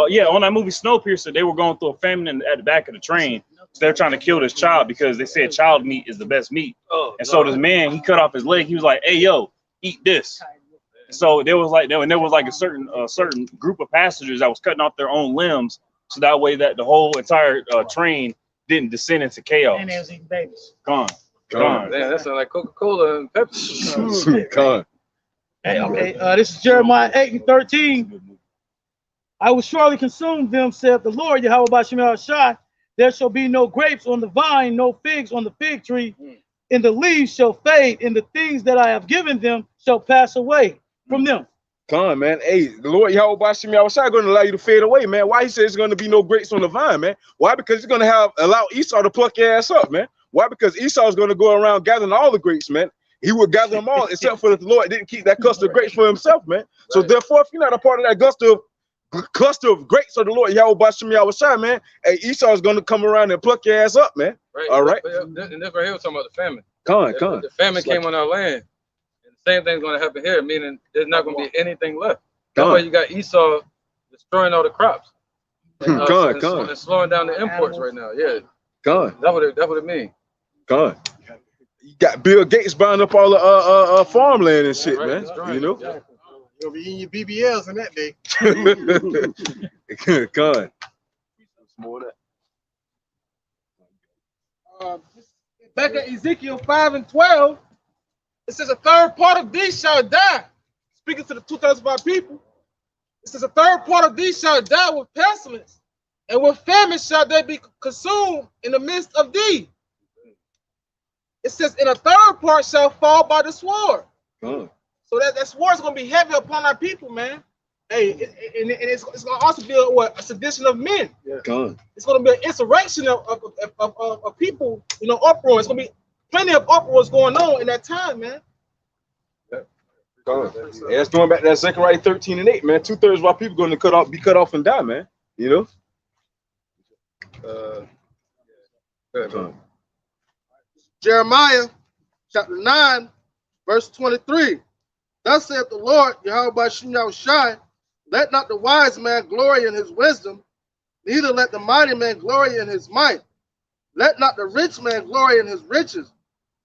Yeah, on that movie Snowpiercer, they were going through a famine at the back of the train. So they're trying to kill this child because they said child meat is the best meat. And so this man, he cut off his leg. He was like, hey, yo, eat this. So there was like a certain group of passengers that was cutting off their own limbs, so that way that the whole entire train didn't descend into chaos. And they was eating babies. Gone. Damn, that sounds like Coca-Cola and Pepsi. Gone. Hey, okay, this is Jeremiah 8 and 13. I will surely consume them, saith the Lord, Yahweh Bashim Yahweh Shai. There shall be no grapes on the vine, no figs on the fig tree, and the leaves shall fade, and the things that I have given them shall pass away from them. Come on, man. Hey, the Lord Yahweh Bashim Yahweh Shai going to allow you to fade away, man. Why? He says there's going to be no grapes on the vine, man. Why? Because he's going to allow Esau to pluck your ass up, man. Why? Because Esau is going to go around gathering all the grapes, man. He would gather them all, except for that the Lord didn't keep that cluster of grapes for himself, man. So therefore, if you're not a part of that cluster of grapes of the Lord Yahweh Bashim Yahweh Shai, man, hey, Esau is going to come around and pluck your ass up, man. Right. All right. And this right here was talking about the famine. Come. The famine came on our land. And the same thing's going to happen here, meaning there's not going to be anything left. That's why you got Esau destroying all the crops. And, and slowing down the imports right now. Yeah. That's what it means. You got Bill Gates buying up all the farmland and shit, man. You know? You'll be eating your BBLs in that day. God. Back at Ezekiel 5 and 12, it says a third part of these shall die. Speaking to the 2/3 of our people, it says a third part of these shall die with pestilence, and with famine shall they be consumed in the midst of thee. It says, and a third part shall fall by the sword. So that sword is going to be heavy upon our people, man. Hey, and it's going to also be a sedition of men. It's going to be an insurrection of people, you know, uproar. It's going to be plenty of uproars going on in that time, man. Yeah, it's going back to that Zechariah 13 and 8, man. 2/3 of our people going to be cut off and die, man. You know? Jeremiah chapter 9, verse 23. Thus saith the Lord, Yahweh Bashim Yahweh Shai, let not the wise man glory in his wisdom, neither let the mighty man glory in his might. Let not the rich man glory in his riches,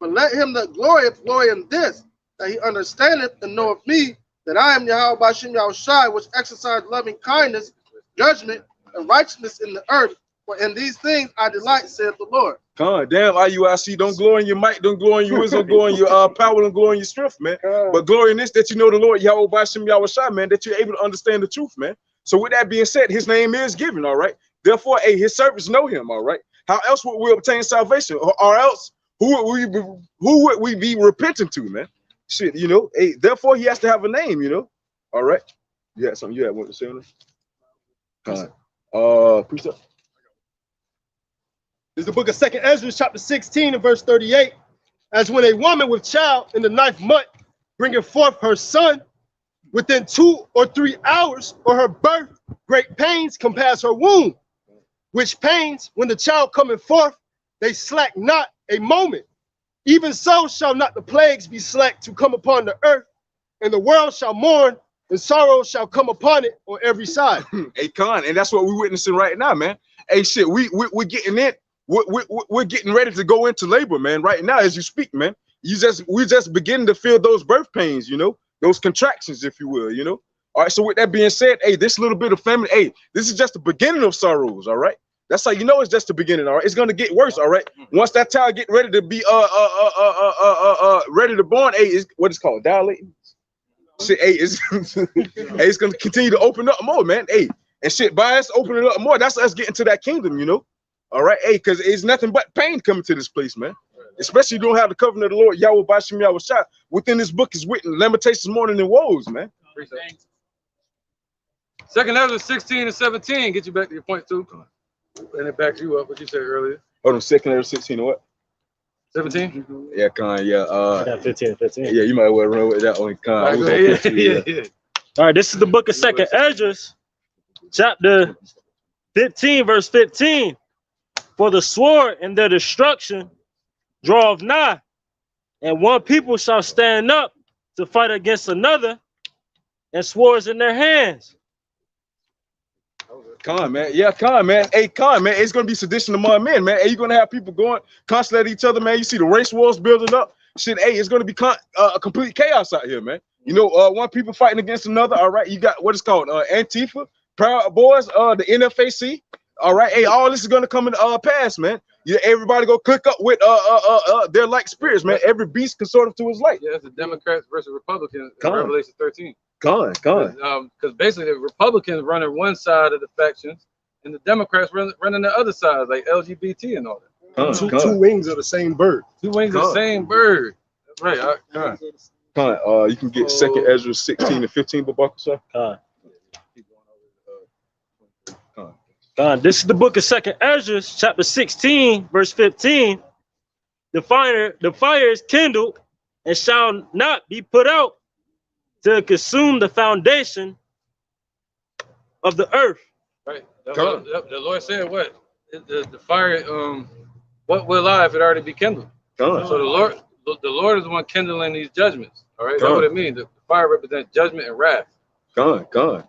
but let him that glorieth glory in this, that he understandeth and knoweth me, that I am Yahweh Bashim Yahweh Shai, which exercise loving kindness, judgment, and righteousness in the earth, For in these things I delight, saith the Lord. God damn, IUIC, don't glory in your might, don't glory in your wisdom, glory in your power, and glory in your strength, man. But glory in this, that you know the Lord Yahweh Bashim Yahushua, man, that you're able to understand the truth, man. So with that being said, his name is given, all right? Therefore, hey, his servants know him, all right? How else would we obtain salvation? Or else, who would we be repenting to, man? Shit, you know, hey, therefore he has to have a name, you know? All right? You had something you had wanted to say on this? Precept. This is the book of 2nd Ezra, chapter 16 and verse 38. As when a woman with child in the 9th month bringeth forth her son, within 2 or 3 hours of her birth, great pains compass her womb, which pains, when the child cometh forth, they slack not a moment. Even so shall not the plagues be slack to come upon the earth, and the world shall mourn, and sorrow shall come upon it on every side. Hey, Con, and that's what we're witnessing right now, man. Hey, shit, we're getting in. We're getting ready to go into labor, man. Right now, as you speak, man, we're just beginning to feel those birth pains, you know, those contractions, if you will, you know. All right. So with that being said, hey, this little bit of famine, hey, this is just the beginning of sorrows. All right. That's how you know it's just the beginning. All right. It's gonna get worse. All right. Once that child get ready to be ready to born, hey, is what it's called dilating. Shit, hey, it's gonna continue to open up more, man. Hey, and shit, by us opening up more, that's us getting to that kingdom, you know. All right, hey, because it's nothing but pain coming to this place, man. Especially you don't have the covenant of the Lord Yahweh Bashim Yahushua. Within this book is written lamentations more than woes, man. 2nd Ezra 16 and 17. Get you back to your point too, and it backs you up what you said earlier. Hold on, 2nd Ezra 16 or what? 17. Yeah, Con. Yeah. 15. Yeah, you might well run with that one, Con. Yeah. All right, this is the book of 2nd Ezra, chapter 15, verse 15. For the sword and their destruction draweth nigh, and one people shall stand up to fight against another, and swords in their hands. Con, man. Yeah, Con, man. Hey, Con, man. It's gonna be sedition among men, man. Hey, you're gonna have people going constantly at each other, man. You see the race wars building up. Shit, hey, it's gonna be a complete chaos out here, man. You know, one people fighting against another. All right, you got what is called Antifa, Proud Boys, the NFAC. All right, hey, all this is gonna come in pass, man. Yeah, everybody go click up with their like spirits, man. Every beast consorted to his like. Yeah, it's the Democrats versus Republicans in Revelation 13. Because basically the Republicans running one side of the factions, and the Democrats running the other side, like LGBT and all that. Two wings of the same bird. Two wings of the same bird. That's right. You can get 2nd Ezra 16 and 15, Babaka, sir. This is the book of 2nd Ezra, chapter 16, verse 15. The fire is kindled and shall not be put out to consume the foundation of the earth. Right. The Lord said, "What the fire? What will I if it already be kindled?" So the Lord is the one kindling these judgments. All right, that's what it means. The fire represents judgment and wrath. God.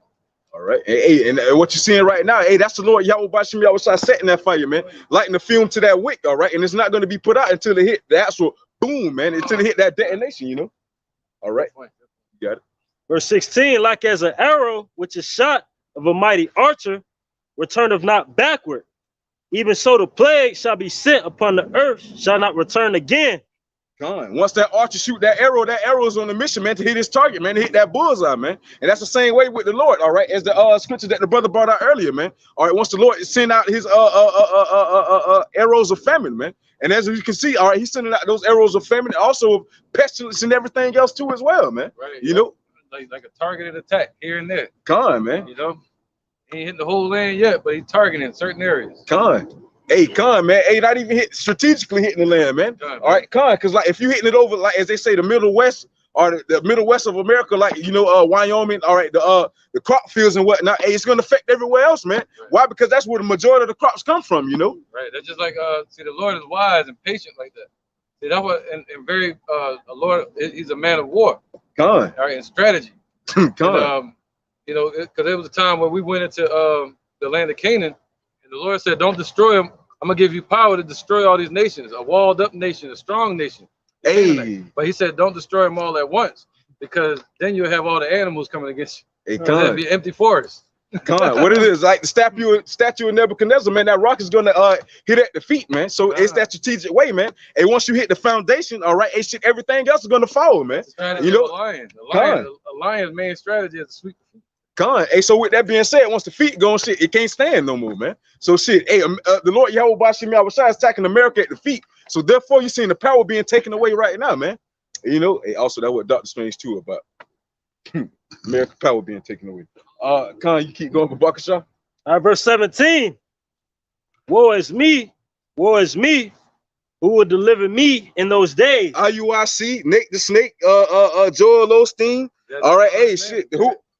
All right, hey, and what you're seeing right now, hey, that's the Lord Yahweh Bashim Yahushua setting that fire, man, lighting the fume to that wick, all right, and it's not going to be put out until it hit the actual boom, man, until it hit that detonation, you know. All right, you got it. Verse 16, like as an arrow which is shot of a mighty archer, returneth not backward, even so the plague shall be sent upon the earth, shall not return again. Once that archer shoot that arrow is on the mission, man, to hit his target, man, to hit that bullseye, man. And that's the same way with the Lord, all right, as the scripture that the brother brought out earlier, man. All right, once the Lord send out his arrows of famine, man. And as you can see, all right, he's sending out those arrows of famine, also of pestilence and everything else too as well, man. Right. You know, like a targeted attack here and there. Man. You know, he ain't hitting the whole land yet, but he's targeting certain areas. Hey, man. Hey, not even strategically hitting the land, man. All right, because like if you hitting it over, like as they say, the Middle West or the Middle West of America, like you know, Wyoming, all right, the crop fields and whatnot. Hey, it's gonna affect everywhere else, man. Right. Why? Because that's where the majority of the crops come from, you know. Right. That's just like see, the Lord is wise and patient like that. See, that's what and very the Lord, he's a man of war. All right, and strategy. And, you know, because there was a time when we went into the land of Canaan, and the Lord said, "Don't destroy them. I'm gonna give you power to destroy all these nations, a walled up nation, a strong nation." Hey, but he said, "Don't destroy them all at once, because then you'll have all the animals coming against you. It'll be empty forest." What it is, like the statue of Nebuchadnezzar, man, that rock is gonna hit at the feet, man. So it's that strategic way, man. And once you hit the foundation, all right, shit, everything else is gonna follow, man. You know, a lion's main strategy is to sweep the feet. Hey, so with that being said, once the feet go on, shit, it can't stand no more, man. So shit, hey, the Lord Yahweh Bashim Yahushua is attacking America at the feet. So therefore, you're seeing the power being taken away right now, man. You know, hey, also that's what Dr. Strange too about American power being taken away. Khan, you keep going for Bakasha. All right, verse 17. Woe is me, who will deliver me in those days? IUIC, Nate the Snake, Joel Osteen. All right, hey, shit,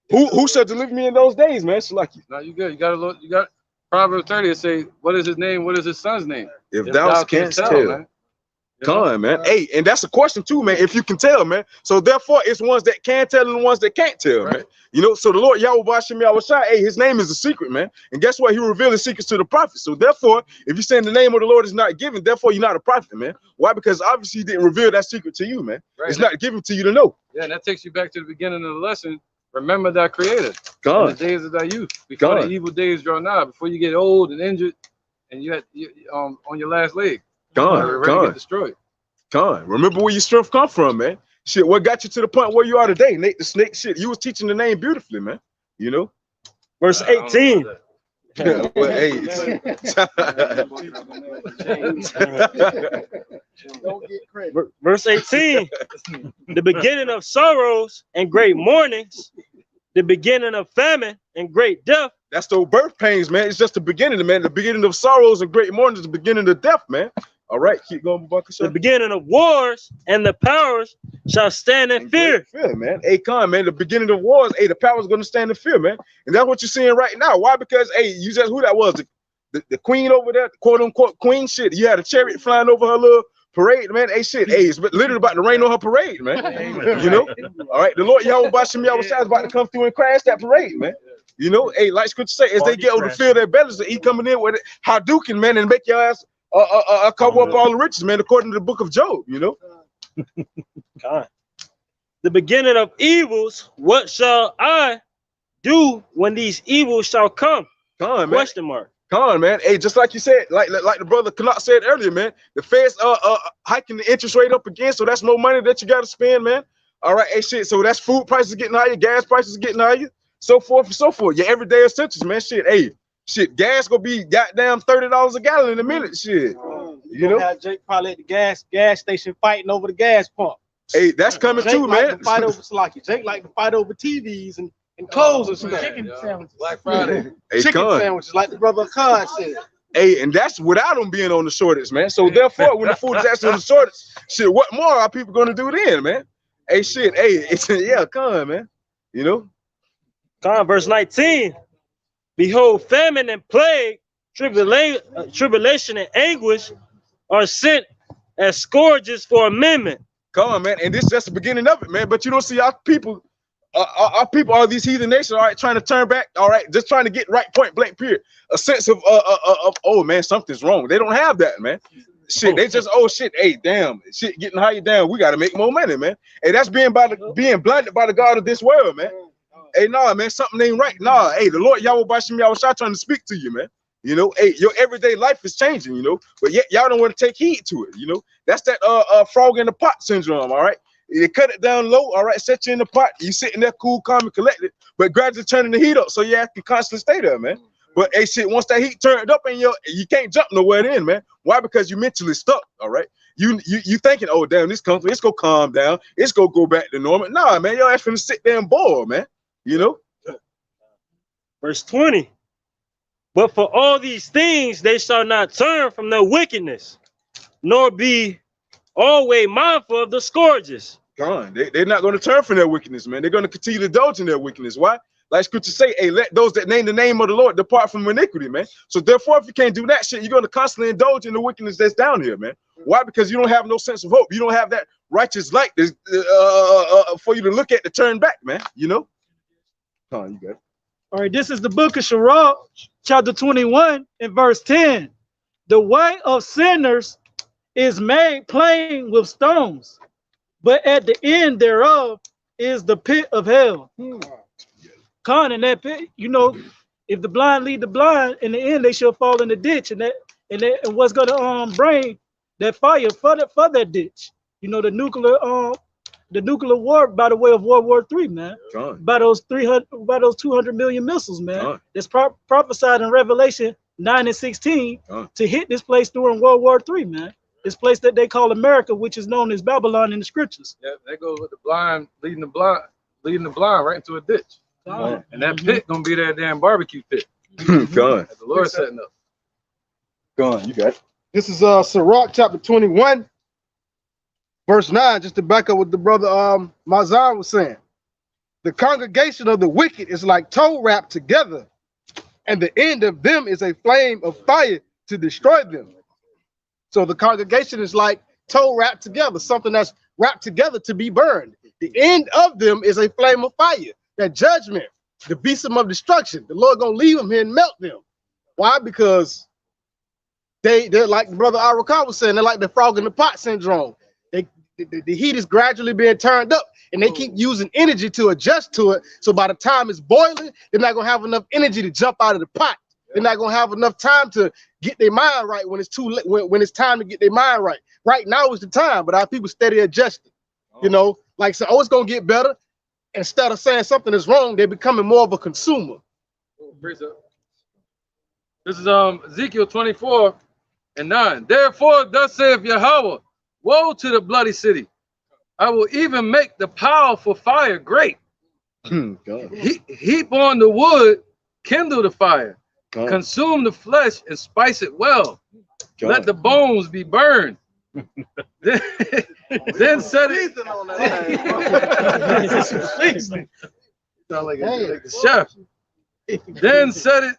who shall deliver me in those days, man? So like, no, you good. You got to look. You got Proverbs 30. It say, what is his name? What is his son's name? If thou canst tell, man. Come, man. Hey, and that's a question too, man. If you can tell, man. So therefore, it's ones that can tell and the ones that can't tell, man. You know, so the Lord Yahweh Bashim Yahushua, hey, his name is a secret, man. And guess what? He revealed his secrets to the prophets. So therefore, if you're saying the name of the Lord is not given, therefore you're not a prophet, man. Why? Because obviously he didn't reveal that secret to you, man. It's not given to you to know. Yeah, and that takes you back to the beginning of the lesson. Remember thy creator in the days of thy youth, before the evil days draw nigh, before you get old and injured and you on your last leg. Ready to get destroyed. Remember where your strength come from, man. Shit, what got you to the point where you are today? Nate the Snake, shit, you was teaching the name beautifully, man. You know? Verse 18. Well, hey. Verse 18. The beginning of sorrows and great mournings, the beginning of famine and great death. That's those birth pains, man. It's just the beginning, man. The beginning of sorrows and great mournings, the beginning of death, man. All right, keep going, Bucket. The beginning of wars and the powers shall stand in fear. Fear, man. Hey, man. The beginning of wars, hey, the power's gonna stand in fear, man. And that's what you're seeing right now. Why? Because, hey, you just who that was, the queen over there, quote unquote queen. Shit, you had a chariot flying over her little parade, man. Hey, shit, hey, it's literally about to rain on her parade, man. You know. All right, the Lord Yahweh Bashim Yahushua is about to come through and crash that parade, man. You know, hey, like Scripture say, as they get over to feel their bellies, he coming in with it, Hadouken, man, and make your ass cover up all the riches, man, according to the book of Job, you know. The beginning of evils, what shall I do when these evils shall come? Question mark. Man. Hey, just like you said, like the brother Canuck said earlier, man, the Fed's hiking the interest rate up again, so that's more money that you got to spend, man. All right, hey, shit, so that's food prices getting higher, gas prices getting higher, so forth and so forth. Your everyday essentials, man. Shit, hey. Shit, gas gonna be goddamn $30 a gallon in a minute. Shit, you know. Have Jake probably at the gas station fighting over the gas pump. Hey, that's coming Jake too, man. To fight over Slocky. Jake like to fight over TVs and clothes and stuff. Chicken sandwiches. Black Friday. Hey, chicken sandwiches, like the brother Khan said. Hey, and that's without them being on the shortage, man. So therefore, when the food is actually on the shortage, shit, what more are people gonna do then, man? Hey, shit, hey, it's Khan, man. You know. Khan, verse 19. Behold, famine and plague, tribulation and anguish are sent as scourges for amendment. Come on, man. And this is just the beginning of it, man. But you don't see our people, all these heathen nations, all right, trying to turn back, all right, just trying to get right, point blank, period. A sense of oh, man, something's wrong. They don't have that, man. Shit, they just, oh, shit, hey, damn, shit getting higher down. We got to make more money, man. Hey, that's being blinded by the God of this world, man. Hey, nah, man, something ain't right. Nah, hey, the Lord Yahweh Bashim Yahushua trying to speak to you, man. You know, hey, your everyday life is changing, you know, but yet y'all don't want to take heed to it, you know. That's that frog in the pot syndrome, all right? They cut it down low, all right, set you in the pot, you sitting there cool, calm, and collected, but gradually turning the heat up so you can constantly stay there, man. But hey, shit, once that heat turned up in you can't jump nowhere then, man. Why? Because you're mentally stuck, all right? You thinking, oh, damn, this country, it's gonna calm down, it's gonna go back to normal. Nah, man, your ass finna sit there and boil, man. You know. Verse 20. But for all these things they shall not turn from their wickedness, nor be always mindful of the scourges. They're not going to turn from their wickedness, man. They're going to continue to indulge in their wickedness. Why? Like Scripture say, hey, let those that name the name of the Lord depart from iniquity, man. So therefore, if you can't do that shit, you're going to constantly indulge in the wickedness that's down here, man. Why? Because you don't have no sense of hope. You don't have that righteous light for you to look at to turn back, man. You know. You got it. All right, this is the book of Sirach, chapter 21 and verse 10. The way of sinners is made plain with stones, but at the end thereof is the pit of hell. Con, in that pit, you know, if the blind lead the blind, in the end they shall fall in the ditch, and what's gonna bring that fire for that ditch. You know, the nuclear war by the way of World War III, man. By those 200 million missiles, man. That's prophesied in Revelation 9:16 to hit this place during World War III, man. This place that they call America, which is known as Babylon in the scriptures. Yeah, that goes with the blind leading the blind right into a ditch. And that pit gonna be that damn barbecue pit. God. That the Lord setting up. Go on, you got it. This is Sirach chapter 21, verse 9, just to back up what the brother Mazar was saying. The congregation of the wicked is like tow wrapped together, and the end of them is a flame of fire to destroy them. So the congregation is like tow wrapped together, something that's wrapped together to be burned. The end of them is a flame of fire, that judgment, the beast of destruction. The Lord gonna leave them here and melt them. Why? Because they're like Brother Arakar was saying, they're like the frog in the pot syndrome. The heat is gradually being turned up, and they keep using energy to adjust to it. So by the time it's boiling, they're not gonna have enough energy to jump out of the pot. They're not gonna have enough time to get their mind right when it's too late, when it's time to get their mind right. Right now is the time, but our people steady adjusting. You know, like so, oh, it's gonna get better. Instead of saying something is wrong, they're becoming more of a consumer. This is Ezekiel 24:9. Therefore, thus saith Yahweh, woe to the bloody city! I will even make the powerful fire great. Heap on the wood, kindle the fire. Consume the flesh and spice it well. Let the bones be burned. then set it. Sound like a chef. Then set it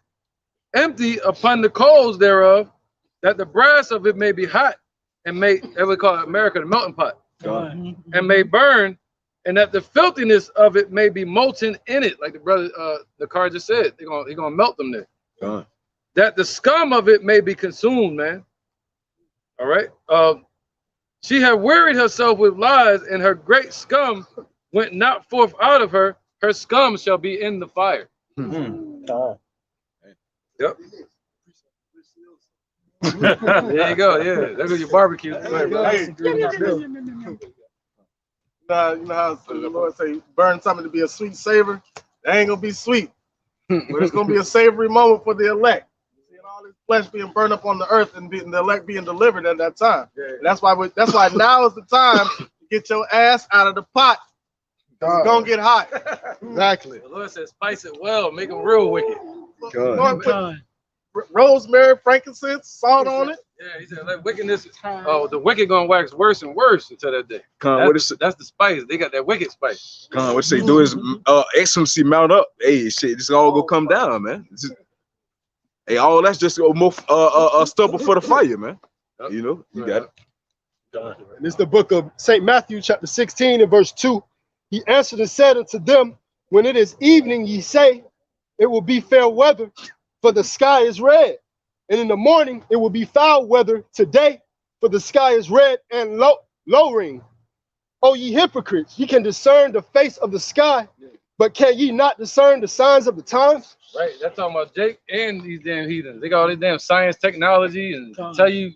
empty upon the coals thereof, that the brass of it may be hot, and may, as we call it America, the melting pot, and may burn, and that the filthiness of it may be molten in it, like the brother the car just said. They're gonna melt them there. That the scum of it may be consumed, man. All right. She had wearied herself with lies, and her great scum went not forth out of her. Her scum shall be in the fire. Yep. There you go. Yeah, there goes your barbecue. Hey. You know how the Lord say, burn something to be a sweet savor? That ain't gonna be sweet, but it's gonna be a savory moment for the elect. Seeing all this flesh being burned up on the earth and the elect being delivered at that time. And that's why now is the time to get your ass out of the pot. It's gonna get hot. Exactly. The Lord says, spice it well, make them real wicked. Lord put rosemary, frankincense, salt on it. Yeah, he said, like wickedness. Oh, the wicked gonna wax worse and worse until that day. That's the spice. They got that wicked spice. What they do is excellency mount up. Hey, shit, this all gonna come down, man. Hey, all that's just more stubble for the fire, man. You know, you got it. And this is the book of St. Matthew, chapter 16, and verse 2. He answered and said unto them, when it is evening, ye say, it will be fair weather, for the sky is red. And in the morning, it will be foul weather today, for the sky is red and lowering. O ye hypocrites, ye can discern the face of the sky, but can ye not discern the signs of the times? Right, that's talking about Jake and these damn heathens. They got all this damn science, technology, and tell you,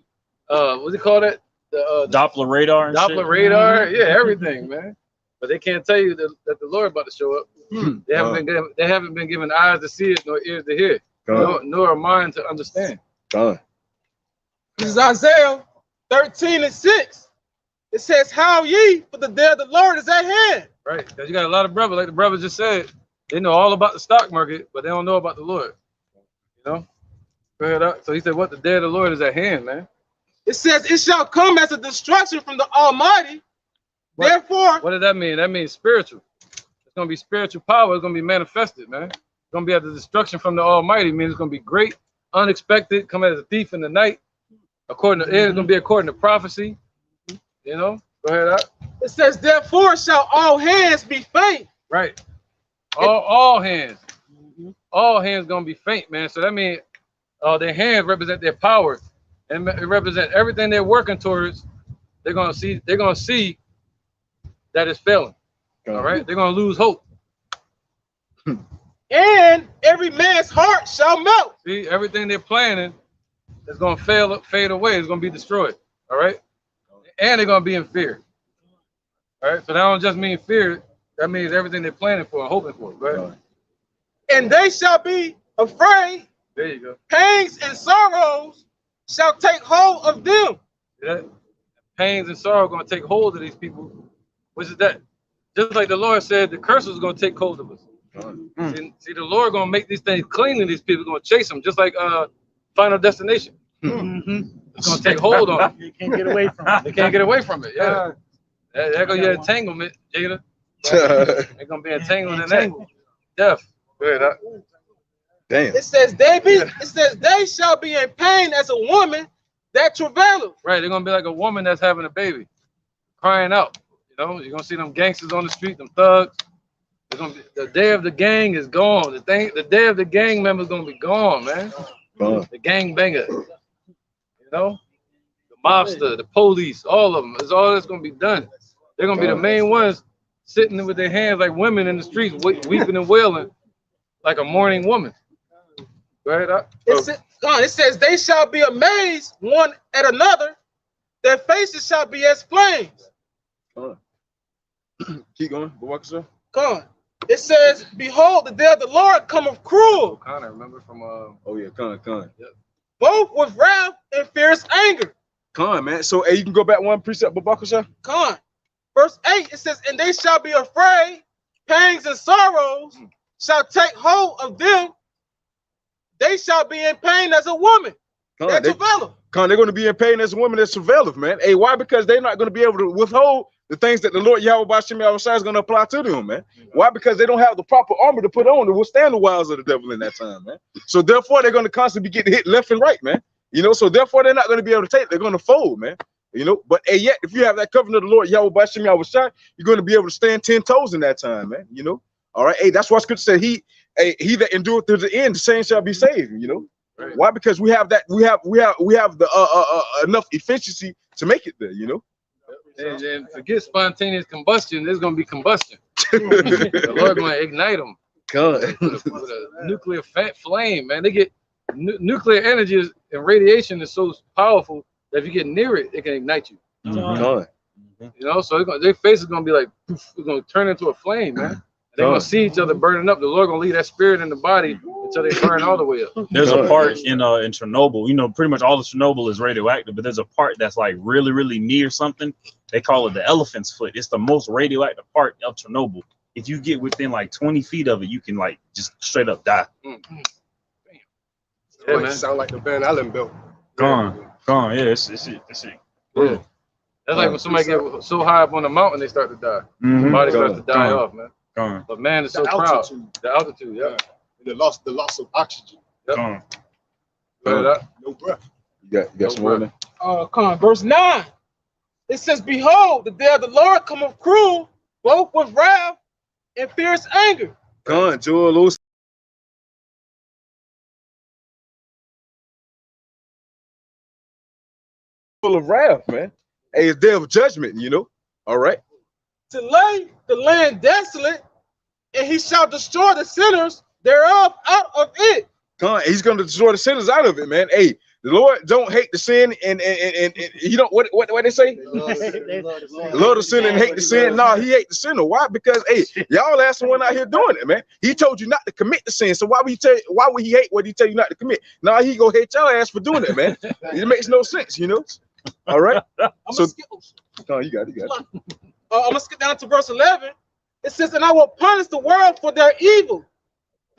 what's it called that? The Doppler radar. Doppler radar, yeah, everything, man. But they can't tell you that the Lord about to show up. They haven't been given eyes to see it, nor ears to hear, nor a mind to understand. This is Isaiah 13:6. It says, "How ye? For the day of the Lord is at hand." Right, because you got a lot of brothers, like the brother just said, they know all about the stock market, but they don't know about the Lord. You know. Go ahead. So he said, "What the day of the Lord is at hand, man." It says, "It shall come as a destruction from the Almighty." Therefore, what does that mean? That means spiritual. It's gonna be spiritual power. It's gonna be manifested, man. It's gonna be at the destruction from the Almighty. It means it's gonna be great, unexpected, come as a thief in the night. According to it's gonna be according to prophecy. You know. Go ahead. It says, "Therefore shall all hands be faint." Right. All hands. All hands gonna be faint, man. So that means their hands represent their power, and it represent everything they're working towards. They're gonna see that it's failing. All right, they're gonna lose hope. and every man's heart shall melt. See, everything they're planning is going to fade away. It's going to be destroyed. All right? And they're going to be in fear. All right? So that don't just mean fear. That means everything they're planning for and hoping for. Right? And they shall be afraid. There you go. Pangs and sorrows shall take hold of them. Yeah. Pains and sorrow are going to take hold of these people. Which is that? Just like the Lord said, the curse is going to take hold of us. See, the Lord going to make these things clean, and these people going to chase them, just like Final Destination. It's going to take hold on them. You can't get away from it. They can't get away from it. Yeah. There goes your entanglement, Jada. They're going to be entangled in that. Death. Damn. It says they shall be in pain as a woman that travaileth. Right. They're going to be like a woman that's having a baby, crying out. You know, you're going to see them gangsters on the street, them thugs. The day of the gang is gone. The day of the gang member is going to be gone, man. The gang banger. You know? The mobster, the police, all of them. It's all that's going to be done. They're going to be the main ones sitting with their hands like women in the streets, weeping and wailing like a mourning woman. Right? It says they shall be amazed one at another. Their faces shall be as flames. Keep going. Go walk yourself. Come on. It says, behold, the day of the Lord cometh cruel. Connor, remember from oh yeah, Con. Yep. Both with wrath and fierce anger. Con, man. So hey, you can go back one precept, Babakasha. Con. Verse 8, it says, and they shall be afraid, pangs and sorrows shall take hold of them. They shall be in pain as a woman. Con, they're going to be in pain as a woman that's travaileth, man. Hey, why? Because they're not going to be able to withhold the things that the Lord Yahweh Bashim Yahushua is going to apply to them, man. Why? Because they don't have the proper armor to put on to withstand the wiles of the devil in that time, man. So therefore, they're going to constantly be getting hit left and right, man. You know, so therefore, they're not going to be able to take it. They're going to fold, man. You know, but hey, yet, if you have that covenant of the Lord Yahweh Bashim Yahushua, you're going to be able to stand 10 toes in that time, man. You know, all right. Hey, that's why Scripture said, he that endureth to the end, the same shall be saved. You know, right. Why? Because we have that, we have the enough efficiency to make it there. You know. And forget spontaneous combustion. There's going to be combustion. The Lord going to ignite them with a nuclear flame, man. They get nuclear energy and radiation is so powerful that if you get near it, it can ignite you. You know, so their face is going to be like, poof, it's going to turn into a flame, man. They're going to see each other burning up. The Lord going to leave that spirit in the body until they burn all the way up. There's a part in Chernobyl, you know, pretty much all of Chernobyl is radioactive, but there's a part that's like really, really near something. They call it the elephant's foot. It's the most radioactive part of Chernobyl. If you get within like 20 feet of it, you can like just straight up die. Yeah, man. Sound like the Van Allen belt. Gone. Yeah, it's it. Yeah. That's like when somebody get so high up on the mountain, they start to die. The body starts to die off, man. But man is so proud. The altitude, yeah. And the loss of oxygen. Yep. No breath. You got some more? Come on, verse 9. It says, behold, the day of the Lord cometh cruel, both with wrath and fierce anger. Con, Joel, full of wrath, man. Hey, it's day of judgment, you know. All right. To lay the land desolate, and he shall destroy the sinners thereof out of it. Con, he's going to destroy the sinners out of it, man. Hey, the Lord don't hate the sin, and he don't what they say? Love the sin and hate the sin. No, he hate the sinner. Why? Because hey, y'all last one out here doing it, man. He told you not to commit the sin. So why would he hate what he tell you not to commit? Now he go hate your ass for doing it, man. It makes no sense, you know. All right. So you got it. I'm gonna skip down to verse 11. It says, and I will punish the world for their evil,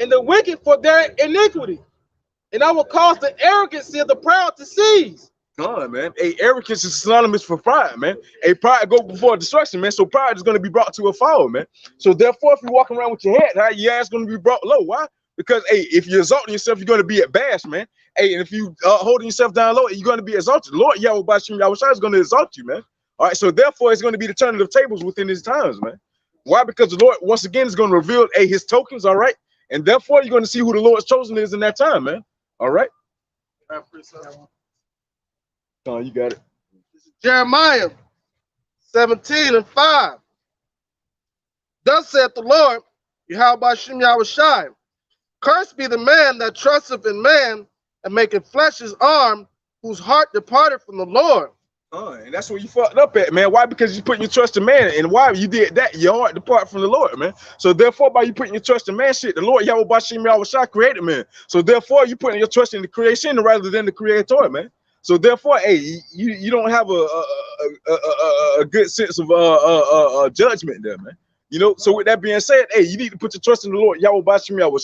and the wicked for their iniquity. And I will cause the arrogancy of the proud to cease. God, man. Hey, arrogance is synonymous for pride, man. Hey, pride go before destruction, man. So pride is going to be brought to a fall, man. So therefore, if you're walking around with your head high, your ass going to be brought low. Why? Because hey, if you're exalting yourself, you're going to be at bash, man. Hey, and if you holding yourself down low, you're going to be exalted. Lord Yahweh Bashim Yahushua is going to exalt you, man. All right. So therefore, it's going to be the turning of tables within his times, man. Why? Because the Lord once again is going to reveal his tokens. All right. And therefore, you're going to see who the Lord's chosen is in that time, man. All right. Oh, you got it. This is Jeremiah 17:5. Thus saith the Lord, Yahweh Bashim Yahushua, Cursed be the man that trusteth in man and maketh flesh his arm, whose heart departed from the Lord. And that's where you fucked up at, man. Why? Because you putting your trust in man. And why you did that, your heart depart from the Lord, man. So therefore, by you putting your trust in man shit, the Lord Yahweh Bashim Yahweh created man. So therefore, you putting your trust in the creation rather than the creator, man. So therefore, hey, you don't have a good sense of judgment there, man. You know, so with that being said, hey, you need to put your trust in the Lord Yahweh Bashim Yahweh.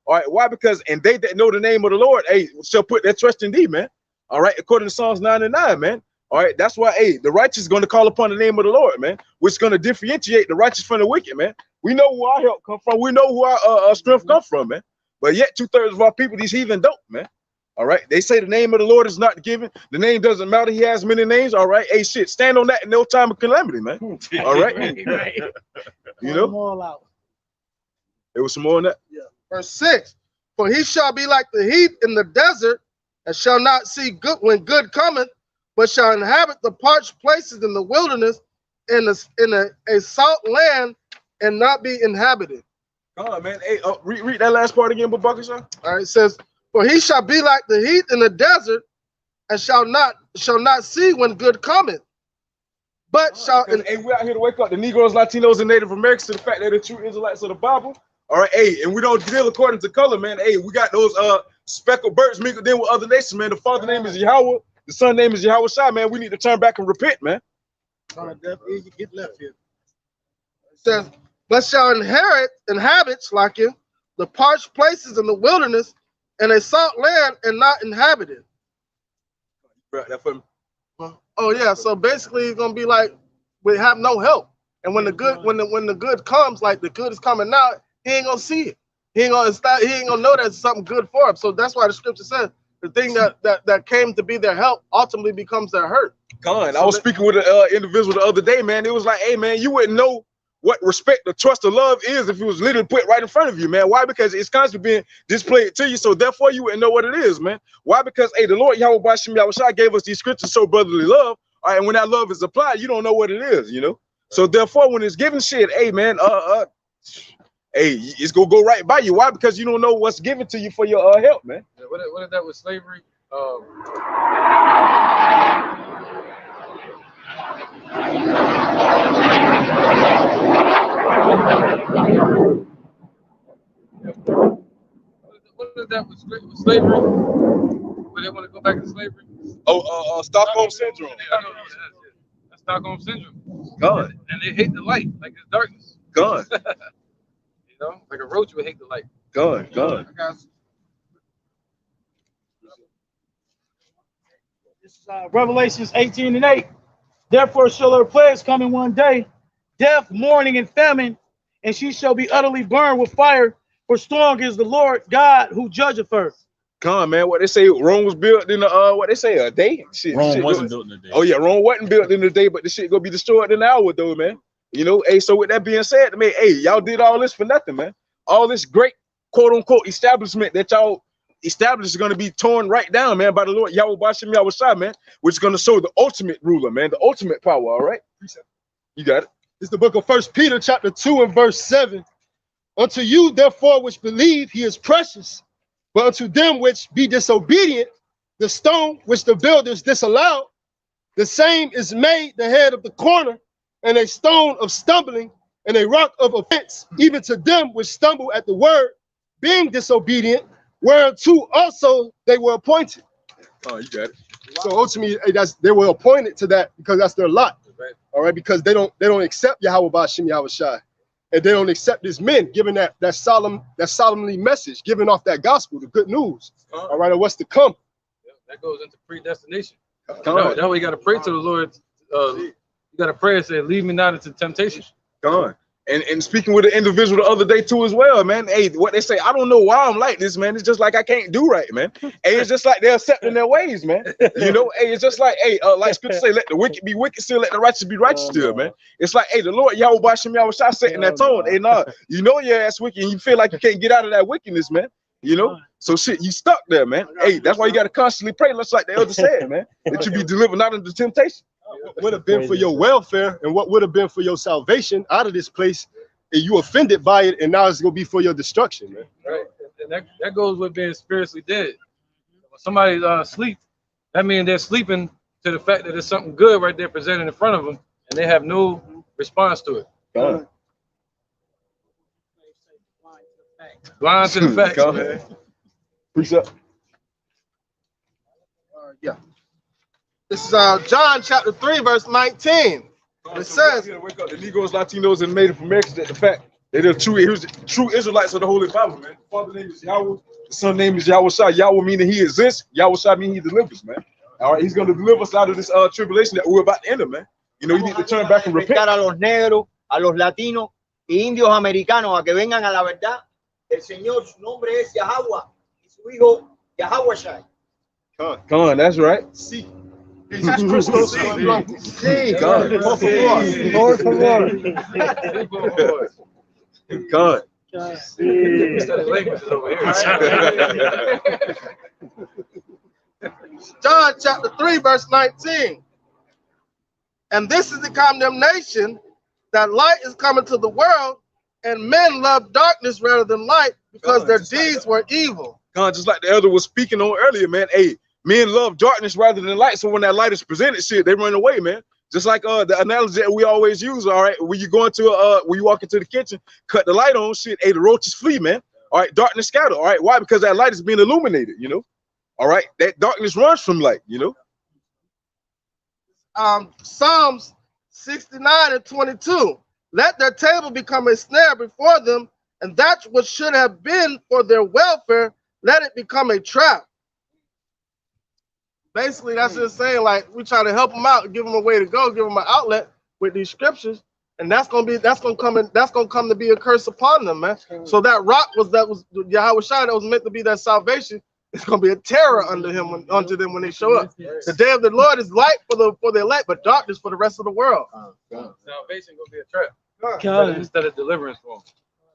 All right, why? Because and they that know the name of the Lord, hey, shall put their trust in thee, man. All right, according to Psalms 99, man. All right, that's why, hey, the righteous is going to call upon the name of the Lord, man, which is going to differentiate the righteous from the wicked, man. We know who our help come from. We know who our strength come from, man. But yet 2/3 of our people, these heathen don't, man. All right, they say the name of the Lord is not given. The name doesn't matter. He has many names. All right, hey, shit, stand on that in no time of calamity, man. All right, you know, there was some more on that. Yeah. Verse 6, for he shall be like the heath in the desert, and shall not see good when good cometh, but shall inhabit the parched places in the wilderness, in a salt land, and not be inhabited. Come on, man. Hey, read that last part again, Babaka, sir. All right, it says, for he shall be like the heath in the desert, and shall not see when good cometh, but shall. Hey, we out here to wake up the Negroes, Latinos, and Native Americans to the fact that they're the true Israelites of the Bible. All right, hey, and we don't deal according to color, man. Hey, we got those speckled birds mingled in with other nations, man. The father name is Yahweh. The son name is Yahweh Shai, man. We need to turn back and repent, man. Get left here. It says, but shall inhabit, like you, the parched places in the wilderness, and a salt land, and not inhabited. Right, that for me. Oh yeah, so basically it's gonna be like we have no help. And when the good, when the good comes, like the good is coming out, he ain't gonna see it. He ain't gonna know that's something good for him. So that's why the scripture says the thing that came to be their help ultimately becomes their hurt. God, I was speaking with an individual the other day, man. It was like, hey, man, you wouldn't know what respect, the trust, the love is if it was literally put right in front of you, man. Why? Because it's constantly being displayed to you. So therefore, you wouldn't know what it is, man. Why? Because, hey, the Lord Yahweh Bashim Yahweh gave us these scriptures so brotherly love. All right, and when that love is applied, you don't know what it is, you know. So therefore, when it's given shit, hey, man, hey, it's gonna go right by you. Why? Because you don't know what's given to you for your help, man. Yeah, what is that with slavery? What is that with slavery? When they want to go back to slavery? Stockholm syndrome. That's Stockholm syndrome. God. And they hate the light, like it's darkness. God. You know, like a roach would hate the light. God. This is Revelations 18:8. Therefore shall her plagues come in one day, death, mourning, and famine, and she shall be utterly burned with fire, for strong is the Lord God who judgeth her. Come on, man. What they say, Rome was built in what they say, a day? Rome wasn't built in a day. Oh yeah, Rome wasn't built in a day, but the shit gonna be destroyed in an hour, though, man. You know, hey, so with that being said, man, hey, y'all did all this for nothing, man. All this great quote unquote establishment that y'all established is gonna be torn right down, man, by the Lord Yahweh Bashim Yahweh Shai, man, which is gonna show the ultimate ruler, man, the ultimate power. All right, you got it. It's the book of 1 Peter, chapter 2, and verse 7. Unto you, therefore, which believe, he is precious. But unto them which be disobedient, the stone which the builders disallowed, the same is made the head of the corner, and a stone of stumbling, and a rock of offense, even to them which stumble at the word, being disobedient, whereunto also they were appointed. Oh, you got it. So ultimately, they were appointed to that because that's their lot. Right. All right, because they don't accept Yahweh Bashim Yahweh Shai. And they don't accept these men giving that solemnly message, giving off that gospel, the good news. All right, and what's to come. Yeah, that goes into predestination. That's God. why you got to pray to the Lord. You got to pray and say, lead me not into temptation. God. And speaking with an individual the other day too as well, man. Hey, what they say, I don't know why I'm like this, man. It's just like I can't do right, man. Hey, it's just like they're accepting their ways, man. You know, hey, it's just like, hey, like scripture say, let the wicked be wicked still, let the righteous be righteous still, man. It's like, hey, the Lord Yahweh Bashim Yahweh Shai setting that tone. Hey, nah, you know your ass wicked and you feel like you can't get out of that wickedness, man. You know, so shit, you stuck there, man. Hey, that's why you got to constantly pray, just like the elder said, man, that you be delivered not into temptation. What would have been for your welfare and what would have been for your salvation out of this place, and you offended by it, and now it's gonna be for your destruction, man. Right. And that goes with being spiritually dead. When somebody's asleep, that means they're sleeping to the fact that there's something good right there presented in front of them, and they have no response to it. Blind to the facts, man. Precept. Yeah. This is John chapter 3, verse 19. It says, wake up the Negroes, Latinos, and Native Americans that the fact that they're true Israelites of the Holy Bible, man. The Father's name is Yahweh. The Son's name is Yahweh Shai. Yahweh meaning he exists. Yahweh Shai meaning he delivers, man. All right, he's going to deliver us out of this tribulation that we're about to enter, man. You know, you need to turn back and repent. A los negros, a los latinos y indios americanos a que vengan a la verdad. El Señor, su nombre es Yahweh y su hijo Yahweh Shai. Come on, that's right. Sí. Jesus Christos. Sí, por favor. God. John chapter 3, verse 19. And this is the condemnation, that light is coming to the world, and men love darkness rather than light, because their deeds were evil. God, just like the elder was speaking on earlier, man. Hey, men love darkness rather than light. So when that light is presented, shit, they run away, man. Just like the analogy that we always use, all right. When you go into when you walk into the kitchen, cut the light on, shit, hey, the roaches flee, man. All right, darkness scatter. All right, why? Because that light is being illuminated, you know. All right, that darkness runs from light, you know. Psalms 69 and 22. Let their table become a snare before them, and that which should have been for their welfare, let it become a trap. Basically, that's just saying, like, we try to help them out, give them a way to go, give them an outlet with these scriptures, and that's gonna come to be a curse upon them, man. So that rock was Yahweh Shai, that was meant to be that salvation. It's gonna be a terror unto them when they show up. The day of the Lord is light for the elect, but darkness for the rest of the world. Salvation gonna be a trap instead of deliverance for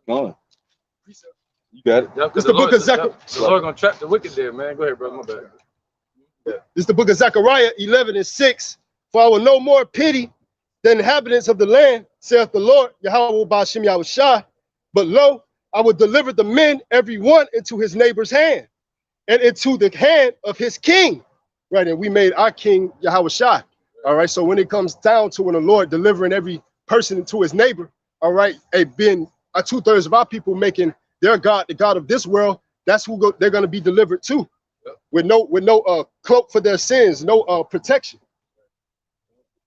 them. You got it. This is the book of Zechariah. The Lord gonna trap the wicked there, man. Go ahead, brother. My bad. This is the book of Zechariah 11 and 6. For I will no more pity the inhabitants of the land, saith the Lord, Yahweh Ba'ashem Yahweh Shai. But lo, I will deliver the men, every one, into his neighbor's hand, and into the hand of his king. Right, and we made our king Yahweh Shai. All right, so when it comes down to when the Lord delivering every person into his neighbor, all right, being 2/3 of our people making their God the God of this world, that's who they're going to be delivered to. With no cloak for their sins, no protection.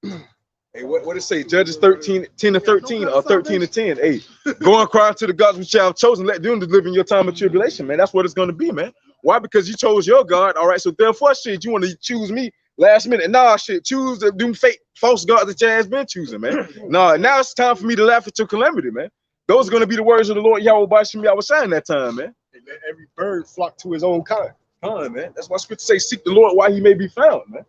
Hey, what it say? Judges 10 and 13 or 13 and 10. Hey, go and cry to the gods which you have chosen. Let them deliver in your time of tribulation, man. That's what it's going to be, man. Why? Because you chose your God. All right. So therefore, shit, you want to choose me last minute? Nah, shit. Choose them fake false gods that your ass been choosing, man. Nah, now it's time for me to laugh at your calamity, man. Those are going to be the words of the Lord Yahweh Ba'ashem Yahweh Shai in that time, man. And let every bird flock to his own kind. Man. That's why scripture say, seek the Lord while he may be found, man.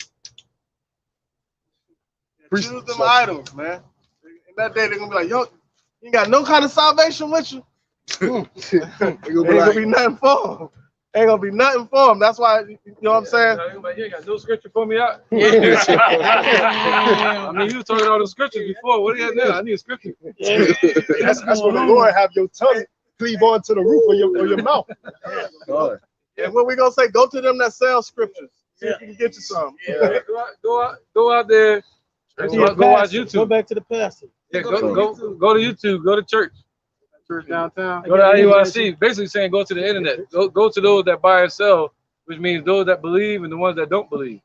Choose them idols, man. In that day, they're gonna be like, yo, you got no kind of salvation with you. Ain't gonna be nothing for them. Ain't gonna be nothing for them. That's why, you know what I'm saying? You ain't got no scripture for me out. I mean, you was talking all the scriptures before. What do you have now? I need a scripture. That's when the Lord have your tongue cleave onto the roof of your mouth. And what we gonna say? Go to them that sell scriptures. See if you can get you some. Yeah. Go out there. Go watch YouTube. Go back to the pastor. Yeah, go to YouTube. Go to church. Church downtown. Go to IUIC. Basically saying go to the internet. Go to those that buy and sell, which means those that believe and the ones that don't believe.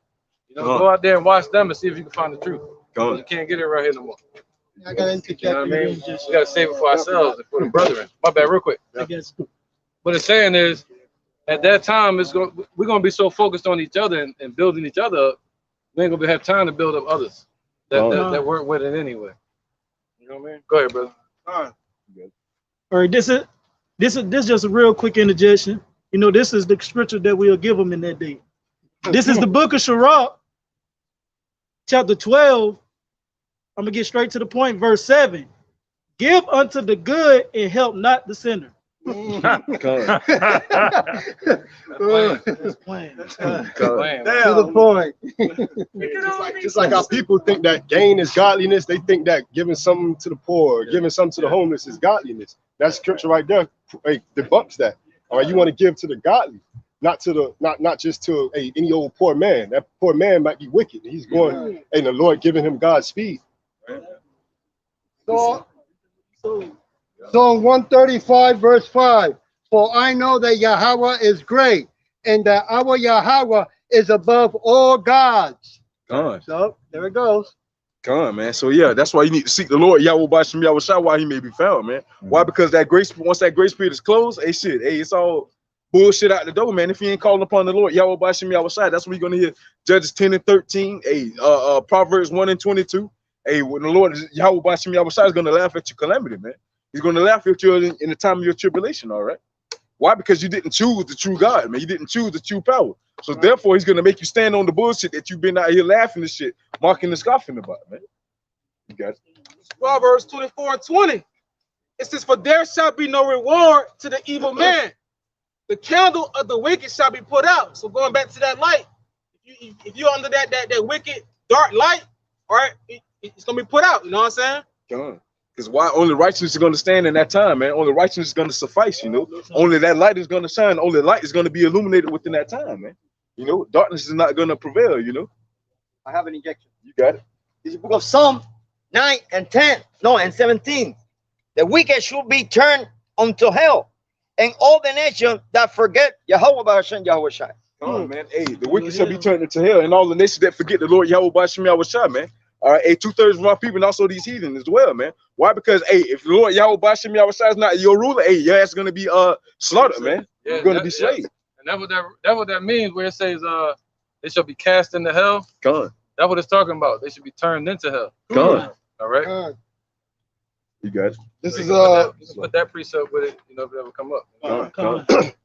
You know, go out there and watch them and see if you can find the truth. You can't get it right here no more. I got into you know what I mean? We gotta save it for ourselves and for the brethren. My bad, real quick. I guess. What it's saying is, at that time, we're gonna be so focused on each other and building each other up, we ain't gonna have time to build up others that weren't with it anyway. You know what I mean? Go ahead, brother. All right, this is just a real quick interjection. You know, this is the scripture that we'll give them in that day. This is the book of Sirach, chapter 12. I'm gonna get straight to the point, verse 7. Give unto the good and help not the sinner. To the point. Just like our people think that gain is godliness, they think that giving something to the poor, giving something to the homeless is godliness. That scripture right there debunks that. All right, you want to give to the godly, not to the not just to any old poor man. That poor man might be wicked. He's going, and the Lord giving him God's speed. So Psalm 135, verse 5. For I know that Yahweh is great, and that our Yahweh is above all gods. So there it goes. Come on, man. So yeah, that's why you need to seek the Lord, Yahweh Bashim Yahweh Shai, while he may be found, man. Why? Because that grace, once that grace period is closed, hey, shit, hey, it's all bullshit out the door, man. If you ain't calling upon the Lord, Yahweh Bashim Yahweh Shai, that's when you're gonna hear Judges 10 and 13, Proverbs 1 and 22. Hey, when the Lord Yahweh Bashim Yahweh Shai is gonna laugh at your calamity, man. He's gonna laugh at you in the time of your tribulation, all right? Why? Because you didn't choose the true God, man. You didn't choose the true power. So therefore, he's gonna make you stand on the bullshit that you've been out here laughing and shit, mocking and scoffing about, man. You got it. Proverbs 24 and 20. It says, for there shall be no reward to the evil man. The candle of the wicked shall be put out. So going back to that light, if you're under that wicked dark light, all right, it's gonna be put out. You know what I'm saying? Come on. Because why? Only righteousness is going to stand in that time, man. Only righteousness is going to suffice, you know. Only that light is going to shine. Only light is going to be illuminated within that time, man. You know, darkness is not going to prevail, you know. I have an injection. You got it. This is the book of Psalm 9 and 10. No, and 17. The wicked should be turned unto hell, and all the nations that forget Yahweh B'Hashem Yahweh Shai. Come on, man. Hey, the wicked shall be turned into hell, and all the nations that forget the Lord Yahweh B'Hashem Yahweh Shai, man. All right, hey, 2/3 of our people, and also these heathen as well, man. Why? Because hey, if the Lord Yahweh B'Hashem Yahweh Shai is not your ruler, hey, your ass is gonna be slaughtered, man. Yeah, You're gonna be slaves. And that's what that means, where it says they shall be cast into hell. Come on. That's what it's talking about. They should be turned into hell. Come on. All right. You got it. This is put that precept with it, you know, if it ever come up.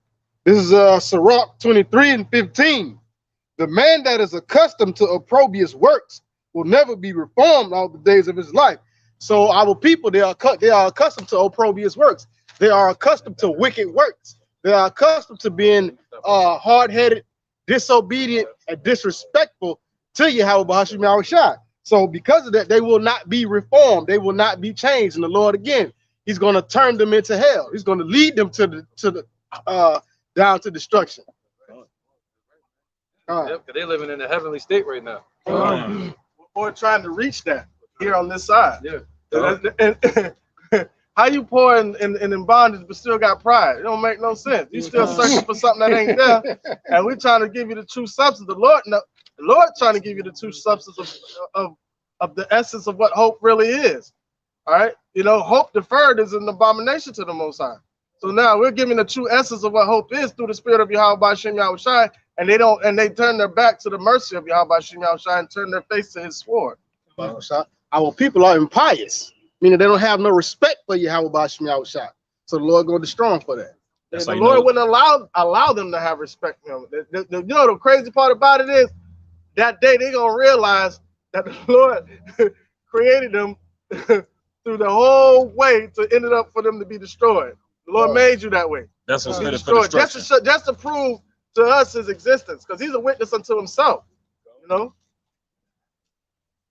This is Sirach 23 and 15. The man that is accustomed to opprobrious works will never be reformed all the days of his life. So our people, they are accustomed to opprobrious works. They are accustomed to wicked works. They are accustomed to being hard-headed, disobedient, and disrespectful to Yahweh B'Hashem Yahweh Shai. So because of that, they will not be reformed. They will not be changed. And the Lord, again, he's going to turn them into hell. He's going to lead them to the down to destruction. Yep, because they're living in a heavenly state right now. We're trying to reach that here on this side. Yeah. How you poor and in bondage but still got pride? It don't make no sense. You still searching for something that ain't there, and we're trying to give you the true substance. The Lord trying to give you the true substance of the essence of what hope really is. All right, you know, hope deferred is an abomination to the Most High. So now we're giving the true essence of what hope is through the Spirit of Yahweh B'Hashem Yahweh Shai, and they turn their back to the mercy of Yahweh B'Hashem Yahweh Shai and turn their face to His sword. Our people are impious, meaning they don't have no respect for Yahweh B'Hashem Yahweh Shai. So the Lord going to destroy them for that. And the Lord wouldn't allow them to have respect for Him. You know, the crazy part about it is that day they're gonna realize that the Lord created them through the whole way to end it up for them to be destroyed. The Lord made you that way. That's what's fitted for destruction. Just to prove to us His existence, because He's a witness unto Himself. You know,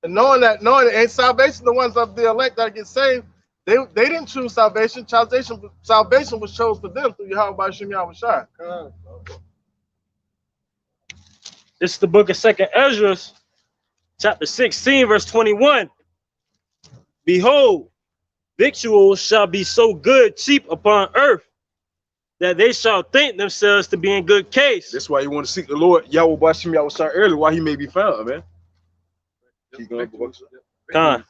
and knowing that ain't salvation, the ones of the elect that get saved, they didn't choose salvation. Salvation was chosen for them through Yahweh B'Hashem Yahweh Shai. This is the book of 2nd Ezra, chapter 16, verse 21. Behold, victuals shall be so good cheap upon earth, that they shall think themselves to be in good case. That's why you want to seek the Lord Yahweh B'Hashem Yahweh Shai early, while he may be found, man. Now,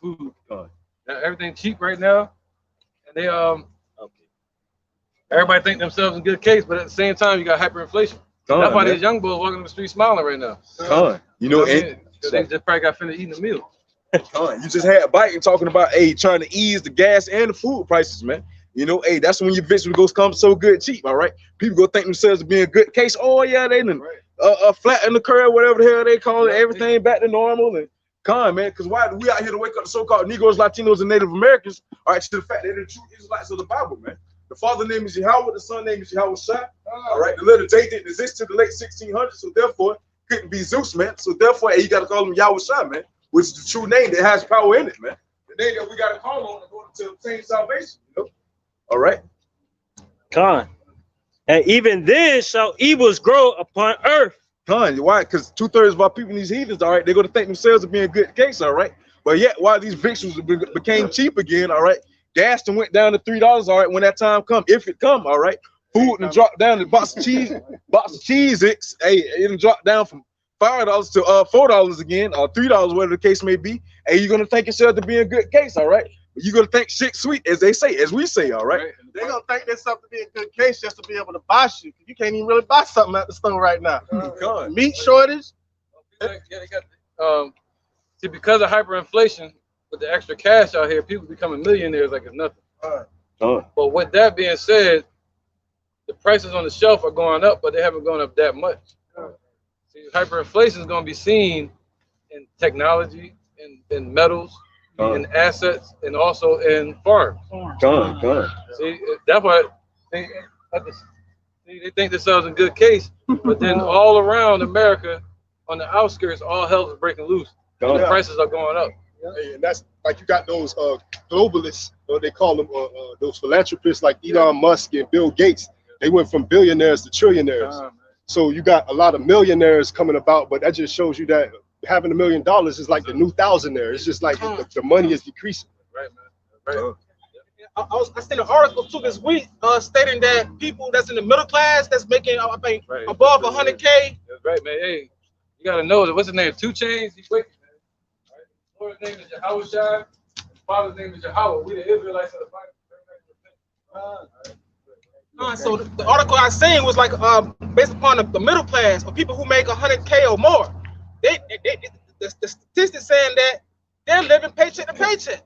everything cheap right now, and they everybody think themselves in good case, but at the same time you got hyperinflation. That's why these young boys walking the street smiling right now. You know, they just probably got finished eating a meal. You just had a bite and talking about trying to ease the gas and the food prices, man. You know, that's when your victory goes come so good cheap, all right? People go think themselves to be in a good case. Oh yeah, they done flatten the curve, whatever the hell they call it, everything back to normal. And man, because why we out here to wake up the so-called Negroes, Latinos, and Native Americans, all right, to the fact that they're the true Israelites of the Bible, man. The father name is Yahweh, the son name is Yahweh Shai. All right, the letter J didn't exist till the late 1600s, so therefore couldn't be Zeus, man. So therefore, you got to call him Yahweh Shai, man, which is the true name that has power in it, man. The name that we got to call on in order to obtain salvation, you know. All right. And even then shall evils grow upon earth. Con, why? Because 2/3 of our people in these heathens, all right, they're gonna think themselves of being good case, all right. But yet, while these victuals became cheap again, all right, gas and went down to $3, all right. When that time come, if it come, all right, food and drop down the box of cheese, it'll drop down from $5 to $4 again, or $3, whatever the case may be. And you're gonna think yourself to be a good case, all right. But you're gonna think shit sweet, as they say, as we say, all right. They're gonna think there's something to be a good case just to be able to buy shit. You can't even really buy something at the store right now. Meat shortage. Yeah, they got see, because of hyperinflation, with the extra cash out here, people becoming millionaires like it's nothing. But with that being said, the prices on the shelf are going up, but they haven't gone up that much. See, hyperinflation is going to be seen in technology, in metals, in assets, and also in farms. See, that's why they think themselves in good case, but then all around America, on the outskirts, all hell is breaking loose. The prices are going up. And that's like you got those globalists, or they call them those philanthropists like Elon Musk and Bill Gates. They went from billionaires to trillionaires. So you got a lot of millionaires coming about, but that just shows you that having $1 million is like the new thousandaire. It's just like the money is decreasing. Right, man. Right. I seen an article too this week stating that people that's in the middle class that's making I think above 100K. That's right, man. Hey, you gotta know that. What's his name? 2 Chainz. He's waiting, man. Right? Lord's name is Yahweh Shai. His father's name is Yahweh. We the Israelites of the Bible. So the article I seen was like based upon the middle class or people who make 100K or more. The statistics saying that they're living paycheck to paycheck.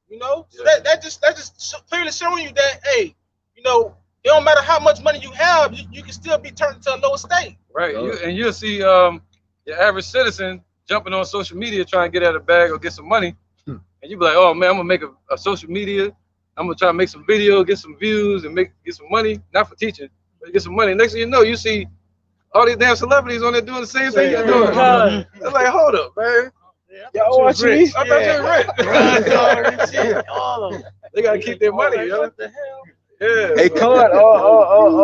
You know, so that just clearly showing you that, hey, you know, it don't matter how much money you have, you can still be turned into a lower state. Right, and you'll see your average citizen jumping on social media trying to get out of bag or get some money, and you be like, oh man, I'm gonna make a social media, I'm gonna try to make some video, get some views, and get some money, not for teaching, but get some money. Next thing you know, you see all these damn celebrities on there doing the same thing you're doing. It's like, hold up, man. Y'all watch me? I thought you were rich. All of them. They gotta keep their money, yo. What the hell? Yeah. Hey, Con,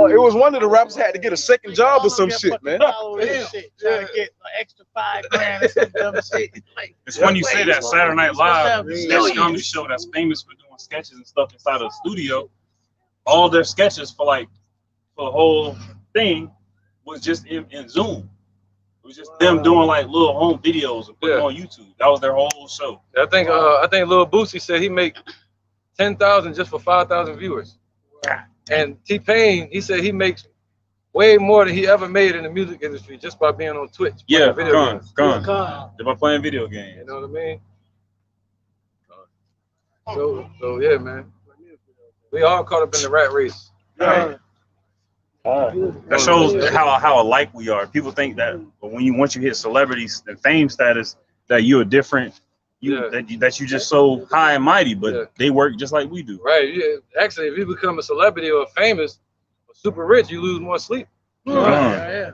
it was one of the rappers had to get a second job or some shit, man. Trying to get an extra $5 or some dumb shit. Like, It's funny you say that. Saturday Night Live, that comedy show that's famous for doing sketches and stuff inside of the studio. All their sketches for the whole thing was just in Zoom. It was just them doing like little home videos and putting on YouTube. That was their whole show. I think Lil Boosie said he make 10,000 just for 5,000 viewers. And T-Pain, he said he makes way more than he ever made in the music industry just by being on Twitch. Yeah, gone. Just by playing video games. You know what I mean? So yeah, man. We all caught up in the rat race. Right. That shows how alike we are. People think that once you hit celebrities and fame status, that you're different. That you just so high and mighty, but they work just like we do. Right. Yeah. Actually, if you become a celebrity or famous or super rich, you lose more sleep. Yeah.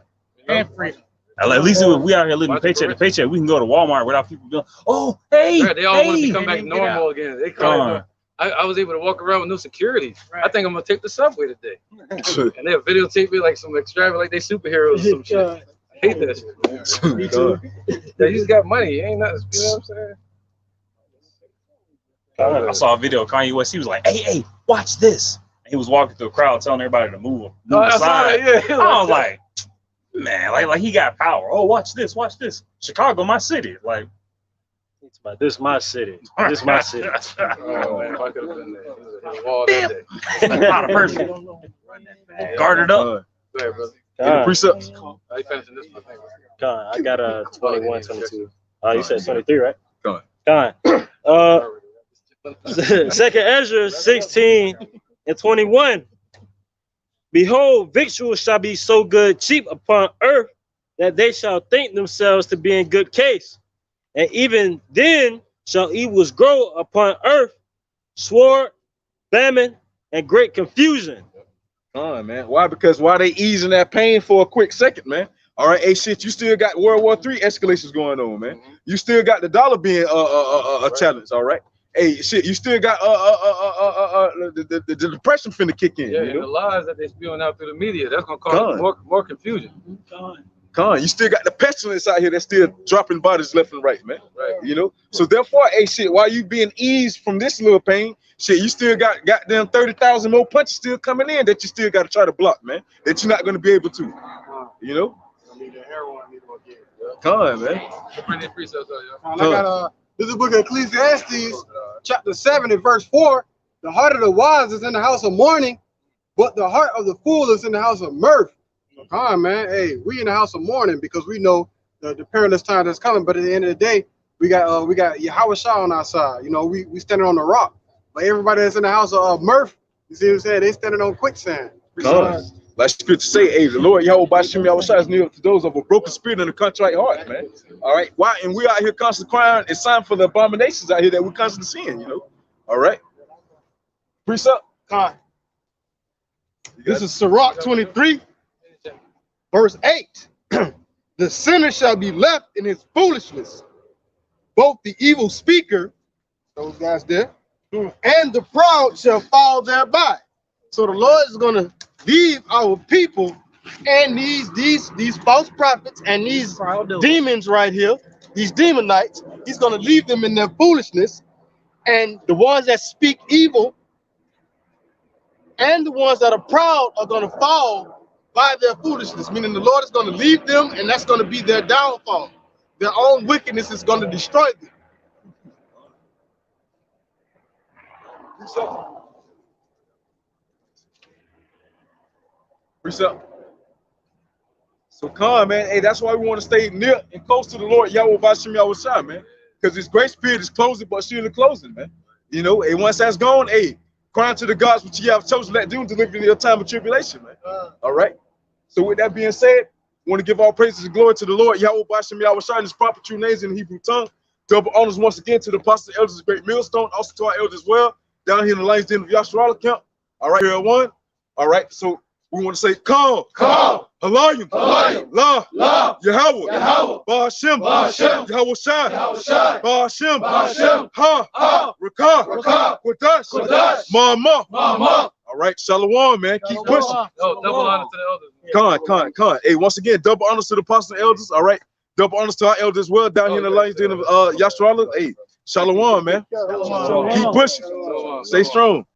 And freedom. At least we out here living paycheck to paycheck. We can go to Walmart without people going, oh, hey. Right, they all want to become back normal again. They call I was able to walk around with no security. Right. I think I'm gonna take the subway today. And they'll videotape me like some extravagant, like they superheroes or some shit. I hate that shit. Me too. They just got money. Ain't nothing. You know what I'm saying? I saw a video of Kanye West. He was like, hey, watch this. And he was walking through a crowd telling everybody to move aside. I was like, man, like he got power. Oh, watch this. Chicago, my city. Like, it's about this my city. This my city. Oh man, if I could have been there. Wall that day. Not a person. Guarded up. Right, brother. The precepts. I finishing this one. I got a 21, 22. You said 23, right? Go on. Second Ezra 16 and 21. Behold, victuals shall be so good cheap upon earth that they shall think themselves to be in good case. And even then shall evils grow upon earth, sword, famine, and great confusion. Man. Why? Because while they easing that pain for a quick second, man. All right, hey, shit, you still got World War III escalations going on, man. You still got the dollar being a challenge, all right? hey, shit, you still got the depression finna kick in. Yeah, you and know? the lies that they spewing out through the media, that's gonna cause more confusion. You still got the pestilence out here that's still dropping bodies left and right, man. Right. You know, so therefore, hey, shit, while you being eased from this little pain, shit, you still got goddamn 30,000 more punches still coming in that you still got to try to block, man. That you're not gonna be able to. You know. Man. I got this is the book of Ecclesiastes, chapter 7 and verse 4. The heart of the wise is in the house of mourning, but the heart of the fool is in the house of mirth. Come on, man. Hey, we in the house of mourning because we know the perilous time that's coming. But at the end of the day, we got Yahweh Shah on our side. You know, we standing on the rock. But everybody that's in the house of mirth, you see what I'm saying? They standing on quicksand. Like scripture say, hey, the Lord Yahweh Bashim Yahweh Shah is near to those of a broken spirit and a contrite heart, man. All right. Why? And we out here constantly crying. It's time for the abominations out here that we're constantly seeing, you know. All right. Precept. This is Sirach 23, verse 8. The sinner shall be left in his foolishness, both the evil speaker, those guys there, and the proud shall fall thereby. So the Lord is going to leave our people and these false prophets and these demons right here, these demonites. He's going to leave them in their foolishness, and the ones that speak evil and the ones that are proud are going to fall by their foolishness, meaning the Lord is going to leave them, and that's going to be their downfall. Their own wickedness is going to destroy them. Precept. So man, hey, that's why we want to stay near and close to the Lord Yahweh Bashim Yahweh Shah, man. Because his grace period is closing, but still closing, man. You know, and once that's gone, hey, crying to the gods which you have chosen, let them deliver in your time of tribulation, man. All right. So with that being said, we want to give all praises and glory to the Lord Yahweh Bashim Yahweh Shah and his proper true names in the Hebrew tongue. Double honors once again to the apostles, elders, of great millstone, also to our elders as well, down here in the Lions Den of Yasharala camp. All right, here one. All right, so we want to say, Kal, Halayim, La, Yahweh, Ba'ashem, Yahweh Shai, Ba'ashem, Ha, Rakah, Quadash, Mama. All right, Shalom, man. Keep pushing. Double honor to the elders. Con. Hey, once again, double honors to the apostles and elders. All right, double honors to our elders as well, down here in the Lions Den of Yasharala. Hey, Shalom, man. Keep pushing. Stay strong.